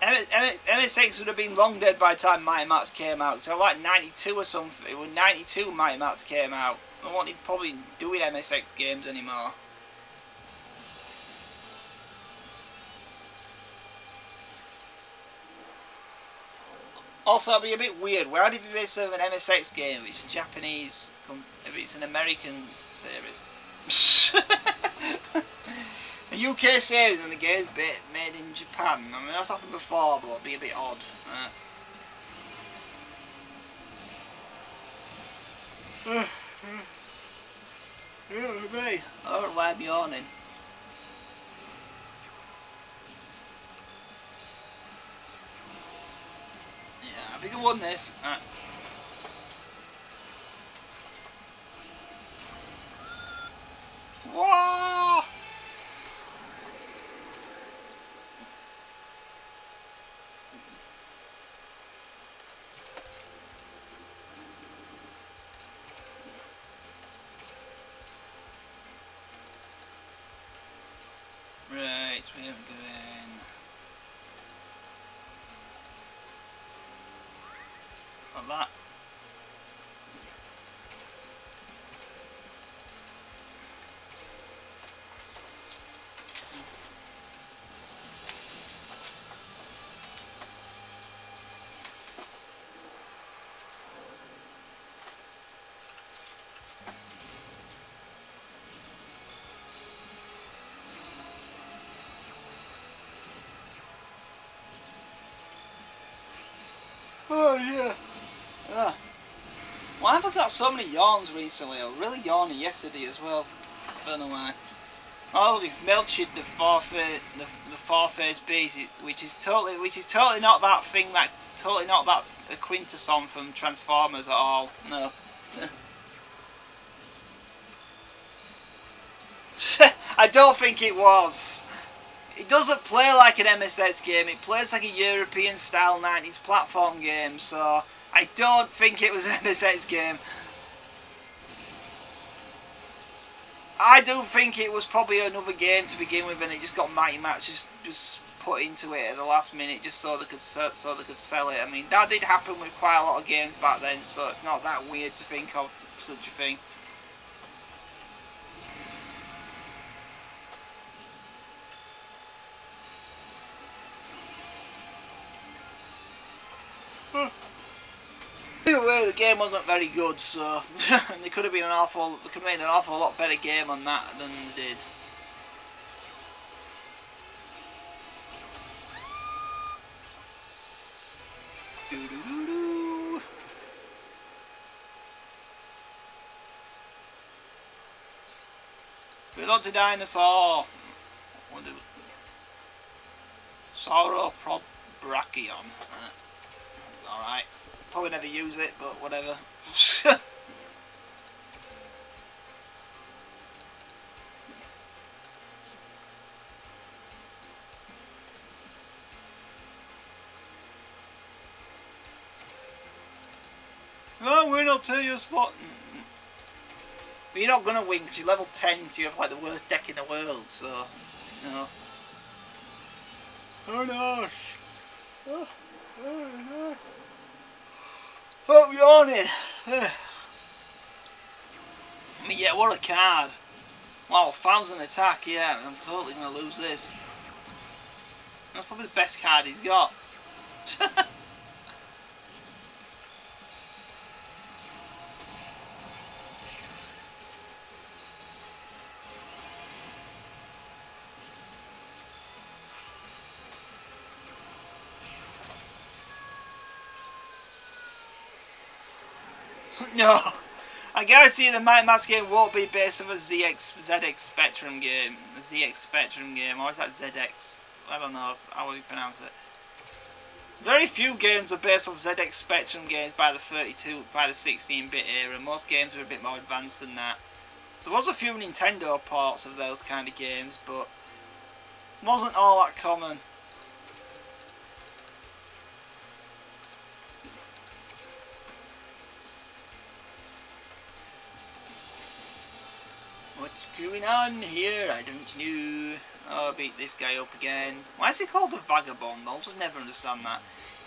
MSX would have been long dead by the time Mighty Max came out. So like 92 or something. It was 92 Mighty Max came out. I wasn't probably doing MSX games anymore. Also, it'd be a bit weird. Why would it be based on an MSX game if it's a Japanese, if it's an American series? A UK series and the game's made in Japan. I mean, that's happened before, but it'd be a bit odd. Me. I don't know why I'm yawning. I think I won this. Whoa! Right, where are we going? Like that. Oh yeah. Ah. Why have I got so many yawns recently? I was really yawning yesterday as well. Don't know why. Oh look, it's melted the four phase beast, which is totally not that thing, like totally not that Quintesson from Transformers at all. No. I don't think it was. It doesn't play like an MSX game, it plays like a European style 90s platform game, so I don't think it was an MSX game. I do think it was probably another game to begin with, and it just got Mighty Max just put into it at the last minute just so they could sell it. I mean, that did happen with quite a lot of games back then, so it's not that weird to think of such a thing. Either way, the game wasn't very good, so they could have made an awful lot better game on that than they did. Doo-doo-doo-doo. Good luck to Dinosaur. Sauroprobrachion. Alright. Probably never use it, but whatever. Oh, win up to your spot. But you're not gonna win because you're level 10, so you have like the worst deck in the world, so no. Oh no. Oh, yawning. I mean, yeah, what a card. Wow, 1,000 attack, yeah, I'm totally going to lose this. That's probably the best card he's got. No, I guarantee the Mighty Max game won't be based on a ZX Spectrum game. A ZX Spectrum game, or is that ZX? I don't know how you pronounce it. Very few games are based off ZX Spectrum games by the 16-bit era. Most games are a bit more advanced than that. There was a few Nintendo ports of those kind of games, but wasn't all that common. What's going on here? I don't know. Oh, I beat this guy up again. Why is he called the Vagabond? I'll just never understand that.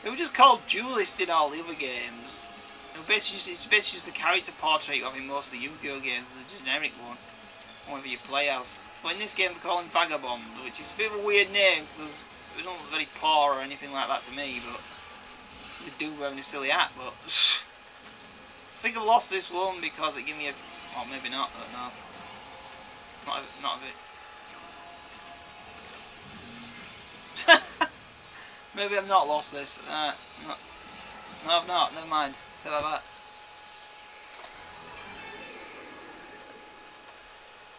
It was just called Duelist in all the other games. It's basically just the character portrait of in most of the Yu-Gi-Oh games as a generic one. Whatever you play as. But in this game they call him Vagabond, which is a bit of a weird name because it don't look very poor or anything like that to me, but we do wearing a silly hat, but I think I've lost this one because it gave me a... well, maybe not, I don't know. Not a bit. Maybe I've not lost this. No, I've not. Never mind. Say like that.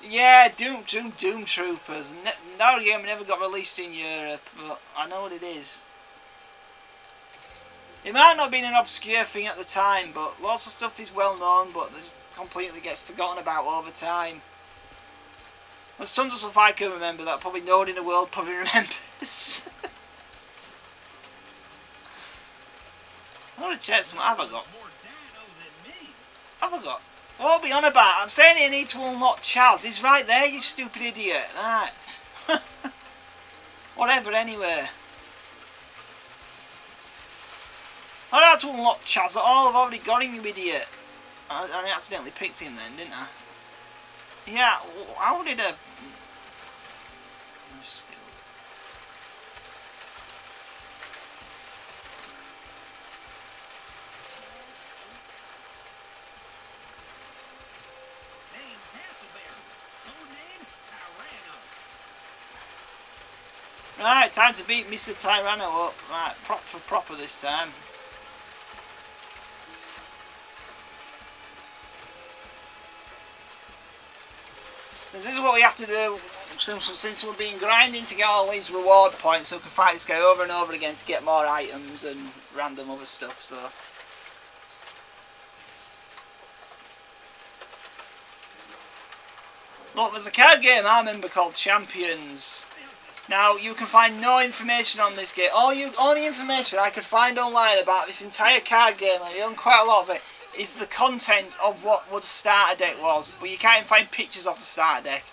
Yeah, Doom Troopers. That game never got released in Europe, but I know what it is. It might not have been an obscure thing at the time, but lots of stuff is well known, but it completely gets forgotten about over time. There's tons of stuff I can remember that probably no one in the world probably remembers. I want to check some. Have I got? Have I got? What are we on about? I'm saying you need to unlock Chaz. He's right there, you stupid idiot. Right. Whatever, anyway. I don't have to unlock Chaz at all. I've already got him, you idiot. I accidentally picked him then, didn't I? Yeah, how did a... Right, time to beat Mr. Tyranno up. Right, prop for proper this time. This is what we have to do since we've been grinding to get all these reward points, so we can fight this guy over and over again to get more items and random other stuff. So look, there's a card game I remember called Champions. Now, you can find no information on this game. Only information I could find online about this entire card game, and I own quite a lot of it, is the contents of what the starter deck was. But you can't even find pictures of the starter deck,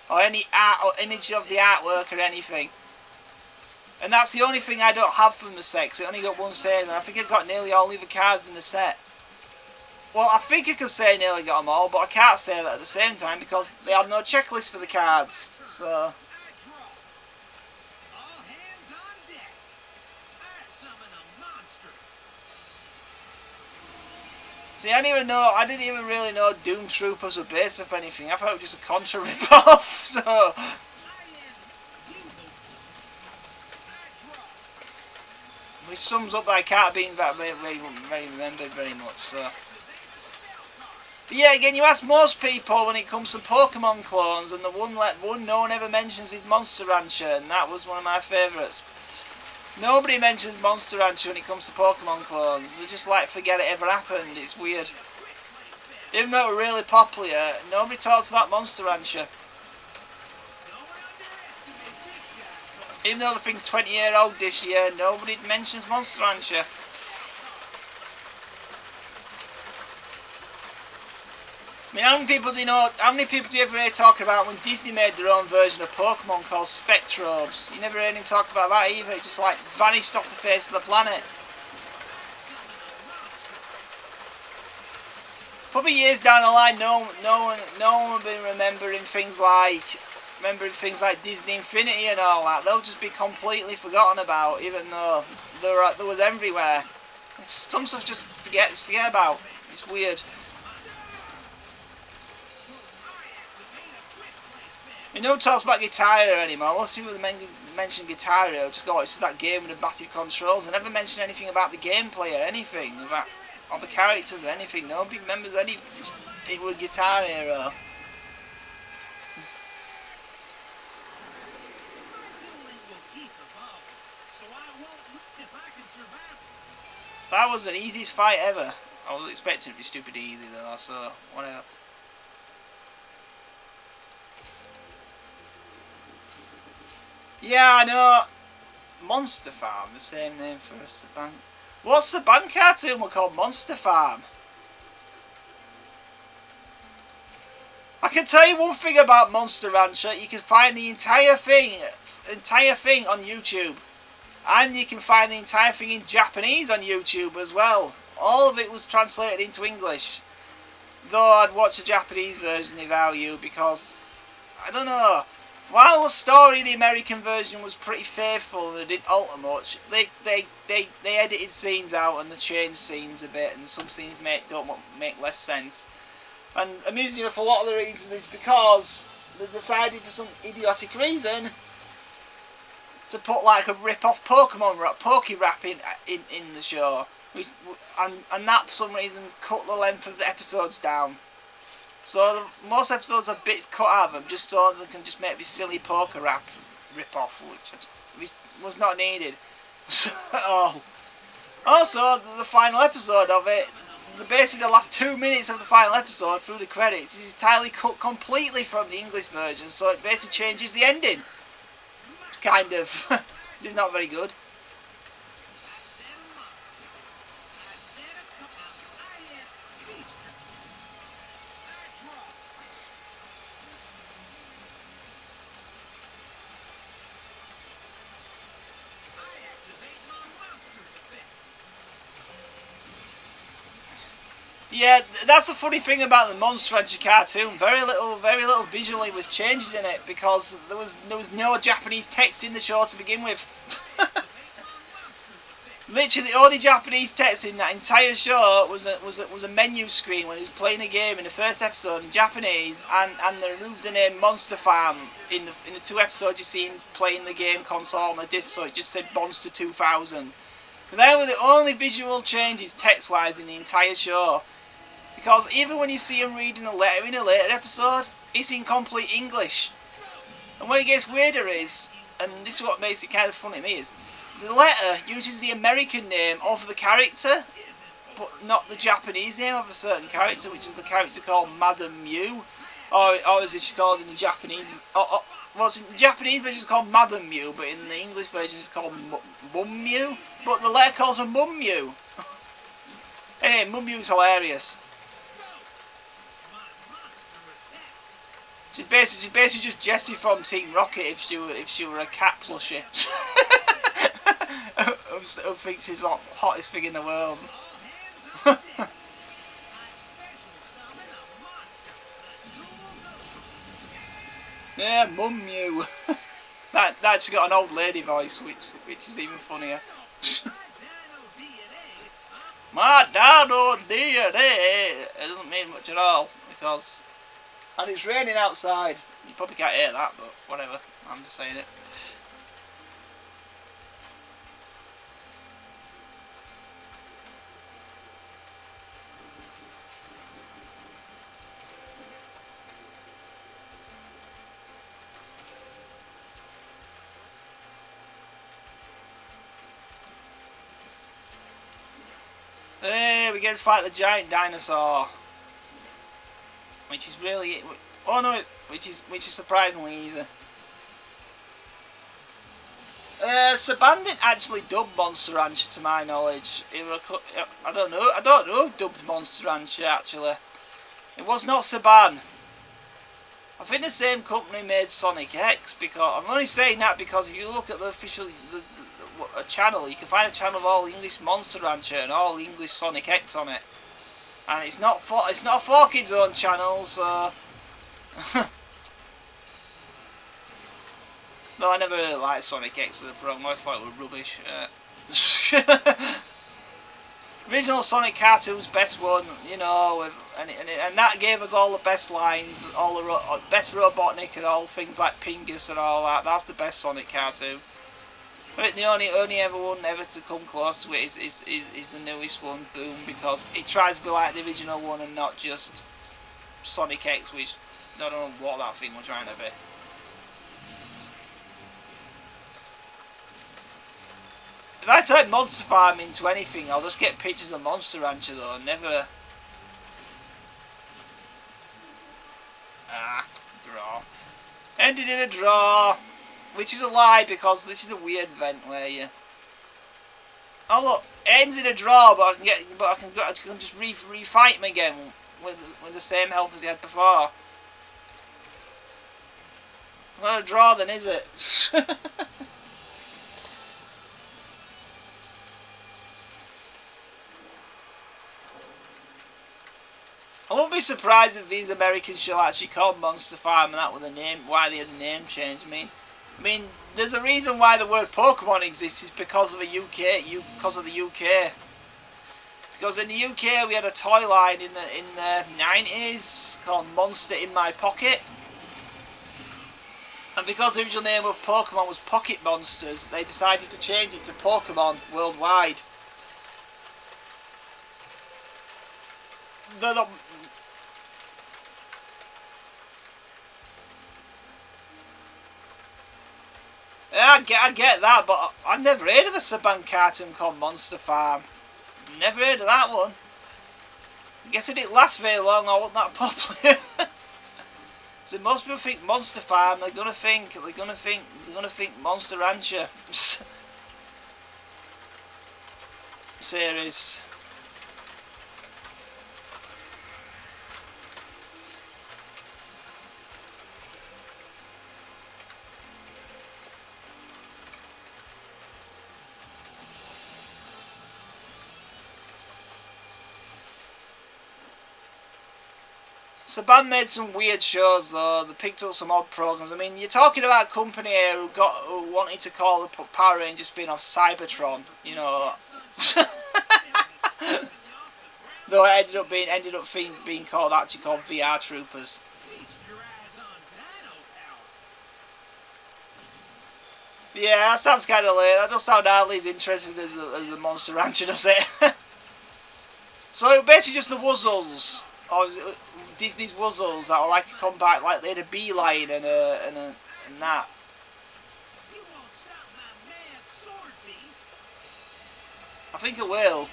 or any art or image of the artwork or anything. And that's the only thing I don't have from the set, because I only got one save, and I think I've got nearly all the other cards in the set. Well, I think I can say I nearly got them all, but I can't say that at the same time, because they had no checklist for the cards. So see, I didn't even really know Doom Troopers were based off anything. I thought it was just a Contra rip-off, so which sums up that I can't have been very remembered very much, so. But yeah, again, you ask most people when it comes to Pokemon clones, and the one no one ever mentions is Monster Rancher, and that was one of my favourites. Nobody mentions Monster Rancher when it comes to Pokemon clones. They just like forget it ever happened. It's weird. Even though it were really popular, nobody talks about Monster Rancher. Even though the thing's 20-year-old this year, nobody mentions Monster Rancher. I mean, how many people do you ever hear talk about when Disney made their own version of Pokemon called Spectrobes? You never heard him talk about that either. It just like vanished off the face of the planet. Probably years down the line, no one will be remembering things like Disney Infinity and all that. They'll just be completely forgotten about, even though they was everywhere. Some stuff just forget about. It's weird. No one talks about Guitar Hero anymore. Most people that mention Guitar Hero just go, it's just that game with the massive controls. They never mention anything about the gameplay or anything, about or the characters or anything. Nobody remembers anything. It was Guitar Hero. That was the easiest fight ever. I was expecting it to be stupid easy though, so whatever. Yeah, I know. Monster Farm, the same name for a Saban. What's the Saban cartoon we called Monster Farm? I can tell you one thing about Monster Rancher. You can find the entire thing on YouTube, and you can find the entire thing in Japanese on YouTube as well. All of it was translated into English. Though I'd watch the Japanese version if I were you, because I don't know. While the story in the American version was pretty faithful and they didn't alter much, they edited scenes out and they changed scenes a bit, and some scenes don't make less sense. And amusing enough, a lot of the reasons is because they decided for some idiotic reason to put like a rip-off Pokemon Poke-Rap in the show, and that for some reason cut the length of the episodes down. So most episodes have bits cut out of them just so they can just make this silly Poke-Rap rip-off, which was not needed. Also, the final episode of it, basically the last 2 minutes of the final episode through the credits is entirely cut completely from the English version, so it basically changes the ending. Kind of. It's not very good. Yeah, that's the funny thing about the Monster Rancher cartoon. Very little visually was changed in it because there was no Japanese text in the show to begin with. Literally, the only Japanese text in that entire show was a menu screen when he was playing a game in the first episode in Japanese, and they removed the name Monster Farm in the 2 episodes you see him playing the game console on the disc, so it just said Monster 2000. And they were the only visual changes text-wise in the entire show. Because even when you see him reading a letter in a later episode, it's in complete English. And when it gets weirder is, and this is what makes it kind of funny to me, is the letter uses the American name of the character, but not the Japanese name of a certain character, which is the character called Madame Mew, or as it's called in the Japanese. Well, in the Japanese version it's called Madame Mew, but in the English version it's called Mum Mew. But the letter calls her Mum Mew. Anyway, Mum Mew's hilarious. She's basically just Jessie from Team Rocket if she were a cat plushie. Who thinks she's the hottest thing in the world. Yeah, Mum Mew. That she got an old lady voice, which is even funnier. My dado DNA. It doesn't mean much at all because, and it's raining outside. You probably can't hear that, but whatever. I'm just saying it. Hey, we get to fight the giant dinosaur, which is really, oh no, which is surprisingly easy. Saban didn't actually dub Monster Rancher to my knowledge. I don't know who dubbed Monster Rancher actually. It was not Saban. I think the same company made Sonic X, because I'm only saying that because if you look at the official a channel, you can find a channel of all English Monster Rancher and all English Sonic X on it, and it's not for kids own channel, so no, I never really liked Sonic X as a program. I thought it was rubbish. Original Sonic cartoons, best one, you know, and that gave us all the best lines, all the best Robotnik and all things like Pingus and all that. That's the best Sonic cartoon. But the only one ever to come close to it is the newest one, Boom, because it tries to be like the original one and not just Sonic X, which I don't know what that thing was trying to be. If I type Monster Farm into anything, I'll just get pictures of Monster Rancher though, never. Draw. Ended in a draw. Which is a lie, because this is a weird event where you. Oh look, it ends in a draw, but I can just refight him again with the same health as he had before. Not a draw then, is it? I won't be surprised if these American show actually called Monster Farm and that was the name. Why they had the name change? I mean, there's a reason why the word Pokemon exists, is because of the UK. Because in the UK we had a toy line in the 90s called Monster in My Pocket, and because the original name of Pokemon was Pocket Monsters, they decided to change it to Pokemon worldwide. They're not. Yeah, I get that, but I've never heard of a Saban cartoon called Monster Farm. Never heard of that one. I guess it didn't last very long, or wasn't that popular. So most people think Monster Farm, they're gonna think Monster Rancher series. Saban made some weird shows though. They picked up some odd programs. I mean, you're talking about a company here who wanted to call the Power Rangers spin-off Cybertron, you know. Though it ended up being called VR Troopers. Yeah, that sounds kind of late. That doesn't sound hardly as interesting as the Monster Rancher, does it? So basically just the Wuzzles. Or was it Disney's Wuzzles that were like a combat, like they had a beeline and that. I think it will.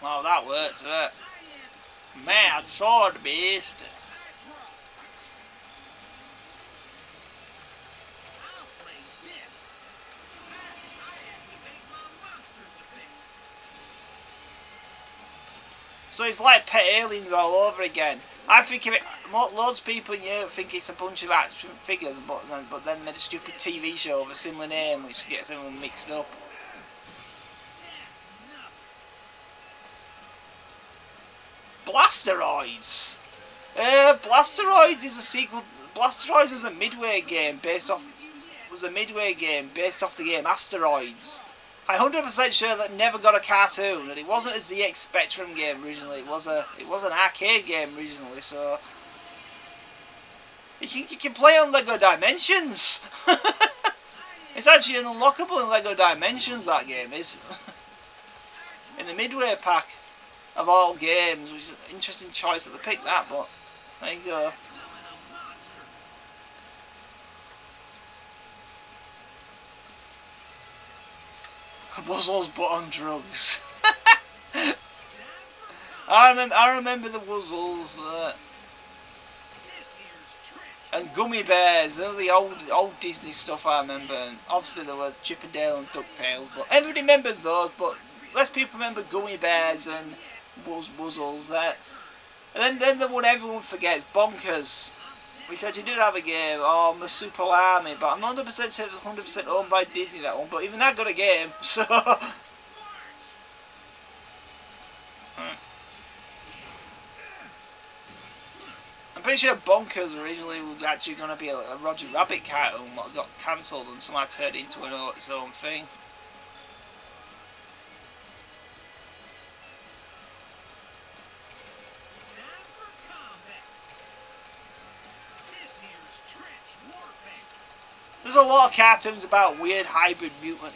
Oh, that worked, right? Mad Sword Beast. So it's like Pet Aliens all over again. I think of it, loads of people in Europe think it's a bunch of action figures, but then made a stupid TV show of a similar name, which gets everyone mixed up. Blasteroids. Blasteroids is a sequel. Blasteroids was a Midway game based off the game Asteroids. I'm 100% sure that never got a cartoon, and it wasn't a ZX Spectrum game originally. It was an arcade game originally. So you can play on Lego Dimensions. It's actually an unlockable in Lego Dimensions. That game is in the Midway pack of all games, which is an interesting choice that they picked that. But there you go. Wuzzles but on drugs. I remember the Wuzzles and Gummy Bears. They're the old Disney stuff I remember. And obviously there were Chip and Dale and DuckTales, but everybody remembers those. But less people remember Gummy Bears and Wuzzles. And then the one everyone forgets, Bonkers. Which actually did have a game, or Marsupial Army, but I'm 100% sure it was 100% owned by Disney, that one, but even that got a game, so... I'm pretty sure Bonkers originally was actually going to be a Roger Rabbit cartoon, but got cancelled and somehow turned into its own thing. There's a lot of cartoons about weird hybrid mutant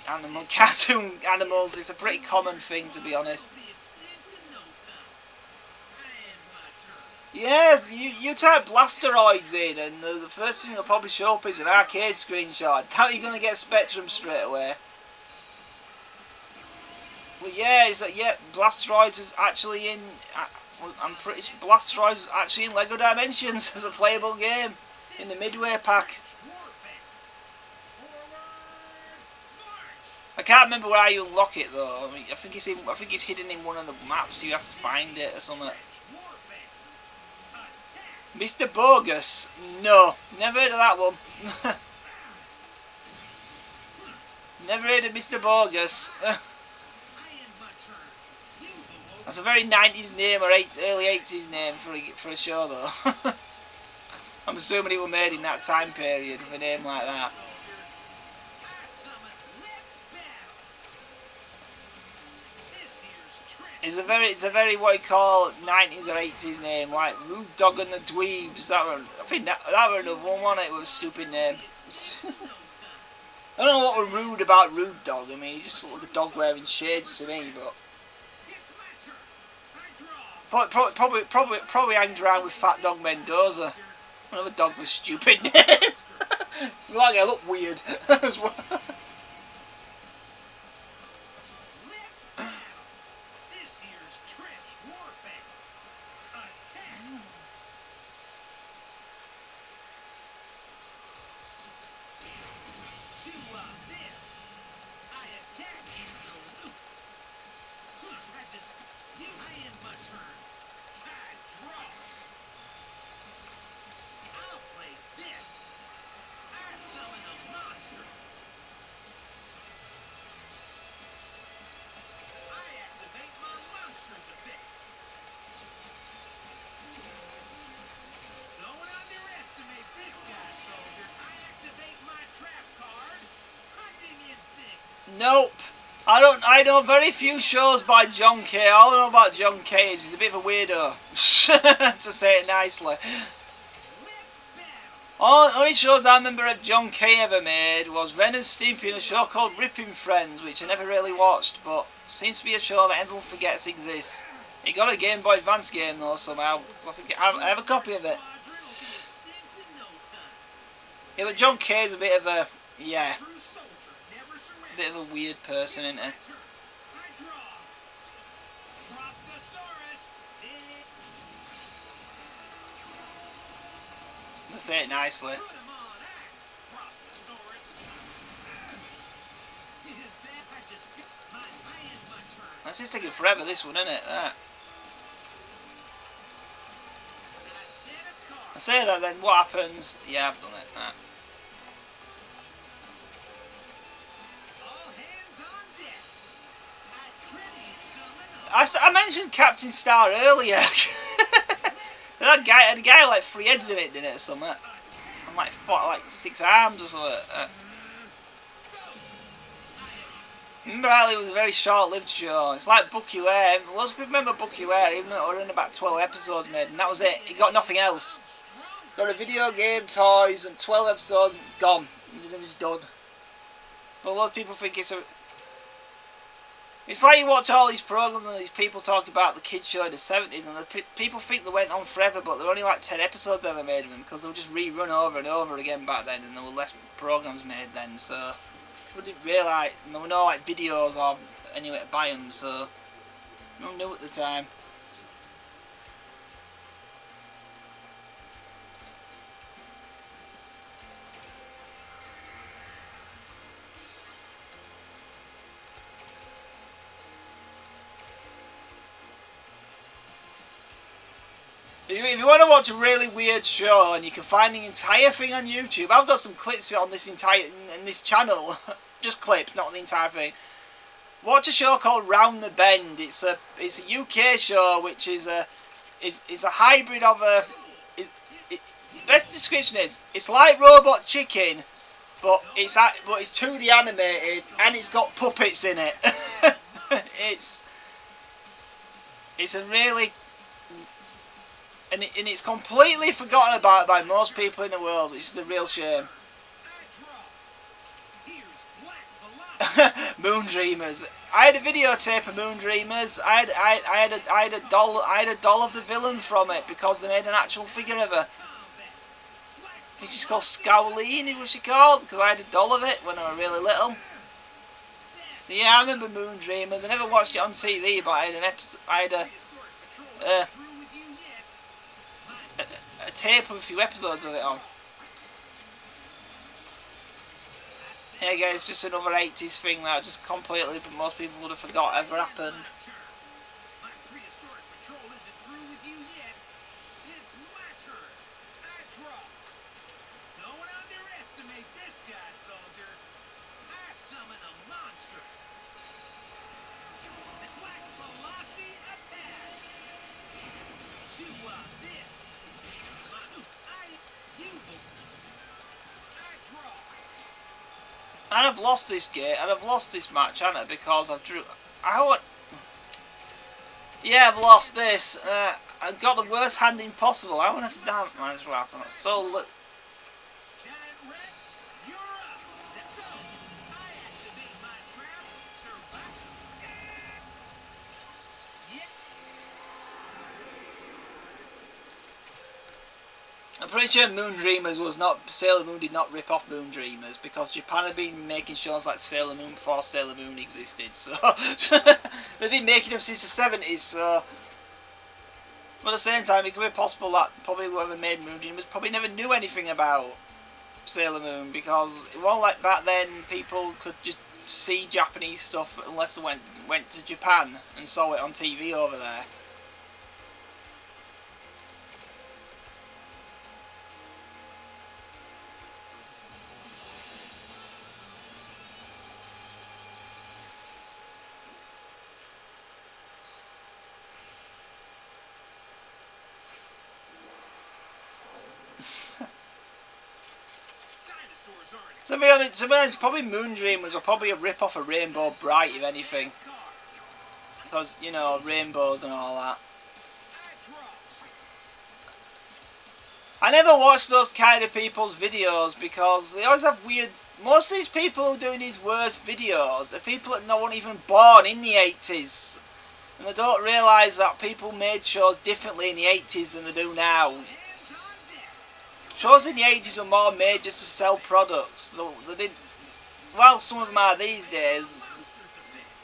cartoon animals. It's a pretty common thing, to be honest. Yes, you type Blasteroids in, and the first thing that'll probably show up is an arcade screenshot. How are you going to get Spectrum straight away? Well, yeah, Blasteroids is actually in. I'm pretty sure Blasteroids is actually in Lego Dimensions as a playable game in the Midway pack. I can't remember where you unlock it though. I mean, I think it's hidden in one of the maps. You have to find it or something. Mr. Bogus? No, never heard of that one. Never heard of Mr. Bogus. That's a very 90s name or early 80s name for a show though. I'm assuming it was made in that time period with a name like that. It's a very what you call 90s or 80s name, like Rude Dog and the Dweebs. I think that were another one, wasn't it? With a stupid name. I don't know what was rude about Rude Dog. I mean, he just looked like a dog wearing shades to me, but probably hanged around with Fat Dog Mendoza. Another dog with a stupid name. Like I look weird as well. Nope. I know very few shows by John Kay. All I know about John Kay is he's a bit of a weirdo, to say it nicely. Only shows I remember of John Kay ever made was Ren and Stimpy and a show called Ripping Friends, which I never really watched, but seems to be a show that everyone forgets exists. He got a Game Boy Advance game though somehow. I think I have a copy of it. Yeah, but John Kay's a bit of a bit of a weird person, isn't he? To say it nicely. That's just taking forever, this one, isn't it? That. I say that, then what happens? Yeah, I've done it. That. I mentioned Captain Star earlier. That guy had a guy like 3 heads in it, didn't it, or something? And like 6 arms or something. Remember how it was a very short-lived show. It's like Bucky Ware. Lots of people remember Bucky Ware, even though it was in about 12 episodes made, and that was it. He got nothing else. Got a video game, toys, and 12 episodes gone. It's done. But a lot of people think it's a. It's like you watch all these programs and these people talk about the kids show in the 70s, and people think they went on forever, but there were only like 10 episodes ever made of them because they were just rerun over and over again back then, and there were less programs made then. So people didn't realise, and there were no like videos or anywhere to buy them, so no one knew at the time. If you want to watch a really weird show and you can find the entire thing on YouTube, I've got some clips on this in this channel, just clips, not the entire thing. Watch a show called Round the Bend. It's a UK show which is a hybrid of a. Best description is it's like Robot Chicken, but it's 2D animated and it's got puppets in it. it's a really. And it's completely forgotten about by most people in the world, which is a real shame. Moon Dreamers. I had a videotape of Moon Dreamers. I had a doll of the villain from it because they made an actual figure of her. I think she's called Scowleen, was she called? Because I had a doll of it when I was really little. So yeah, I remember Moon Dreamers. I never watched it on TV, but I had a tape of a few episodes of it on. Hey guys, just another 80s thing that just completely, but most people would have forgot ever happened. And I've lost this game, and I've lost this match, haven't I? Because I've lost this. I've got the worst handing possible. I want to damn man, what happened. That's so I'm pretty sure Moon Dreamers was not. Sailor Moon did not rip off Moon Dreamers because Japan had been making shows like Sailor Moon before Sailor Moon existed. So they've been making them since the 70s. So, but at the same time, it could be possible that probably whoever made Moon Dreamers probably never knew anything about Sailor Moon because it wasn't like back then people could just see Japanese stuff unless they went to Japan and saw it on TV over there. To be honest, probably Moondreamers are probably a rip-off of Rainbow Bright, if anything. Because, you know, rainbows and all that. I never watch those kind of people's videos because they always have weird... Most of these people who are doing these worst videos are people that weren't even born in the 80s. And they don't realise that people made shows differently in the 80s than they do now. Shows in the 80s were more made just to sell products. They didn't... Well, some of them are these days.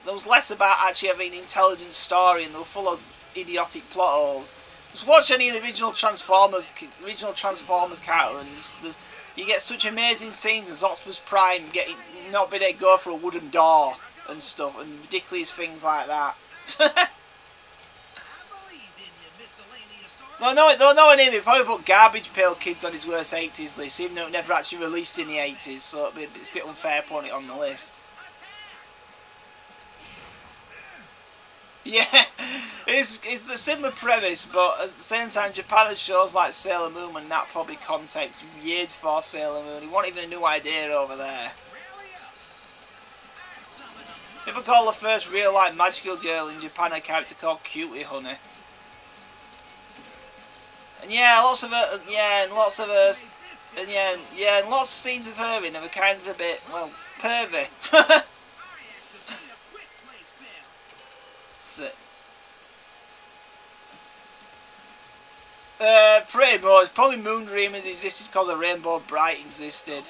There was less about actually having an intelligent story, and they were full of idiotic plot holes. Just watch any of the original Transformers cartoons. You get such amazing scenes as Optimus Prime not being able to go for a wooden door and stuff, and ridiculous things like that. No, one name. He probably put Garbage Pail Kids on his worst 80s list, even though it never actually released in the 80s, so it's a bit unfair putting it on the list. Yeah, it's a similar premise, but at the same time, Japan has shows like Sailor Moon and that probably context years before Sailor Moon. He wasn't even a new idea over there. People call the first real-life magical girl in Japan a character called Cutie Honey. And yeah, lots of scenes of her in are kind of a bit, well, pervy. That's it. Pretty much. Probably Moondreamers existed because of Rainbow Bright existed.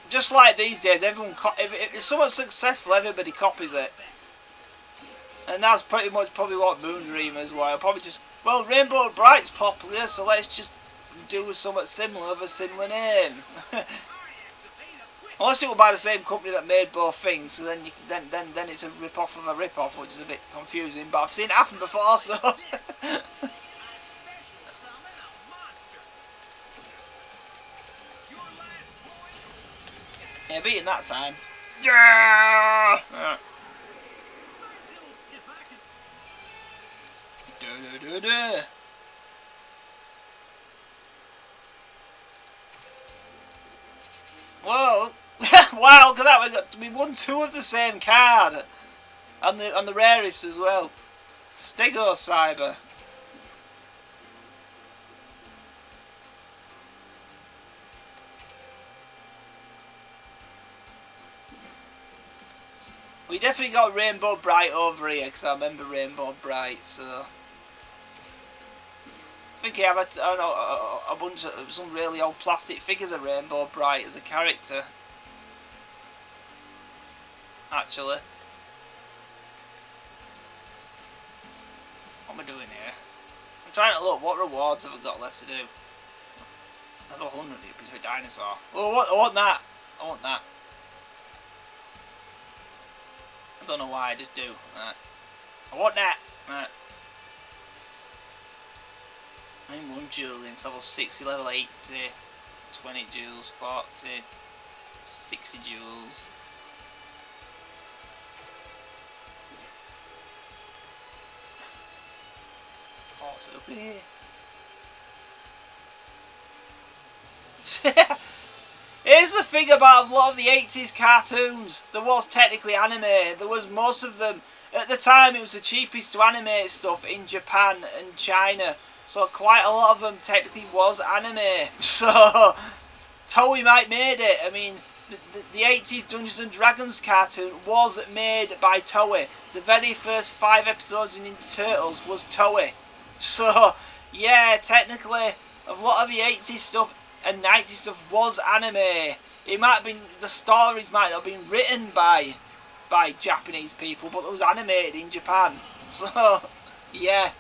Just like these days, if it's somewhat successful, everybody copies it. And that's pretty much probably what Moondreamers were. Probably just, well, Rainbow Bright's popular, so let's just do somewhat similar with a similar name. Unless it were by the same company that made both things, so then then it's a rip-off of a rip-off, which is a bit confusing. But I've seen it happen before, so. Yeah, beating that time. Yeah. Whoa! Wow, look at that! We won 2 of the same card, and the rarest as well. Stego Cyber. We definitely got Rainbow Bright over here, because I remember Rainbow Bright, so... I think you have a bunch of some really old plastic figures of Rainbow Bright as a character. Actually. What am I doing here? I'm trying to look, what rewards have I got left to do? Level 100, piece of a dinosaur. Oh, I want that! I want that. I don't know why, I just do. Right. I want that! Right. I'm 1 jewel in level 60, level 80, 20 jewels, 40, 60 jewels. What's over here? Here's the thing about a lot of the 80s cartoons. There was technically anime. There was most of them. At the time, it was the cheapest to animate stuff in Japan and China. So quite a lot of them technically was anime. So Toei might made it. I mean, the 80s Dungeons and Dragons cartoon was made by Toei. The very first 5 episodes in Ninja Turtles was Toei. So yeah, technically a lot of the 80s stuff and 90s stuff was anime. It might have been, the stories might not have been written by Japanese people, but it was animated in Japan. So yeah.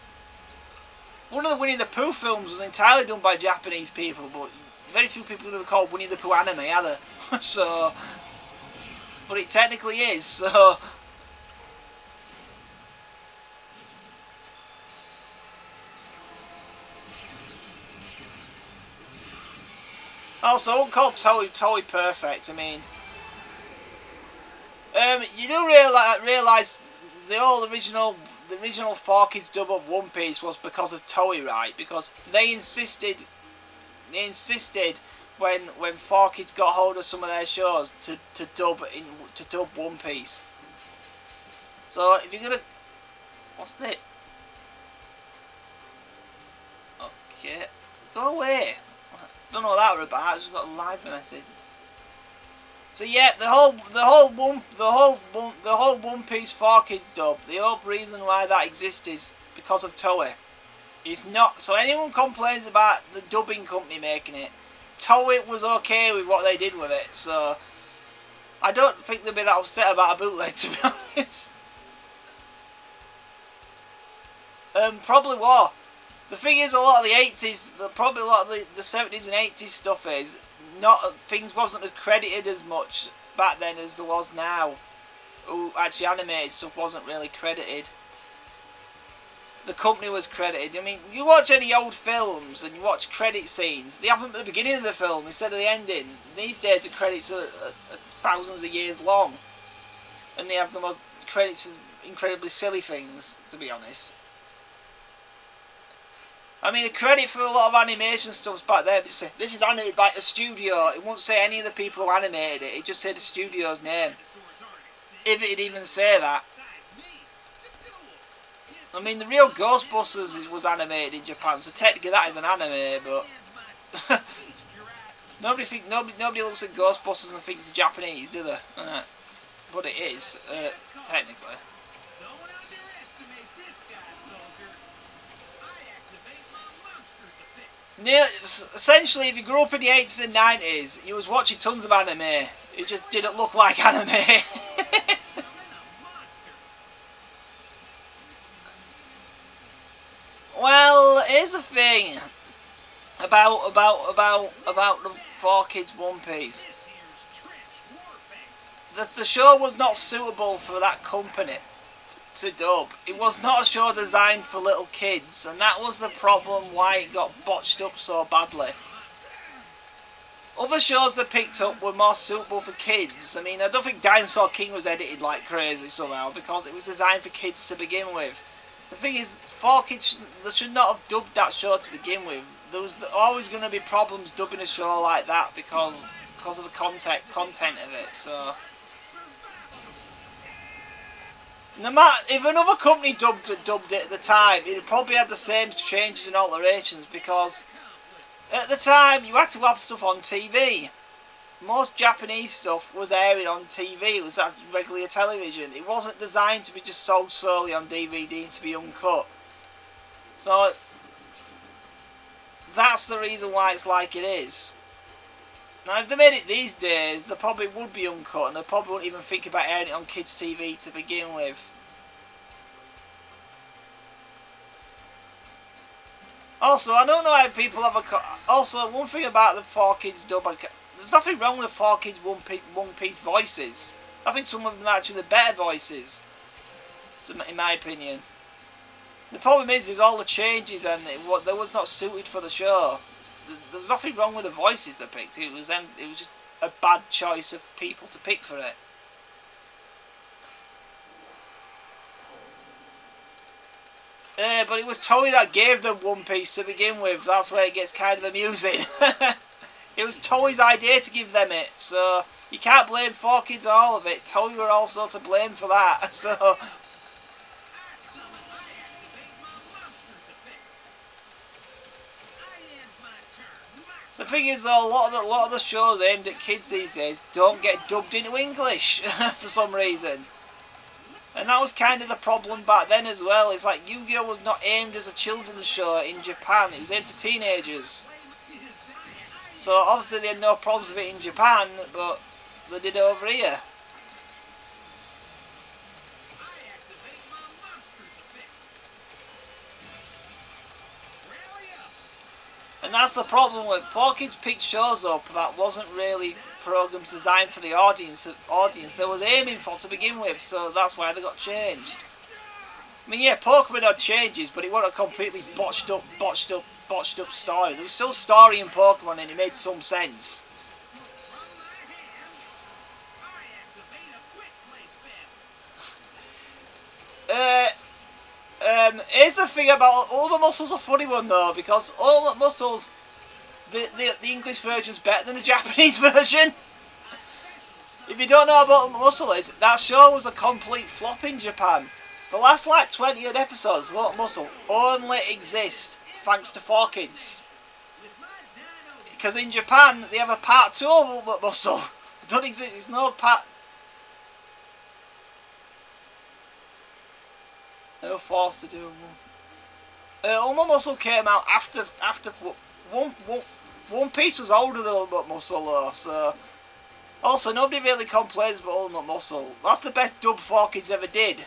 One of the Winnie the Pooh films was entirely done by Japanese people, but very few people would have called Winnie the Pooh anime either. So, but it technically is, so. Also, I won't call Toei perfect. I mean, you do realise the original 4 Kids dub of One Piece was because of Toei, right? Because they insisted when 4Kids got hold of some of their shows to dub One Piece. So if you're gonna, what's that? Okay, go away. Don't know what that was about. I just got a live message. So yeah, the whole One Piece 4Kids dub. The whole reason why that exists is because of Toei. It's not. So anyone complains about the dubbing company making it, Toei was okay with what they did with it. So I don't think they'd be that upset about a bootleg, to be honest. Probably what. The thing is, a lot of the 80s, probably a lot of the 70s and 80s stuff is things wasn't as credited as much back then as there was now. Ooh, actually, animated stuff wasn't really credited. The company was credited. I mean, you watch any old films and you watch credit scenes, they have them at the beginning of the film instead of the ending. These days, the credits are thousands of years long, and they have the most credits for incredibly silly things, to be honest. I mean, the credit for a lot of animation stuff's back there, but say, this is animated by a studio. It won't say any of the people who animated it, it just said the studio's name. If it'd even say that. I mean, the real Ghostbusters was animated in Japan, so technically that is an anime, but nobody looks at Ghostbusters and thinks it's Japanese, do they? But it is, technically. Essentially, if you grew up in the 80s and 90s, you was watching tons of anime. It just didn't look like anime. Well, here's the thing about the 4Kids One Piece. The show was not suitable for that company to dub. It was not a show designed for little kids, and that was the problem why it got botched up so badly. Other shows that picked up were more suitable for kids. I mean, I don't think Dinosaur King was edited like crazy somehow, because it was designed for kids to begin with. The thing is, 4Kids, they should not have dubbed that show to begin with. There was always going to be problems dubbing a show like that because of the content of it. So, no matter if another company dubbed it at the time, it probably had the same changes and alterations, because at the time you had to have stuff on TV. Most Japanese stuff was airing on TV. It was that regular television. It wasn't designed to be just sold solely on DVD and to be uncut. So that's the reason why it's like it is. Now, if they made it these days, they probably would be uncut, and they probably wouldn't even think about airing it on kids' TV to begin with. Also, I don't know how people have also, one thing about the 4Kids dub, there's nothing wrong with the 4Kids One Piece voices. I think some of them are actually the better voices, in my opinion. The problem is all the changes and they was not suited for the show. There was nothing wrong with the voices they picked. It was just a bad choice of people to pick for it. But it was Toei that gave them One Piece to begin with. That's where it gets kind of amusing. It was Toei's idea to give them it, so you can't blame 4Kids on all of it. Toei were also to blame for that. So the thing is, though, a lot of the shows aimed at kids these days don't get dubbed into English for some reason. And that was kind of the problem back then as well. It's like Yu-Gi-Oh! Was not aimed as a children's show in Japan. It was aimed for teenagers. So obviously they had no problems with it in Japan, but they did it over here. And that's the problem with 4Kids picked shows up that wasn't really programs designed for the audience they was aiming for to begin with, so that's why they got changed. I mean, yeah, Pokemon had changes, but it wasn't a completely botched up story. There was still story in Pokemon, and it made some sense. Here's the thing about Ultimate Muscle's a funny one though, because Ultimate Muscle's the English version's better than the Japanese version. If you don't know about what Muscle is, that show was a complete flop in Japan. The last like 20 odd episodes of What Muscle only exist thanks to 4Kids. Because in Japan they have a part 2 of Ultimate Muscle. It doesn't exist, it's no part. They were forced to do one. Ultimate Muscle came out after One Piece was older than Ultimate Muscle though, so. Also, nobody really complains about Ultimate Muscle. That's the best dub 4Kids ever did.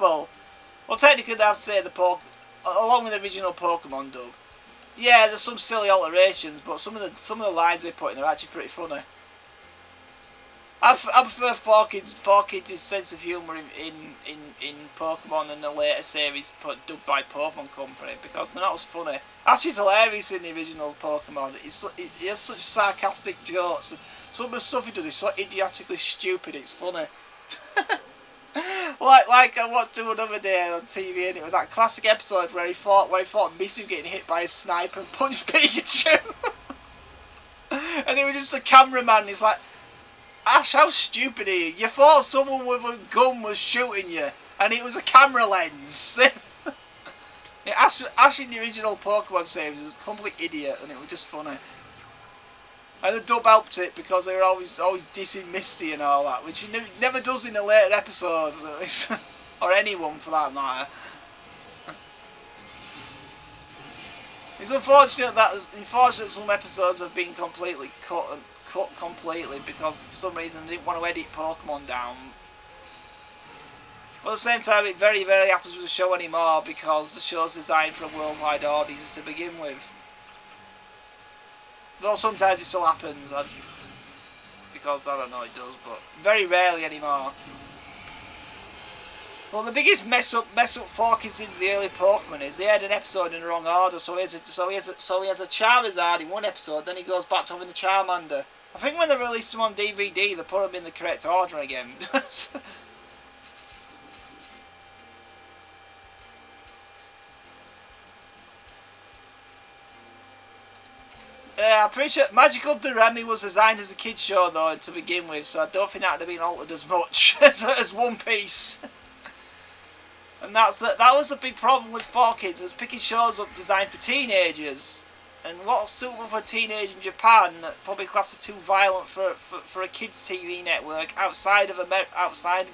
Well, technically I have to say along with the original Pokemon dub. Yeah, there's some silly alterations, but some of the lines they put in are actually pretty funny. I prefer 4Kids' sense of humour in Pokemon than the later series dubbed by Pokemon Company, because they're not as funny. Actually, it's hilarious in the original Pokemon. He has such sarcastic jokes. Some of the stuff he does is so idiotically stupid, it's funny. like I watched him another day on TV, and it was that classic episode where he fought Misu getting hit by a sniper and punched Pikachu. And it was just the cameraman, he's like, Ash, how stupid are you? You thought someone with a gun was shooting you, and it was a camera lens. Ash in the original Pokemon series was a complete idiot, and it was just funny. And the dub helped it because they were always dissing Misty and all that, which he never does in the later episodes, or anyone for that matter. It's unfortunate some episodes have been completely cut completely because for some reason they didn't want to edit Pokemon down. But at the same time, it very rarely happens with the show anymore because the show's designed for a worldwide audience to begin with. Though sometimes it still happens, because I don't know, it does, but very rarely anymore. Well, the biggest mess up 4Kids did with the early Pokemon is they had an episode in the wrong order. So he has a Charizard in one episode, then he goes back to having a Charmander. I think when they released him on DVD, they put him in the correct order again. I'm pretty sure Magical Doremi was designed as a kids show though to begin with, so I don't think that would have been altered as much as One Piece. And that was the big problem with 4Kids, was picking shows up designed for teenagers. And what's suitable for a teenager in Japan, probably classed as too violent for a kids TV network outside of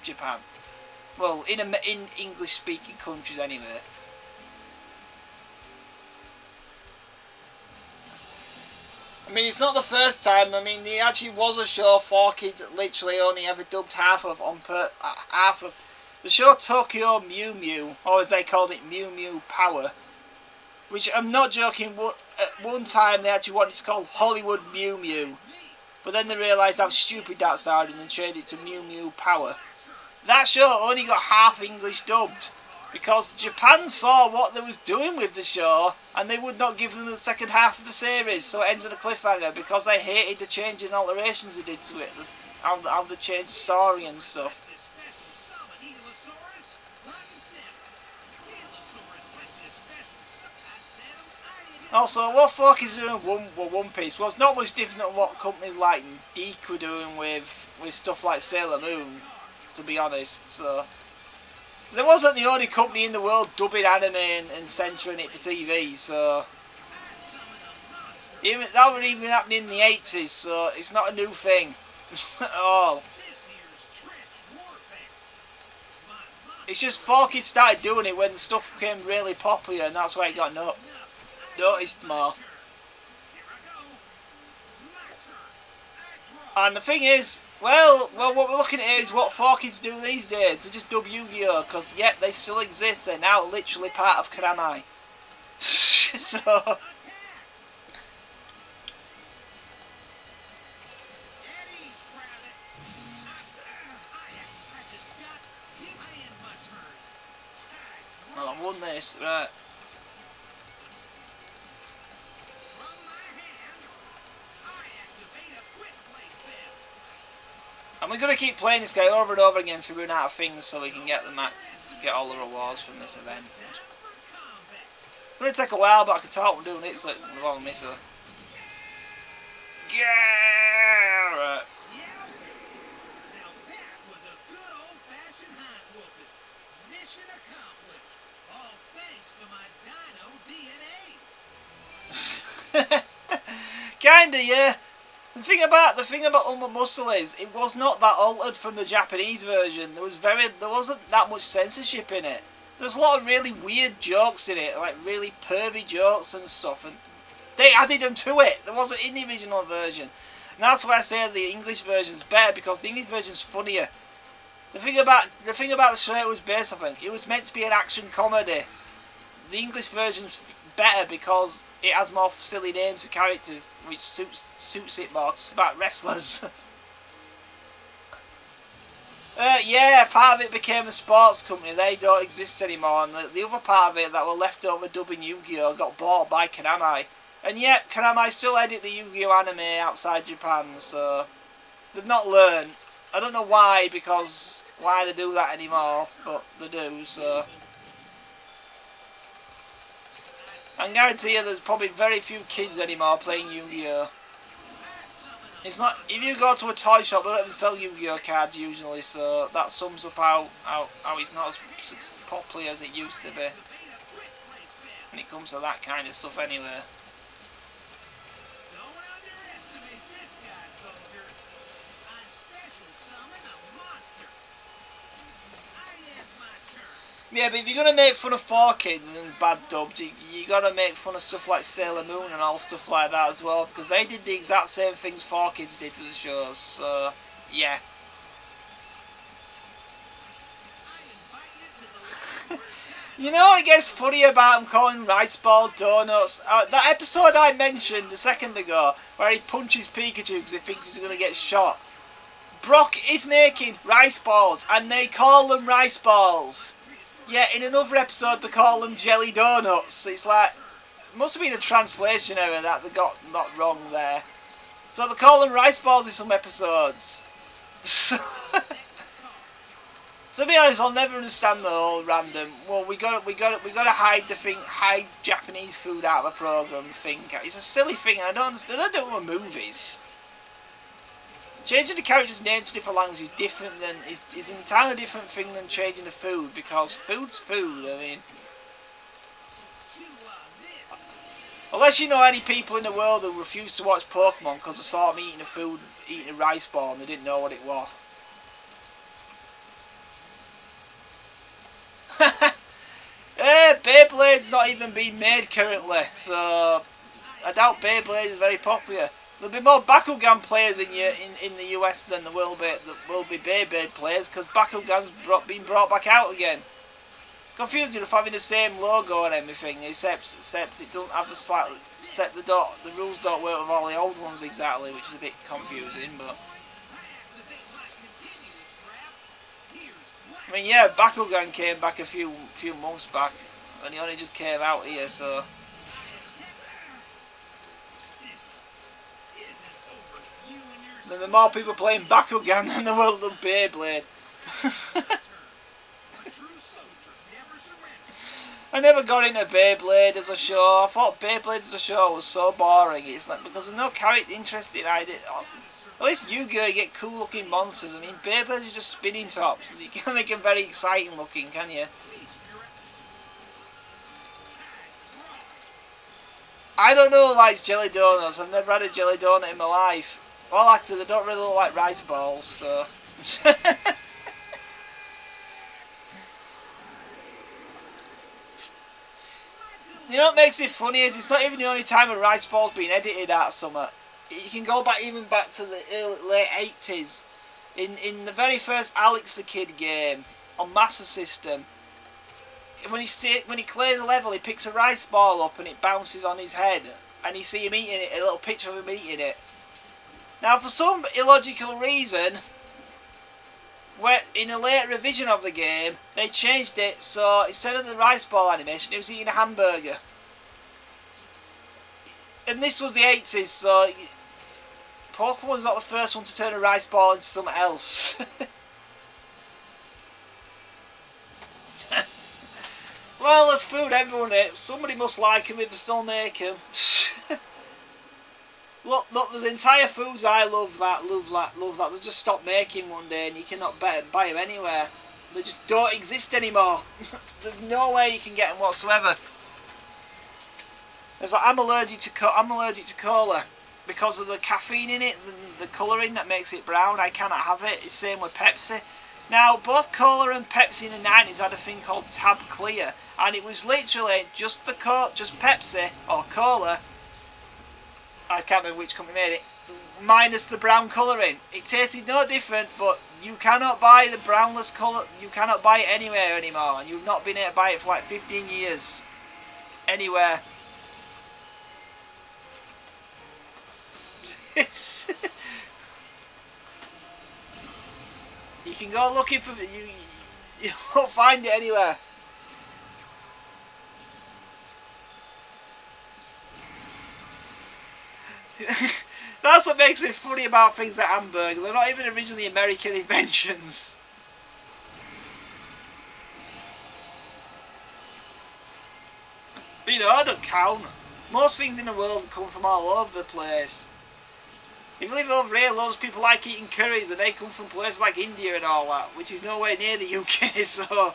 Japan. Well, in English speaking countries anyway. I mean, it's not the first time. I mean, there actually was a show 4Kids that literally only ever dubbed half of the show Tokyo Mew Mew, or as they called it, Mew Mew Power. Which, I'm not joking, at one time they actually wanted to call Hollywood Mew Mew. But then they realised how stupid that sounded and changed it to Mew Mew Power. That show only got half English dubbed, because Japan saw what they was doing with the show, and they would not give them the second half of the series, so it ends on a cliffhanger, because they hated the change and alterations they did to it, how they changed the story and stuff. Also, what Fork is doing with One Piece? Well, it's not much different than what companies like Deke were doing with stuff like Sailor Moon, to be honest. So they wasn't the only company in the world dubbing anime and censoring it for TV, so that would even happen in the 80s, so it's not a new thing at all. It's just 4Kids started doing it when the stuff became really popular, and that's why it got noticed more. And the thing is, well, what we're looking at here is what 4Kids do these days. They just dub Yu-Gi-Oh! Because, yep, they still exist. They're now literally part of Konami. So well, I won this, right. And we're going to keep playing this guy over and over again so we run out of things so we can get get all the rewards from this event. It's going to take a while, but I can tell what I'm doing it, so it's going to miss her. Yeah. Now that was a good old-fashioned hind whooping. Mission accomplished. All thanks to my dino DNA. Kinda, yeah. The thing about Ultimate Muscle is it was not that altered from the Japanese version. There wasn't that much censorship in it. There's a lot of really weird jokes in it, like really pervy jokes and stuff, and they added them to it. There wasn't in the original version. And that's why I say the English version's better, because the English version's funnier. The thing about the show it was based, I think, it was meant to be an action comedy. The English version's better because it has more silly names for characters, which suits it more. It's about wrestlers. Yeah, part of it became a sports company. They don't exist anymore, and the other part of it that were left over dubbing Yu-Gi-Oh got bought by Konami. And yet, Konami still edit the Yu-Gi-Oh anime outside Japan, so they've not learned. I don't know why, because why they do that anymore, but they do, so. I can guarantee you there's probably very few kids anymore playing Yu-Gi-Oh. It's not, if you go to a toy shop, they don't even sell Yu-Gi-Oh cards usually, so that sums up how it's not as popular as it used to be when it comes to that kind of stuff anyway. Don't underestimate this guy, soldier. I special summon a monster. I have my turn. Yeah, but if you're going to make fun of 4Kids and bad dubbed, you got to make fun of stuff like Sailor Moon and all stuff like that as well, because they did the exact same things 4Kids did with the shows, so yeah. You know what gets funny about him calling rice ball donuts? That episode I mentioned a second ago, where he punches Pikachu because he thinks he's going to get shot. Brock is making rice balls, and they call them rice balls. Yeah, in another episode they call them jelly donuts. It's like, must have been a translation error that they got not wrong there. So they call them rice balls in some episodes. To be honest, I'll never understand the whole random. Well, we gotta hide Japanese food out of the program thing. It's a silly thing, and I don't understand. I don't do it with movies. Changing the character's name to different languages is different than is an entirely different thing than changing the food, because food's food. I mean, unless you know any people in the world who refuse to watch Pokemon because they saw them eating a rice ball and they didn't know what it was. Beyblade's not even being made currently, so I doubt Beyblade is very popular. There'll be more Bakugan players in the US than there will be Beyblade players, because Bakugan's been brought back out again. Confusing enough having the same logo and everything, except it doesn't have the rules don't work with all the old ones exactly, which is a bit confusing, but. I mean, yeah, Bakugan came back a few months back, and he only just came out here, so. There are more people playing Bakugan than there will of Beyblade. I never got into Beyblade as a show. I thought Beyblade as a show was so boring. It's like, because there's no character interest in it. At least Yu-Gi-Oh! You get cool looking monsters. I mean, Beyblade is just spinning tops. You can't make them very exciting looking, can you? I don't know who likes jelly donuts. I've never had a jelly donut in my life. Well, actually, they don't really look like rice balls, so. You know what makes it funny is it's not even the only time a rice ball's been edited out summer. You can go back to the late 80s. In the very first Alex the Kid game on Master System, when he clears a level, he picks a rice ball up and it bounces on his head, and you see him eating it, a little picture of him eating it. Now, for some illogical reason, in a later revision of the game, they changed it so instead of the rice ball animation, he was eating a hamburger. And this was the 80s, so Pokemon's not the first one to turn a rice ball into something else. Well, there's food everyone eats. Somebody must like them if they still make them. Look, there's entire foods I love that. They just stopped making one day, and you cannot buy them anywhere. They just don't exist anymore. There's no way you can get them whatsoever. It's like I'm allergic to cola because of the caffeine in it, the colouring that makes it brown. I cannot have it. It's the same with Pepsi. Now, both cola and Pepsi in the 90s had a thing called Tab Clear, and it was literally just Pepsi or cola. I can't remember which company made it. Minus the brown colouring. It tasted no different, but you cannot buy the brownless colour. You cannot buy it anywhere anymore, and you've not been able to buy it for like 15 years. Anywhere. You can go looking for it. You won't find it anywhere. That's what makes it funny about things like hamburger. They're not even originally American inventions. But you know, I don't count. Most things in the world come from all over the place. If you live over here, loads of people like eating curries, and they come from places like India and all that, which is nowhere near the UK. So,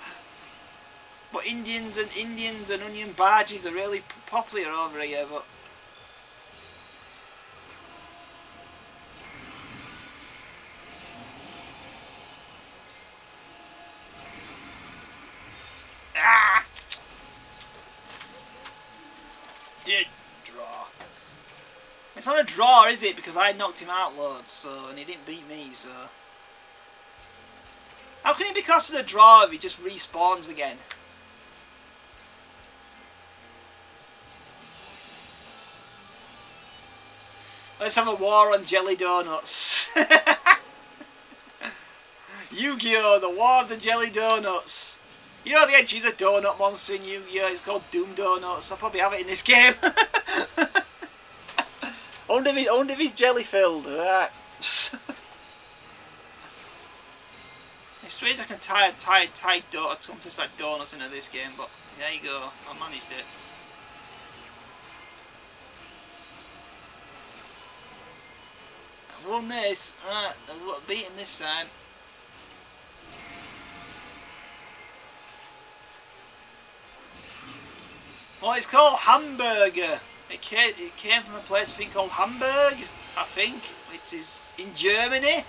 but Indians and onion bhajis are really popular over here. But did draw. It's not a draw, is it? Because I knocked him out loads, so, and he didn't beat me, so. How can it be classed as a draw if he just respawns again? Let's have a war on jelly donuts. Yu-Gi-Oh! The War of the Jelly Donuts. You know, the edge is a donut monster in Yu-Gi-Oh! It's called Doom Donuts. I'll probably have it in this game. I wonder if he's jelly filled. Right. It's strange I can tie something about donuts into this game, but there you go. I managed it. I won this. Right, I beat him this time. Well, it's called Hamburger. It came from a place thing called Hamburg, I think, which is in Germany.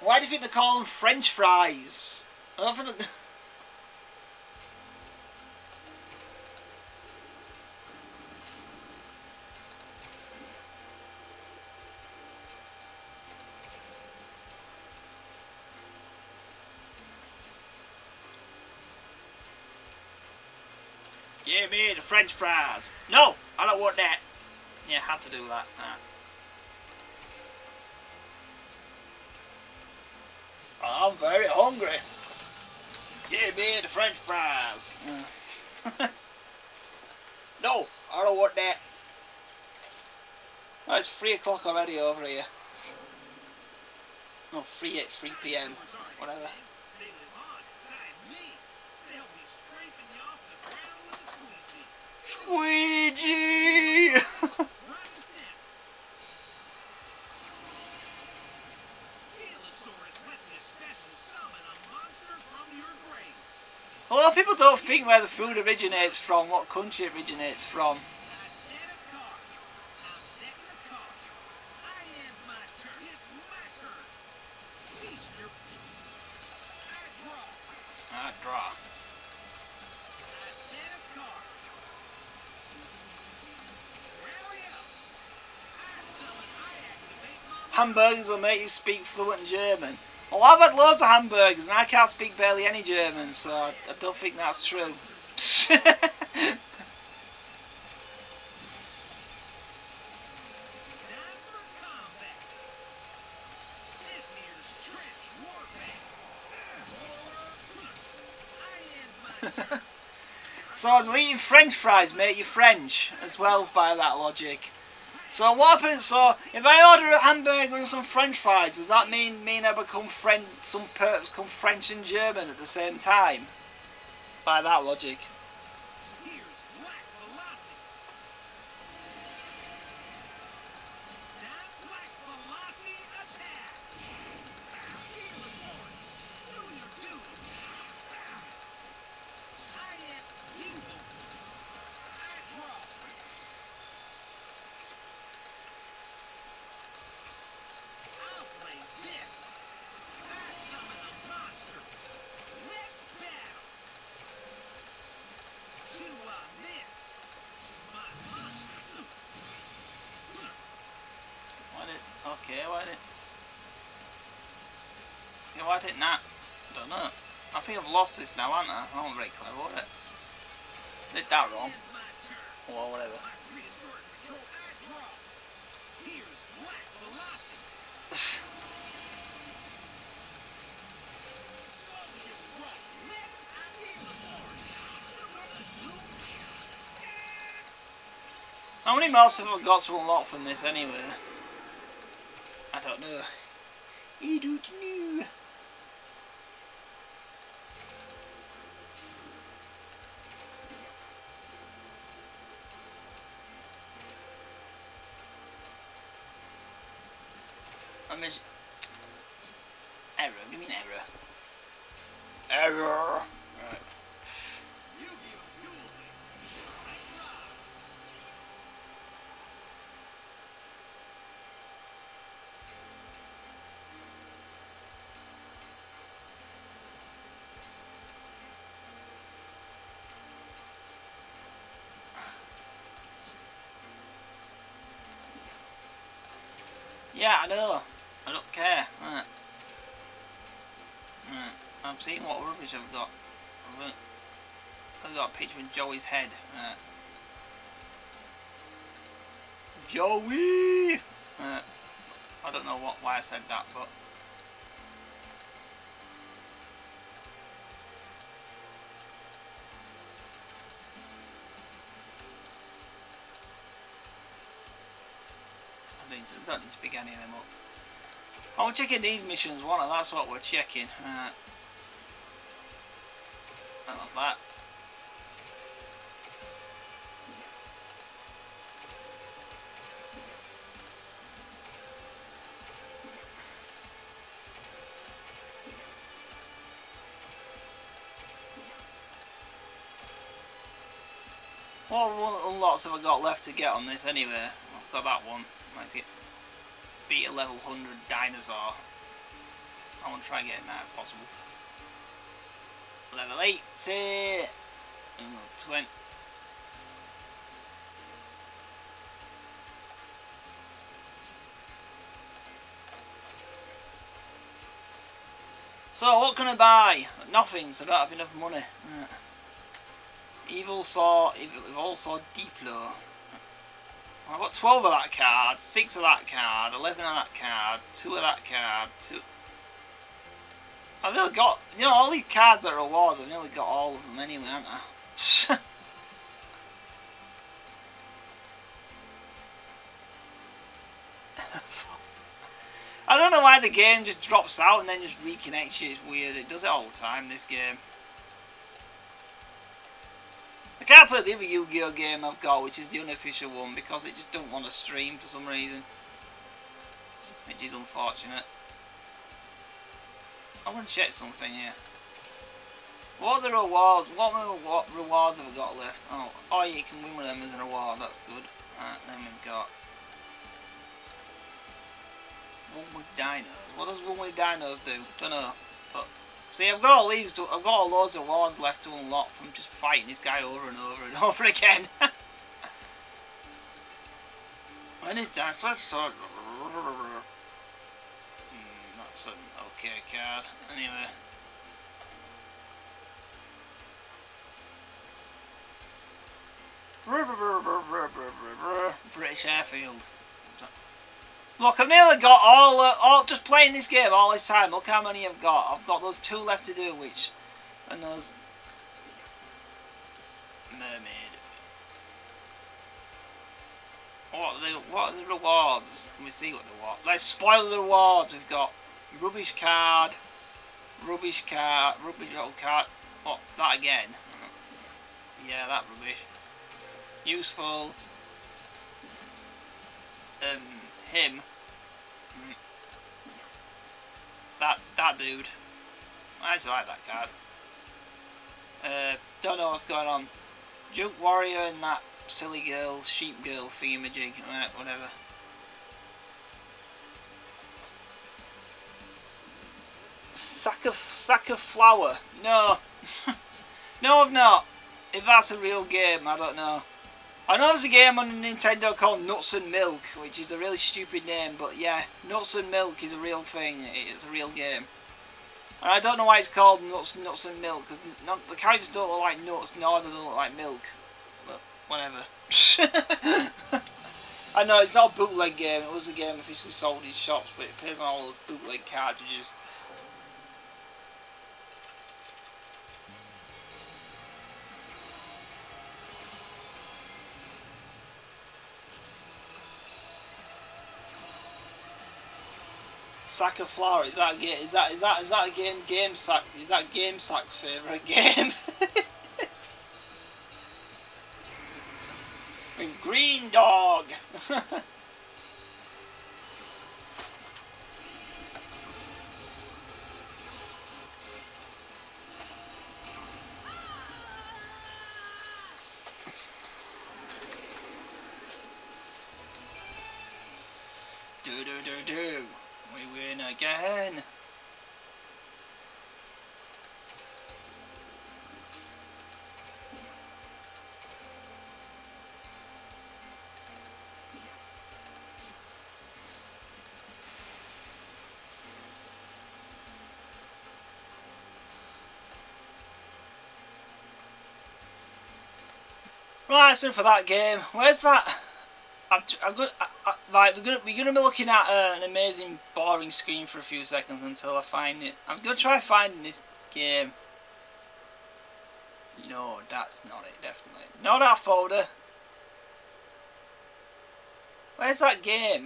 Why do you think they call them French fries? I don't think Give me the French fries. No, I don't want that. Yeah, I had to do that. I'm very hungry. Give me the French fries. No, I don't want that. Oh, it's 3 o'clock already over here. No, 3 p.m. Whatever. Squeegee! A lot of people don't think where the food originates from, what country it originates from. I draw. Hamburgers will make you speak fluent German. Well, I've had loads of hamburgers and I can't speak barely any German, so I don't think that's true. So does eating French fries make you French as well by that logic? So what happens? So if I order a hamburger and some French fries, does that mean I become French? Some perps become French and German at the same time? By that logic. didn't I? I don't know. I think I've lost this now, haven't I? I'm not very clever, was it? Did that wrong. Or whatever. How many mouse have I got to unlock from this anyway? I don't know. I don't know. Error, give me an error. Error! Right. Yeah, I know. I don't care. Right. Right. I'm seeing what rubbish I've got. I've got a picture of Joey's head. Right. Joey! Right. I don't know why I said that, but... I don't need to pick any of them up. Oh, we're checking these missions, one, and that's what we're checking. I love that. What unlocks have I got left to get on this anyway? I've got that one. I'd like to get beat a level 100 dinosaur. I want to try getting that if possible. Level 80! 20. So what can I buy? Nothing, so I don't have enough money. Evil Saw Diplo. I've got 12 of that card, 6 of that card, 11 of that card, 2 of that card, 2... I've nearly got, you know, all these cards that are awards, I've nearly got all of them anyway, haven't I? I don't know why the game just drops out and then just reconnects you, it's weird, it does it all the time, this game. I can't play the other Yu-Gi-Oh game I've got, which is the unofficial one, because it just don't want to stream for some reason. Which is unfortunate. I want to check something here. What are the rewards? What rewards have I got left? Oh, you can win with them as an award, that's good. Then we've got One with Dinos. What does One with Dinos do? Don't know. But see, I've got all these. I've got all loads of awards left to unlock from just fighting this guy over and over and over again. When is that? Let's start. That's an okay card. Anyway. British Airfield. Look, I've nearly got all just playing this game all this time. Look how many I've got. I've got those 2 left to do, which, and those mermaid. What are the rewards? Can we see what the rewards? Let's spoil the rewards. We've got rubbish card, rubbish old card. Oh, that again. Yeah, that rubbish. Useful. Him. That dude. I actually like that card. Don't know what's going on. Junk Warrior and that silly girl, sheep girl thingamajig. Right, whatever. Sack of flour. No. No, I've not. If that's a real game, I don't know. I know there's a game on Nintendo called Nuts and Milk, which is a really stupid name, but yeah, Nuts and Milk is a real thing. It's a real game. And I don't know why it's called nuts and milk, because the Kaijus don't look like nuts, nor do they look like milk. But whatever. I know it's not a bootleg game. It was a game officially sold in shops, but it appears on all those bootleg cartridges. Sack of flour, is that a game? Is that a game? Sack? Is that Game Sack's favourite game? With Green Dog. Do. We win again. Right, so for that game, where's that? I'm good. Like we're gonna be looking at an amazing, boring screen for a few seconds until I find it. I'm gonna try finding this game. No, that's not it. Definitely not that folder. Where's that game?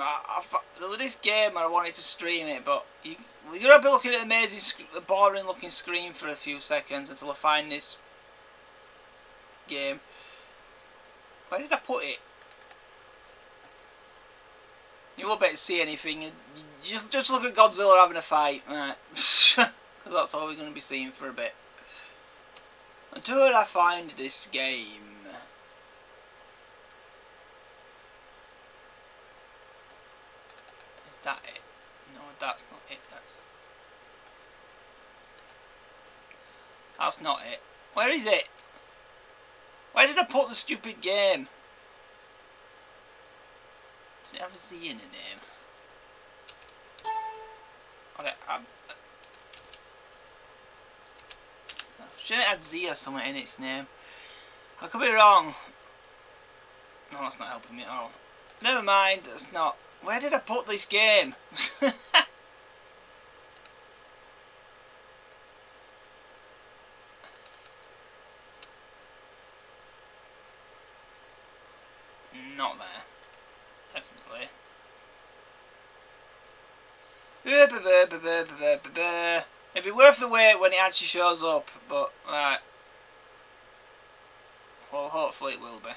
There was this game and I wanted to stream it, but we're gonna be looking at an amazing, boring-looking screen for a few seconds until I find this game. Where did I put it? You won't be able to see anything. Just look at Godzilla having a fight, right? Because that's all we're going to be seeing for a bit. Until I find this game. Is that it? No, that's not it. That's not it. Where is it? Where did I put the stupid game? Does it have a Z in the name? Alright, should it have Z or something in its name? I could be wrong. No, that's not helping me at all. Never mind, that's not. Where did I put this game? Not there. Definitely. It'd be worth the wait when it actually shows up, but right. Well, hopefully it will be.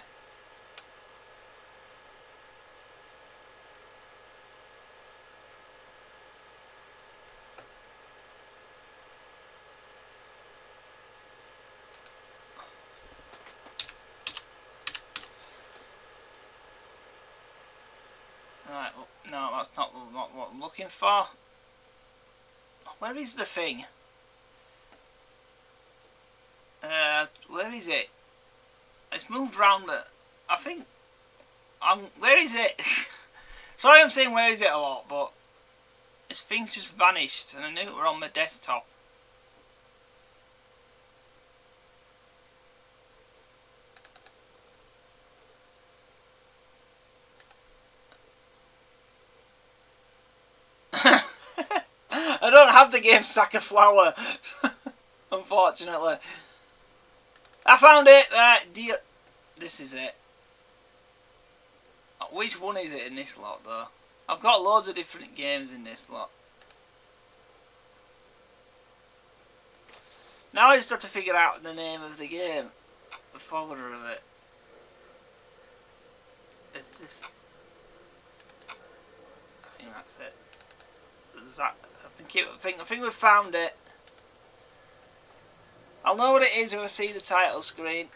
Right, well, no, that's not what I'm looking for. Where is the thing? Where is it? It's moved round, but I think where is it? Sorry, I'm saying where is it a lot, but this thing's just vanished, and I knew it were on my desktop. I don't have the game Sack of Flour, unfortunately. I found it! This is it. Which one is it in this lot, though? I've got loads of different games in this lot. Now I just have to figure out the name of the game. The folder of it. Is this? I think that's it. I think we've found it. I'll know what it is if I see the title screen.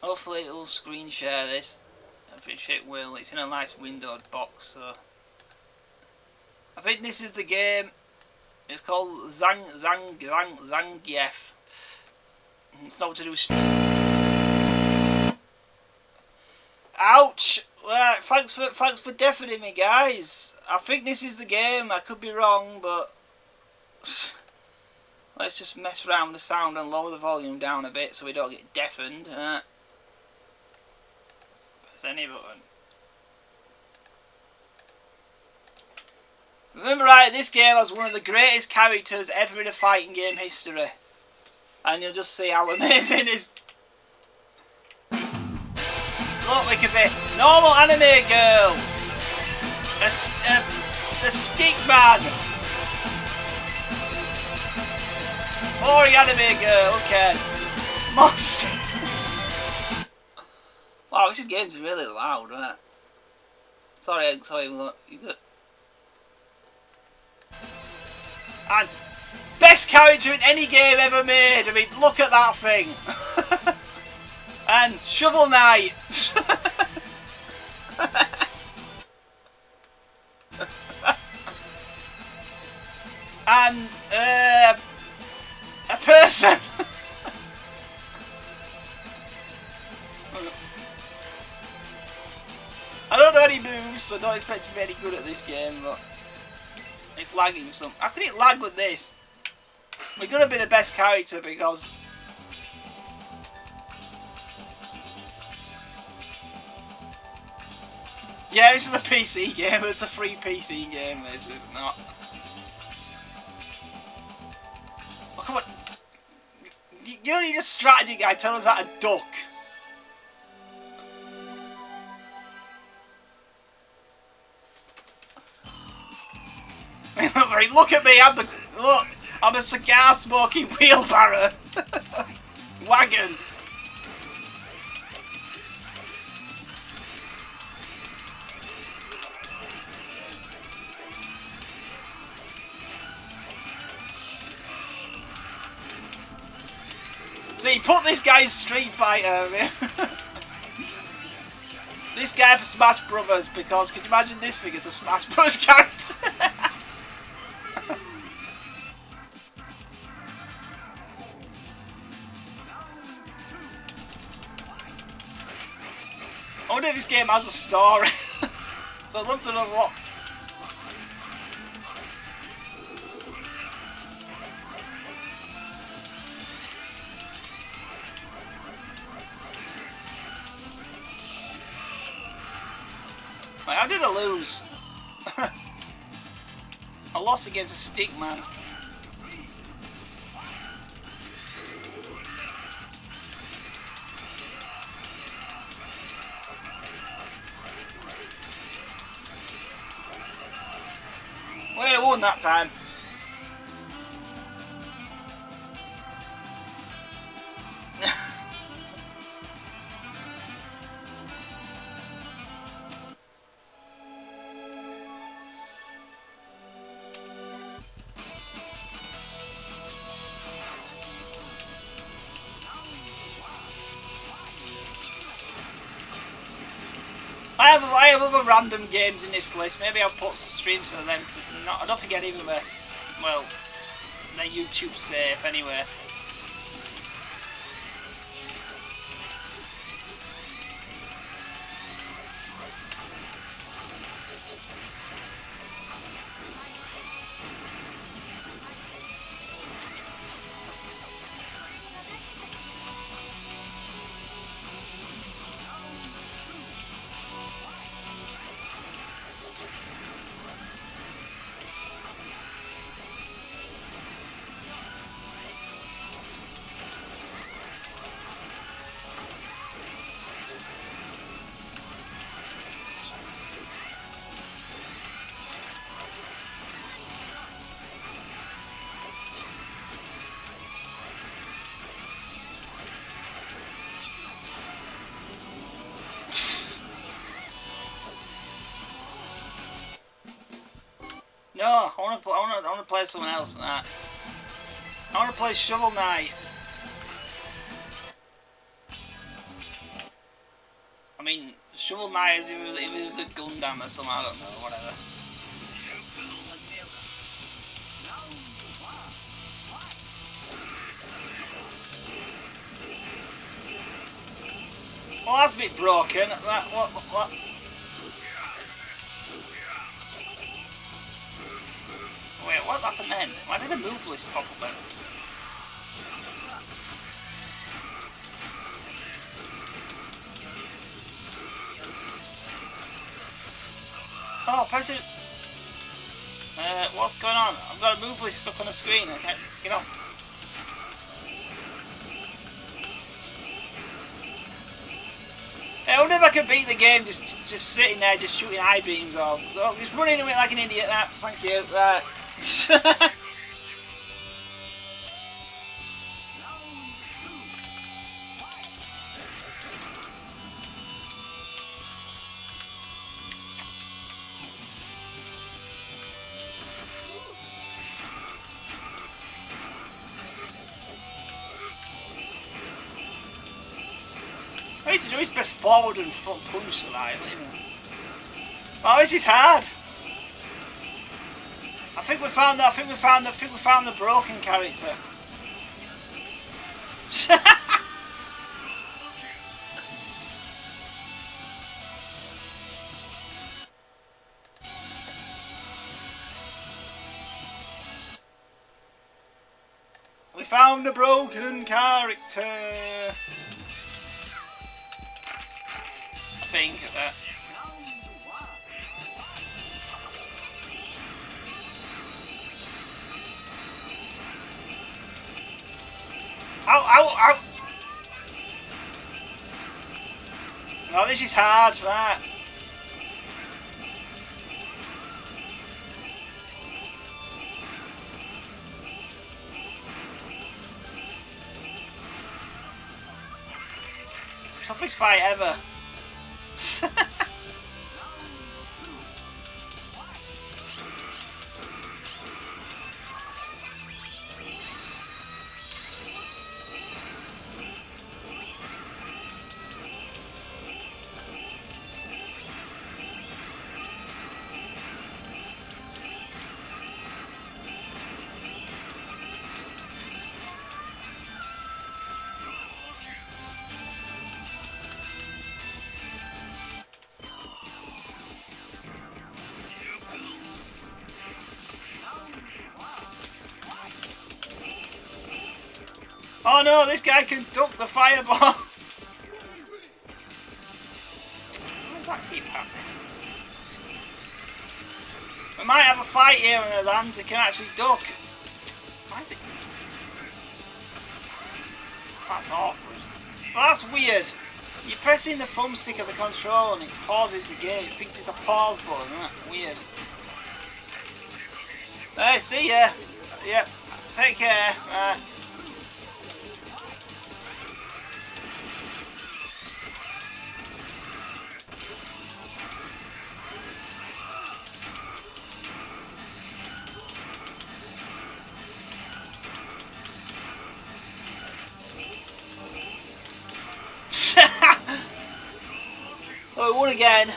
Hopefully it will screen share this. I'm pretty sure it will. It's in a nice windowed box, so I think this is the game. It's called ZANGEFOOL. It's not to do with stream. Ouch! Well, thanks for deafening me, guys. I think this is the game. I could be wrong, but Let's just mess around with the sound and lower the volume down a bit so we don't get deafened. Press any button. Remember right, this game has one of the greatest characters ever in a fighting game history. And you'll just see how amazing it is. Look, we could be normal anime girl. A stick man. Boring anime girl, who cares? Monster. Wow, this game's really loud, isn't it? Sorry, look. You good? And best character in any game ever made. I mean, look at that thing. And Shovel Knight. And a person. I don't know any moves, so don't expect to be any good at this game, but it's lagging some. How can it lag with this? We're gonna be the best character because yeah, this is a PC game. It's a free PC game. This is not. Oh, come on! You don't need a strategy guy telling us how to duck. Look at me! I'm a cigar smoking wheelbarrow wagon. See, put this guy in Street Fighter. This guy for Smash Brothers, because can you imagine this figure to Smash Brothers character? I wonder if this game has a story. So I'd love to know what. Wait, how did I lose? I lost against a stick man. Well, I won that time. I have other random games in this list. Maybe I'll put some streams of them. I don't think any of them are, well, they're YouTube safe anyway. No, I want to play someone else than that. I want to play Shovel Knight. I mean, Shovel Knight is if it was a Gundam or something, I don't know, whatever. Well, that's a bit broken. What? Wait, what happened then? Why did the move list pop up then? Oh, press it. What's going on? I've got a move list stuck on the screen. I can't take it off. I wonder if I could beat the game just sitting there, just shooting eye beams or just running away like an idiot. That, thank you. Right. What you need to do is press forward and front punch slightly. Oh, this is hard. I think we found that. I think we found the broken character. We found the broken character. I think of that. Ow, ow, ow! No, this is hard, right. Toughest fight ever. Oh no, this guy can duck the fireball! Why does that keep happening? We might have a fight here and a Ramsey can actually duck. Why is it? That's awkward. Well, that's weird. You're pressing the thumbstick of the control and it pauses the game. It thinks it's a pause button, isn't that weird? Hey, see ya! Yep, take care. Oh, we won again.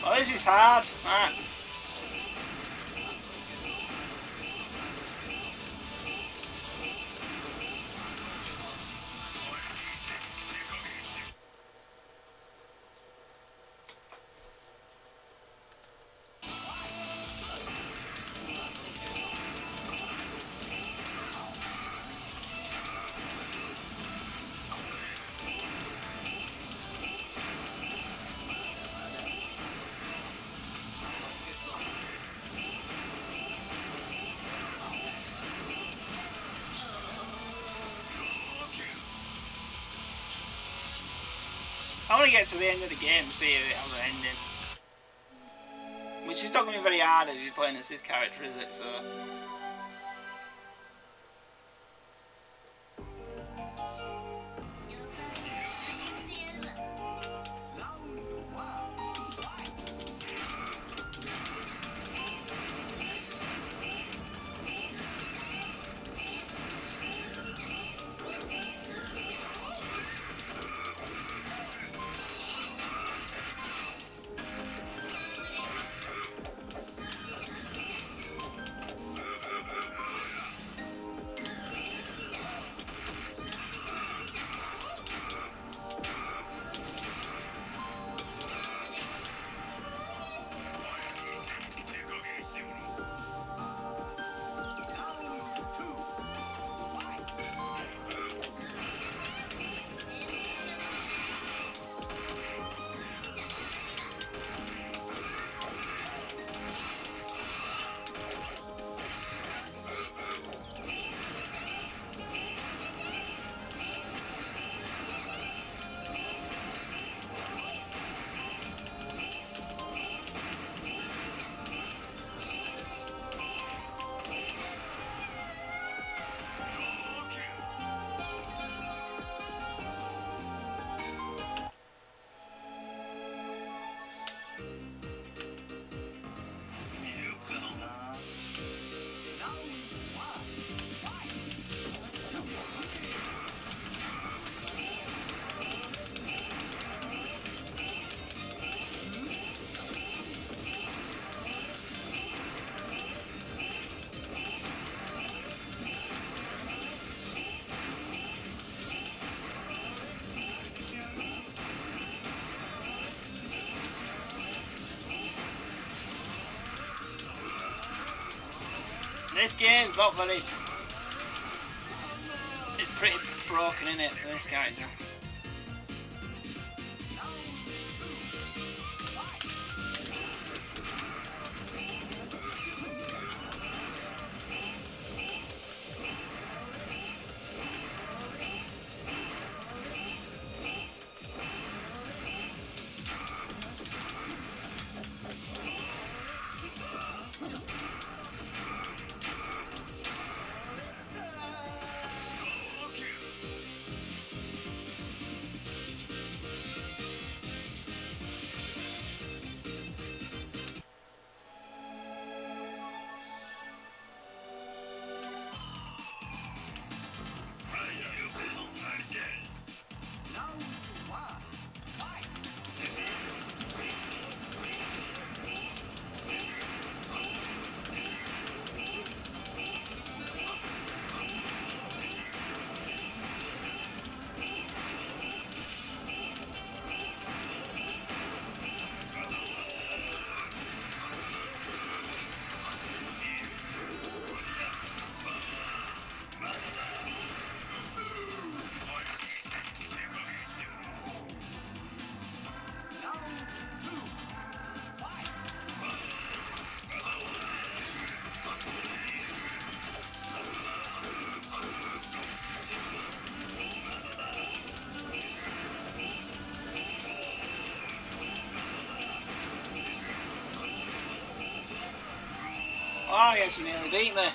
Oh, this is hard. Right. I want to get to the end of the game and see if it has an ending. Which is not going to be very hard if you're playing as this character, is it? So. This game's not very... It's pretty broken, isn't it, for this character? Oh yes, you nearly beat me.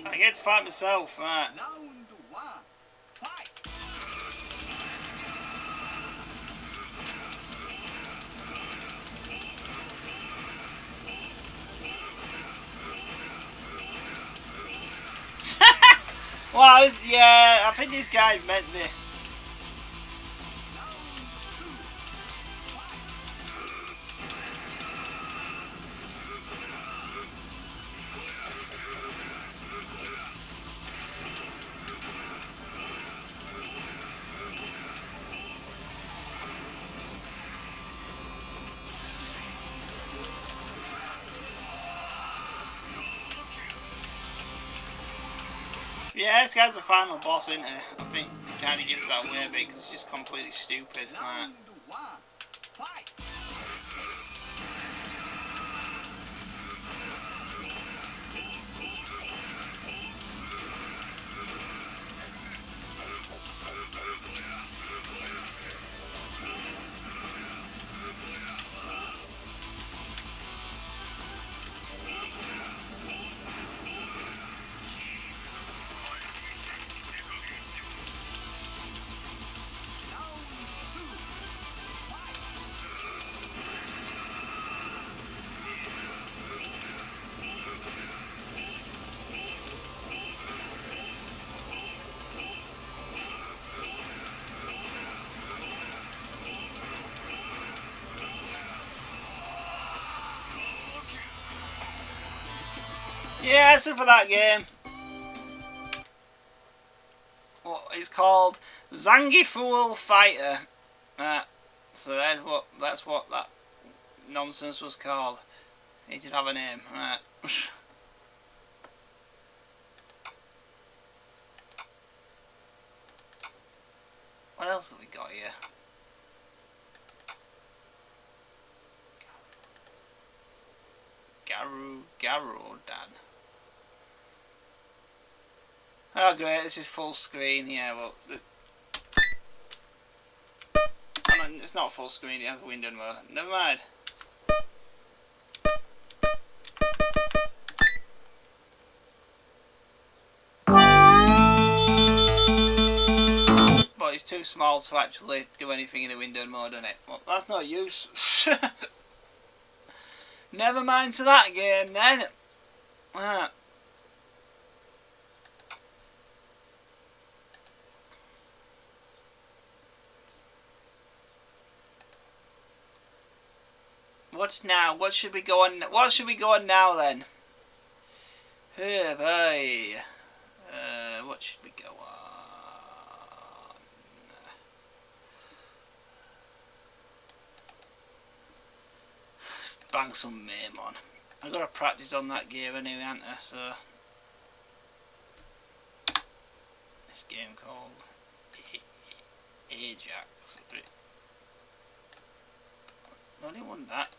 I get to fight myself, right. Round one, fight! Well, yeah, I think this guy's meant me. Yeah, this guy's the final boss, isn't he? I think he kind of gives that away a bit because it's just completely stupid. Right. Round one, fight! Yeah, that's it for that game. Well, it's called ZANGEFOOL Fighter. So that's what that nonsense was called. It did have a name. What else have we got here? Garudan. Oh great, this is full screen. Yeah, well, oh, no, it's not full screen. It has a window mode. Never mind. But it's too small to actually do anything in a window mode, isn't it? Well, that's no use. Never mind to that game then. What's now? What should we go on? What should we go on now then? Hey, boy. What should we go on? Bang some MAME on. I gotta practice on that game anyway, ain't I? So this game called Ajax. I didn't want that.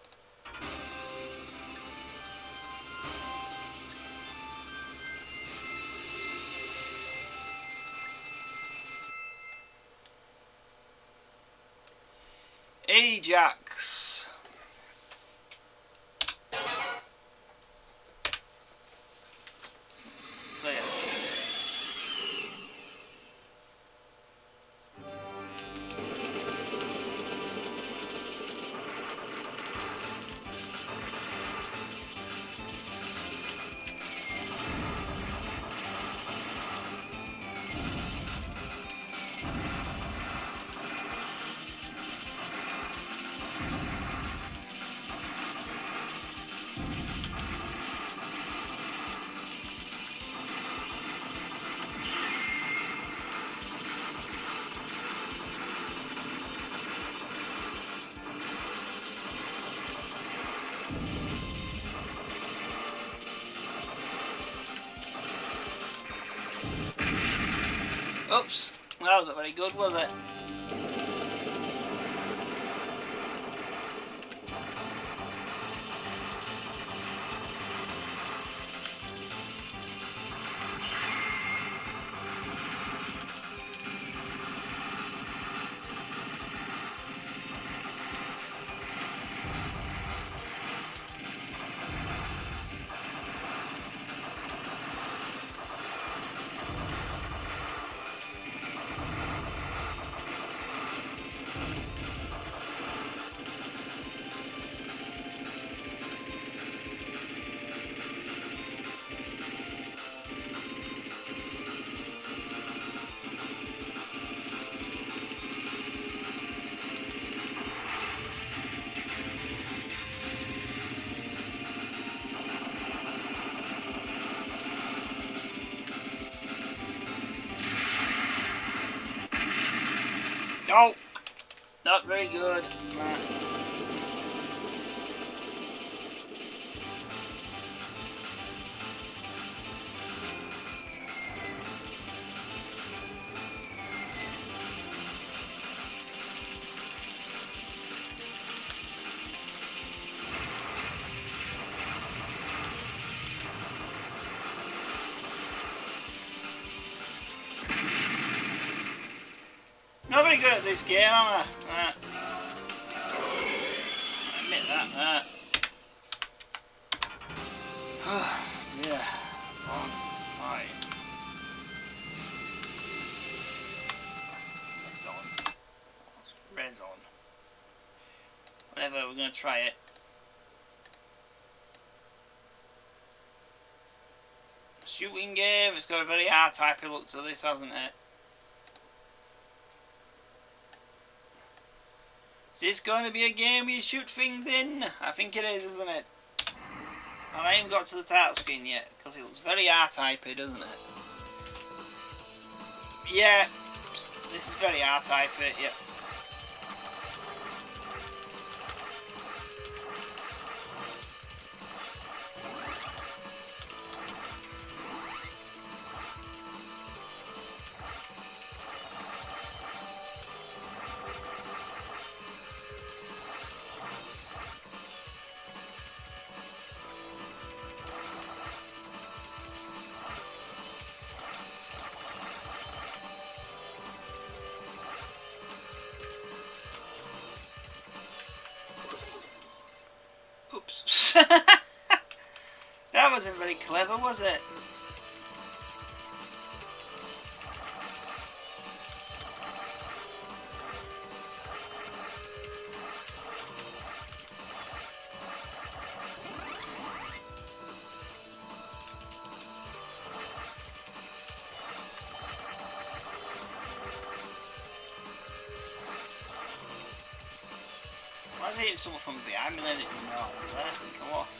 Ajax. So yes. Oops, that wasn't very good, was it? No, not very good. Not very good at this game, am I? Admit that. Yeah. Right. Res on. Whatever, we're gonna try it. Shooting game. It's got a very R-type look to this, hasn't it? Is this going to be a game where you shoot things in? I think it is, isn't it? And I haven't got to the title screen yet, Because it looks very R-typey, doesn't it? Yeah, this is very R-typey, yeah. Oops. That wasn't very clever, was it? Why is it hitting someone from behind me then? No, let it come off.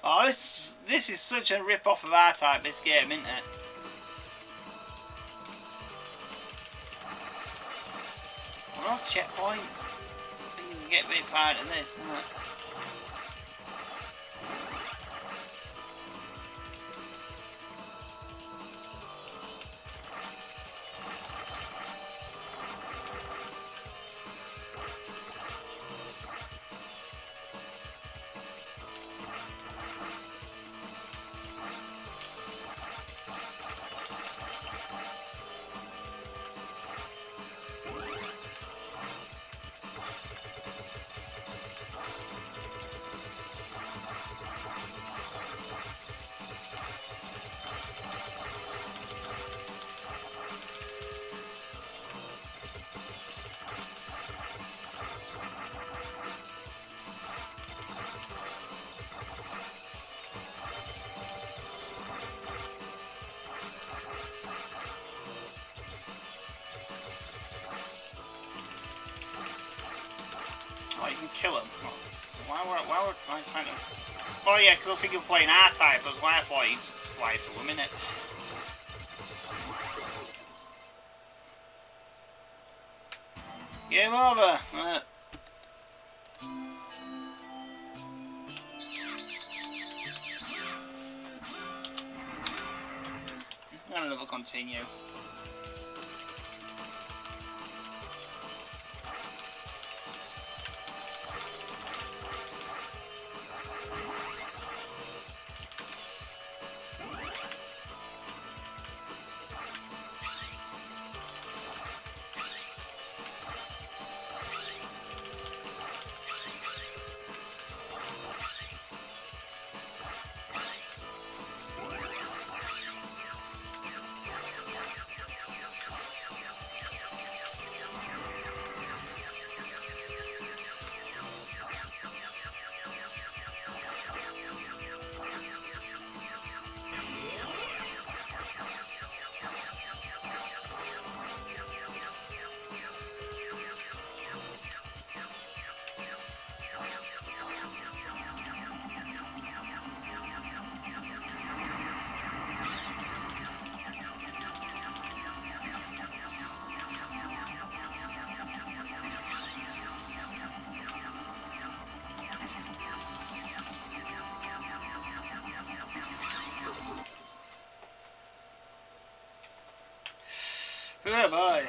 Oh, this is such a rip-off of R-Type, this game, isn't it? Well, checkpoints. I think you can get a bit far in this, isn't it? Oh, you can kill him. Why were I trying to... Oh yeah, because I think you're playing R-Type, that's why I thought he'd fly through a minute. Game over! And another continue. Oh boy.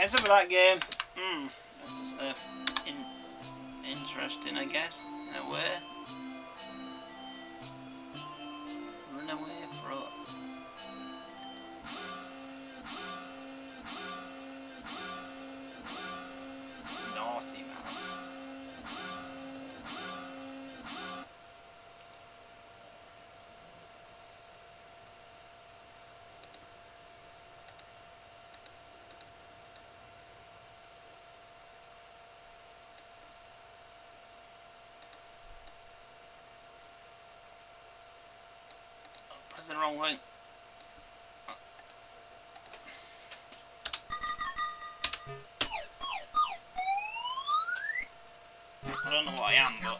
Better for that game. That's interesting, I guess, in a way. Runaway fraught. Naughty man. Press the wrong way. I don't know what I am, but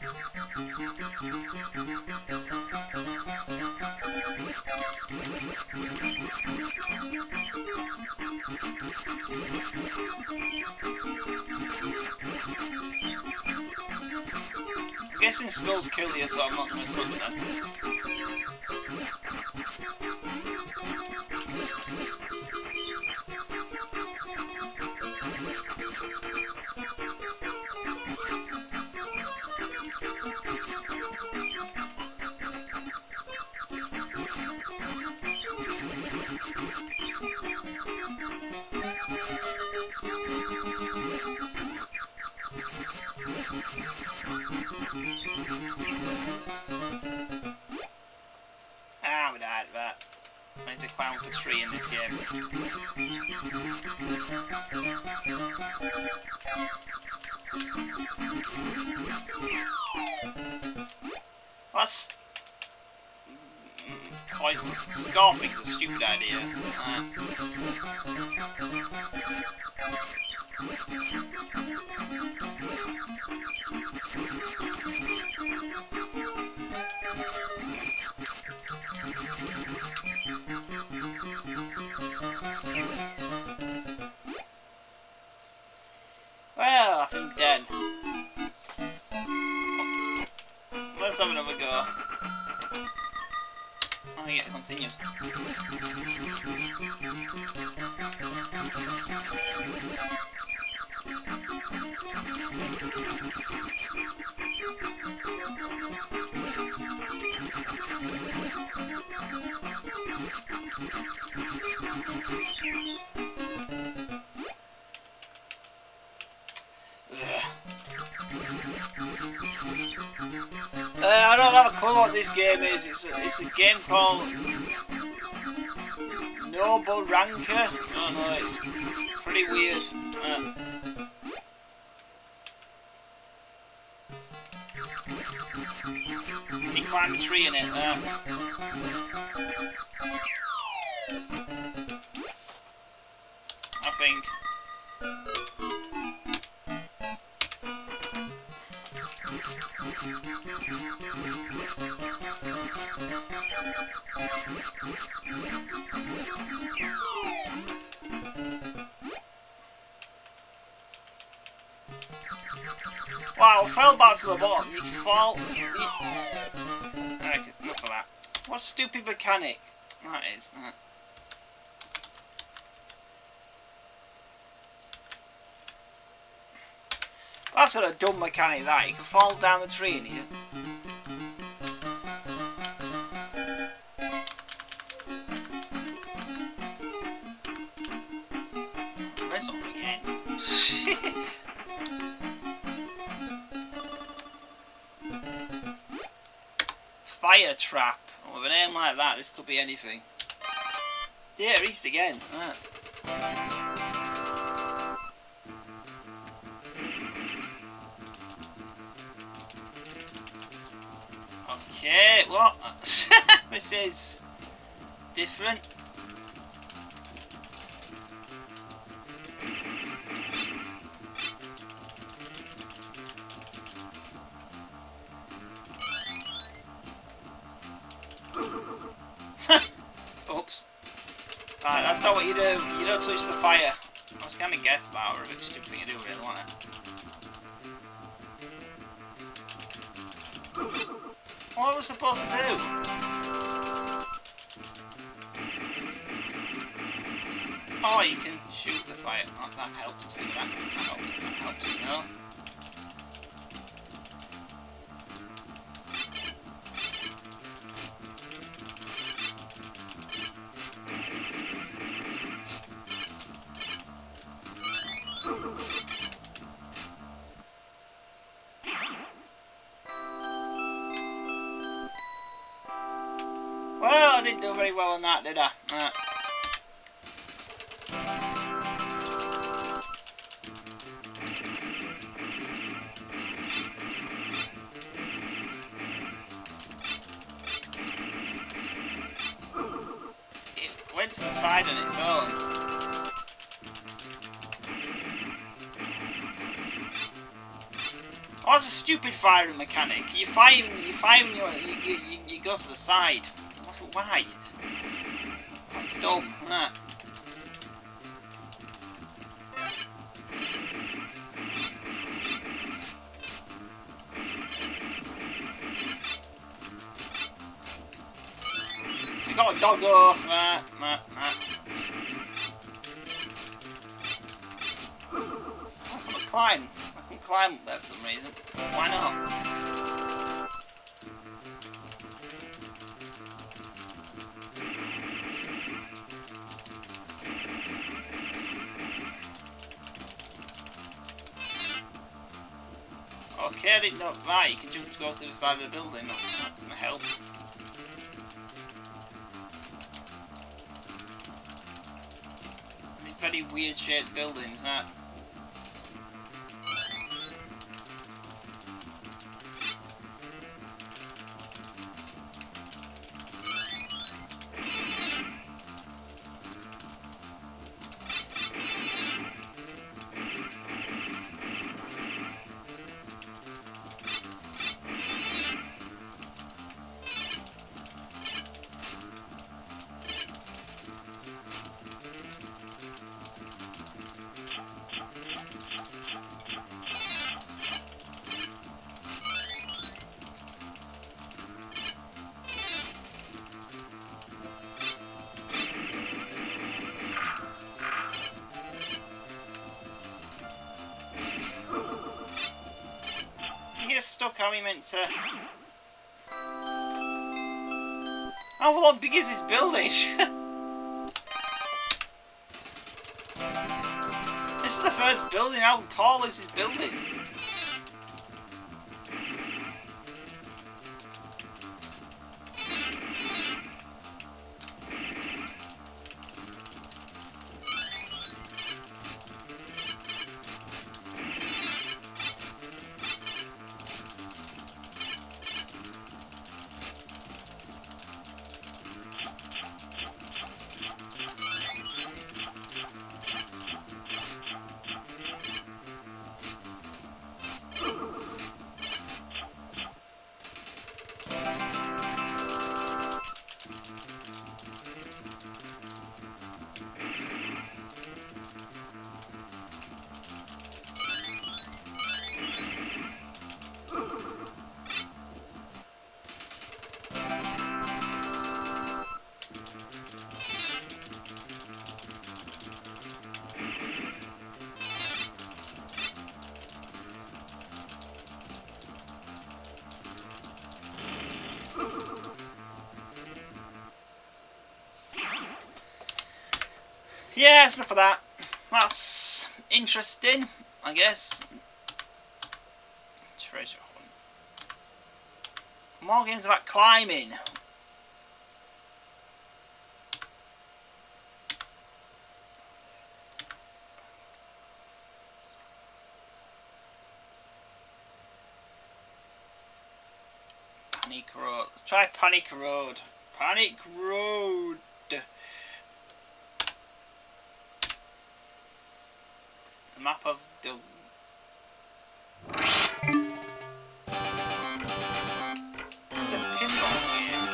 I'm guessing skulls kill you, so I'm not going to touch them. Ah, we died of that. I need to climb up a tree in this game. That's... Scarfing's a stupid idea. Well, I think dead. Let's have another go. I think it continues. I don't have a clue what this game is. It's a game called Noble Ranker. I don't know, it's pretty weird. You climb a tree in it. I think. Wow, I fell back to the bottom. You can fall. Alright, enough of that. What stupid mechanic that is. That's got a dumb mechanic, that. You can fall down the tree in here. Press something again. Fire trap. With an aim like that, this could be anything. Yeah, east again. Okay, what? This is different. Oops. Alright, that's not what you do. You don't touch the fire. I was kind of guessed that, or a bit stupid thing to do, really, wasn't it? What was I supposed to do? Oh, you can shoot the fire. fire. Oh, that helps. That helps, you know. Well, I didn't do very well on that, did I? It went to the side on its own. Oh, that's a stupid firing mechanic. You go to the side. Why? That's dumb, isn't it? You got a doggo. I can climb. I can climb up there for some reason. Why not? Okay, I didn't know. Right, you can just go to the side of the building. That's gonna help. It's very weird shaped buildings, huh? Stuck, how are we meant to... Oh, well, how big is this building? This is the first building. How tall is this building? Yeah, that's enough of that. That's interesting, I guess. Treasure hunt. More games about climbing. Panic Road. Let's try Panic Road. Panic Road. The map of Duel. It's a pinball game.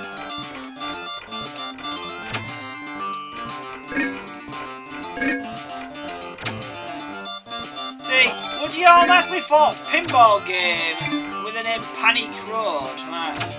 See, would you automatically thought pinball game with the name Panic Road? Right.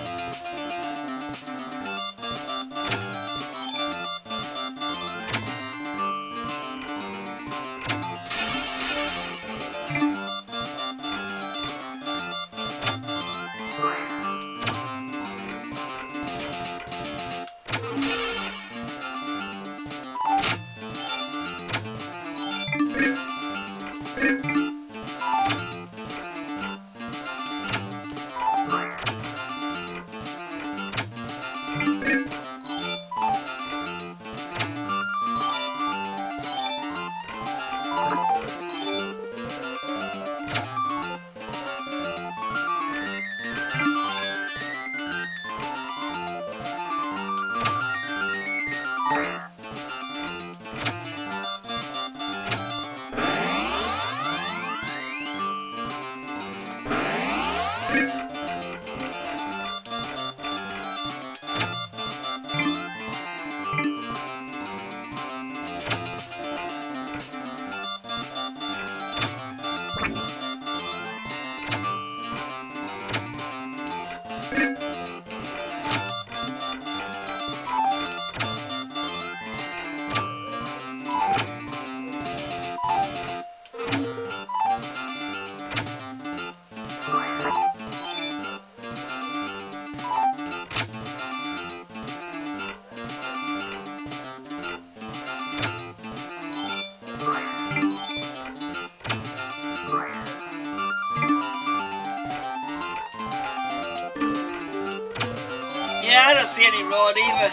Yeah, I don't see any road either.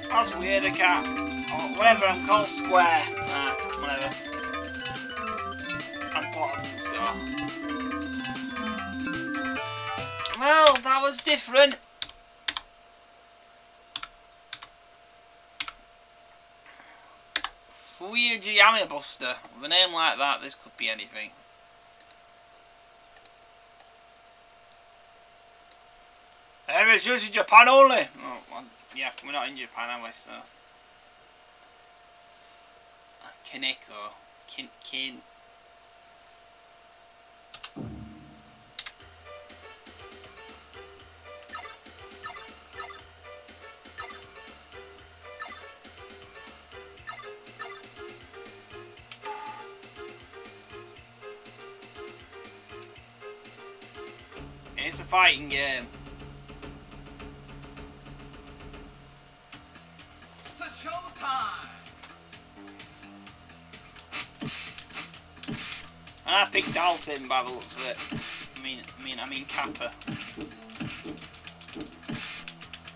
That's weird, I can't. Oh, whatever, I'm called Square. Nah, whatever. I'm bottom of the score. Well, that was different. Fuji Yami Buster. With a name like that, this could be anything. It's just in Japan only. Oh, well, yeah, we're not in Japan, are we? So. Kaneko. Kin. It's a fighting game. And I picked Dalsim by the looks of it. I mean Kappa.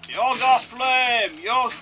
Yoga Flame! Yoga!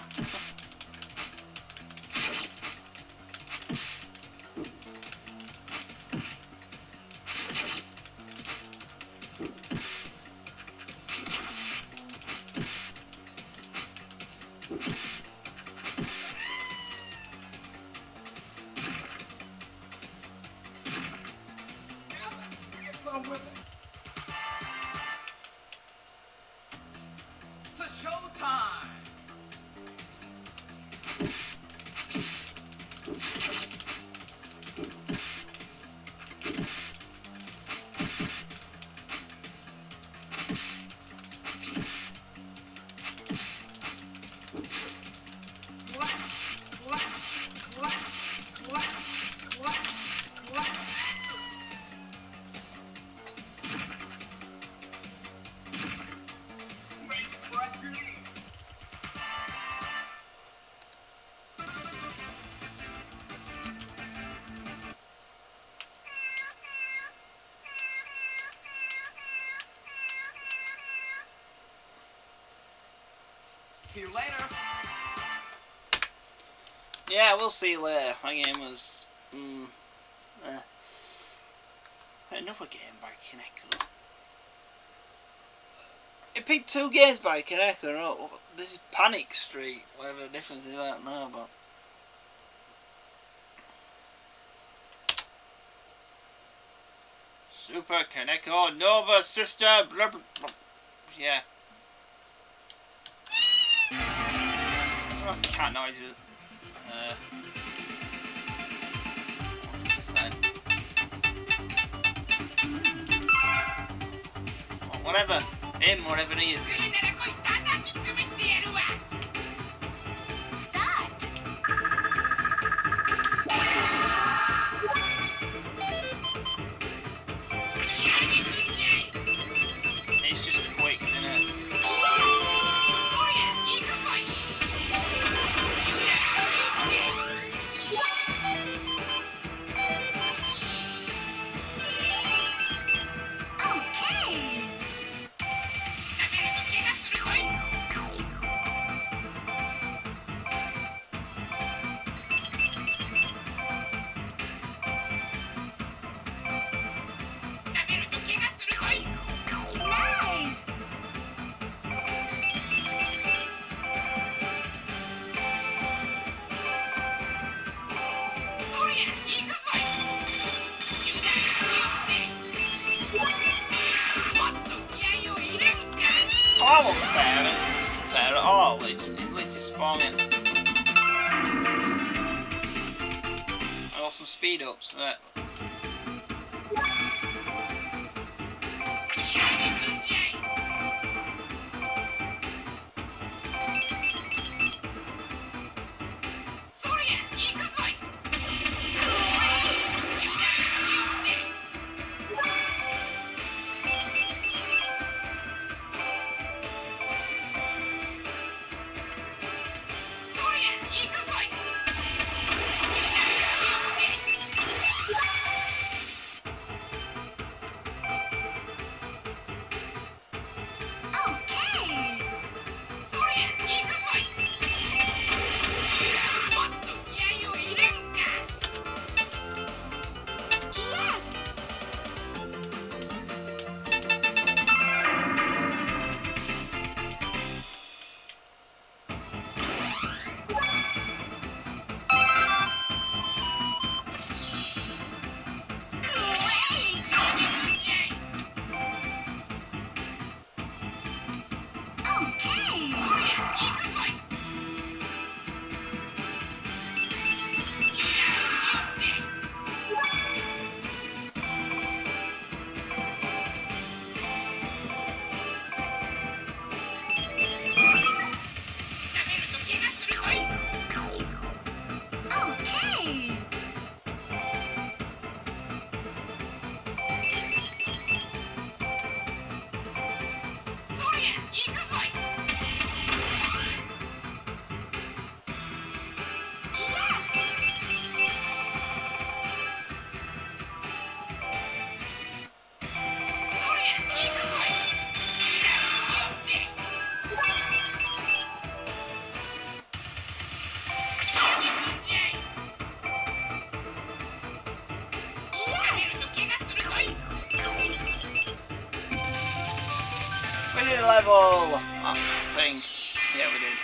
See you later. Yeah, we'll see you later. My game was... another game by Kaneko. It picked 2 games by Kaneko. No, this is Panic Street. Whatever the difference is, I don't know, but... Super Kaneko Nova Sister. Blah, blah, blah. Yeah. What's the cat noises? What's this then? Well, whatever. Him, whatever he is. It's just quick, isn't it? Oh, I wasn't fair at all. It literally spawned in. I got some speed ups. We did a level! I think. Yeah, we did.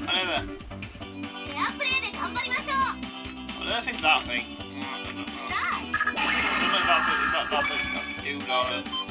Whatever. What on earth is that thing? I don't know. I don't know if that's a dude or a...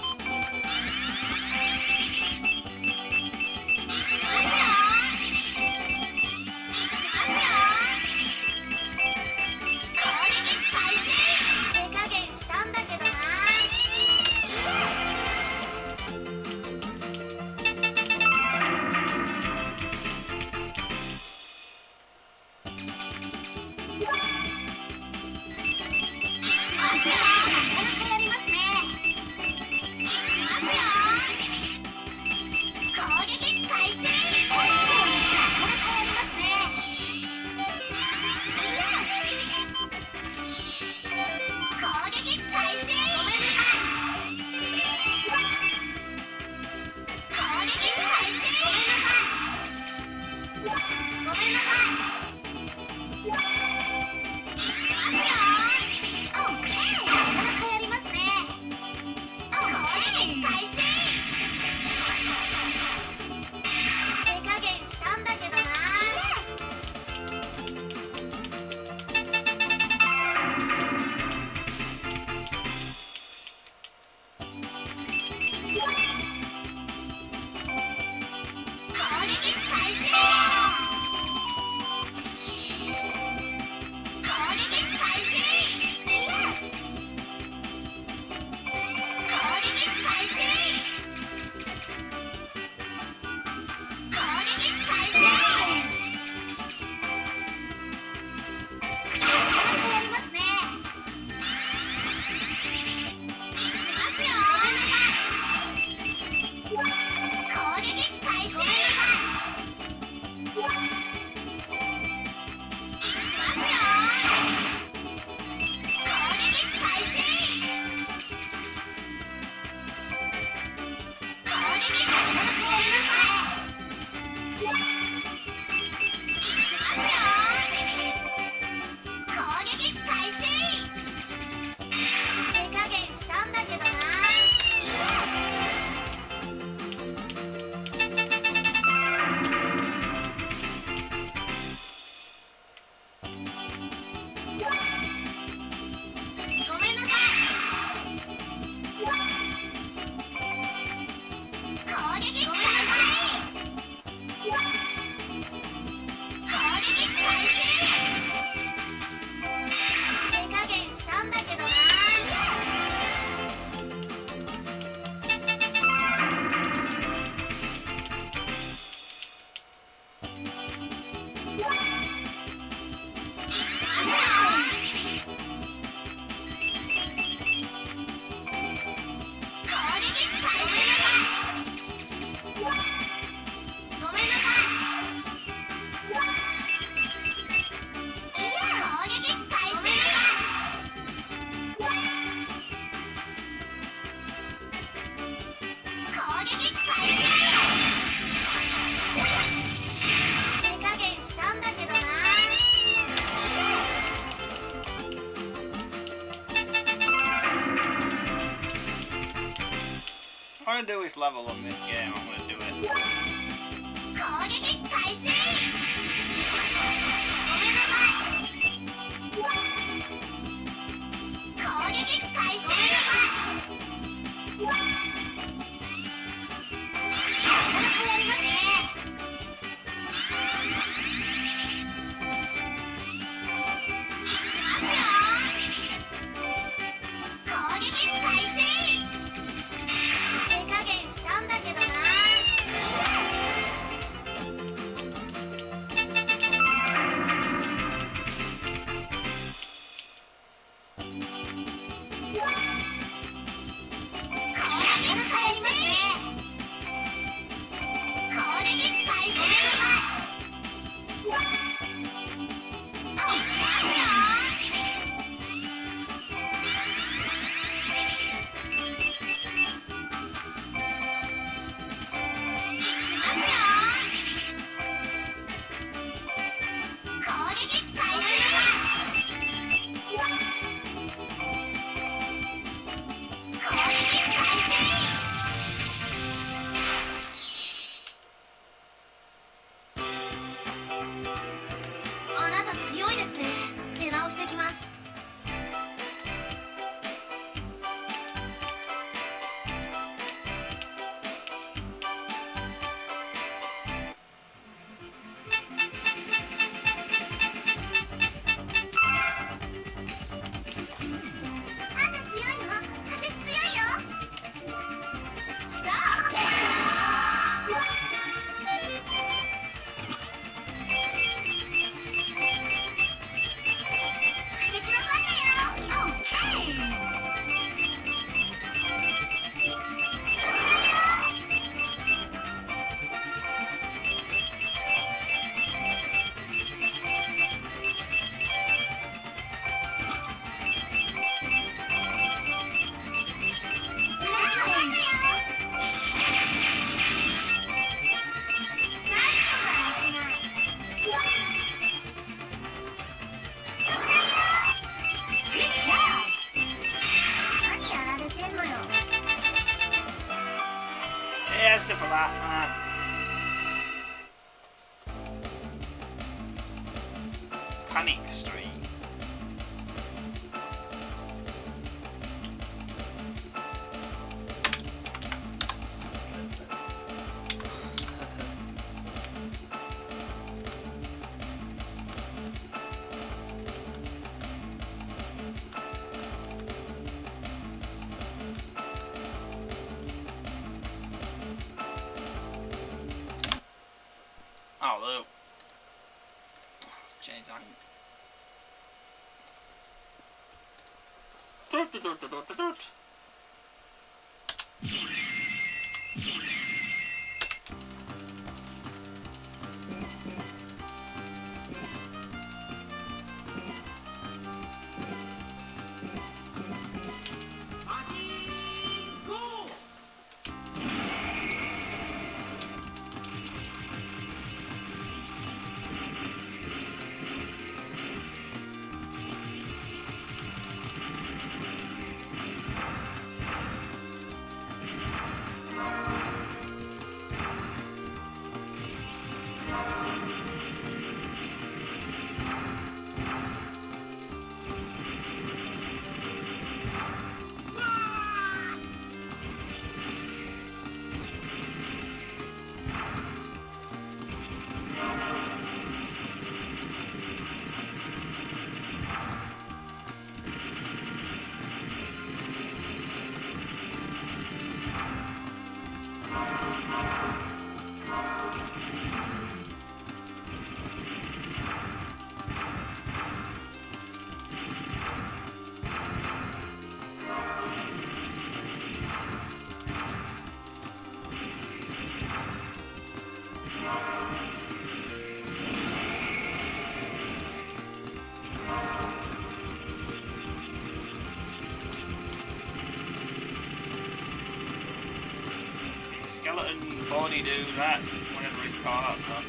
I want to do this level on this game, I'm going to do it. Stuff for that, man. Panic Stream. Oh, look. Let's change that. Skeleton body do that whenever he's caught up, though.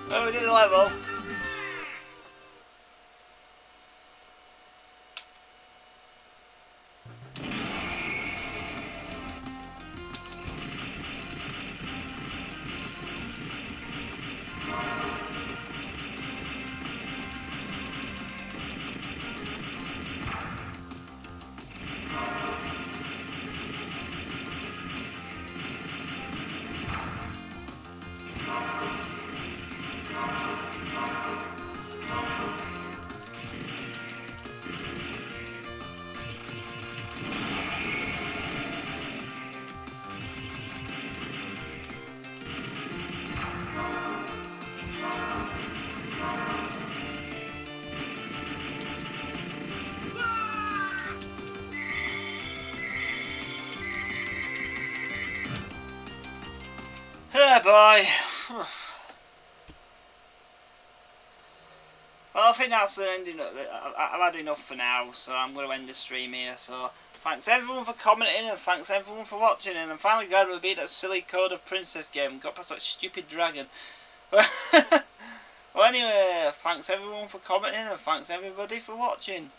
Oh, we did a level. Oh boy. Well, I think that's the ending. I've had enough for now, so I'm going to end the stream here. So, thanks everyone for commenting, and thanks everyone for watching. And I'm finally glad we beat that silly Coda Princess game and got past that stupid dragon. Well, anyway, thanks everyone for commenting, and thanks everybody for watching.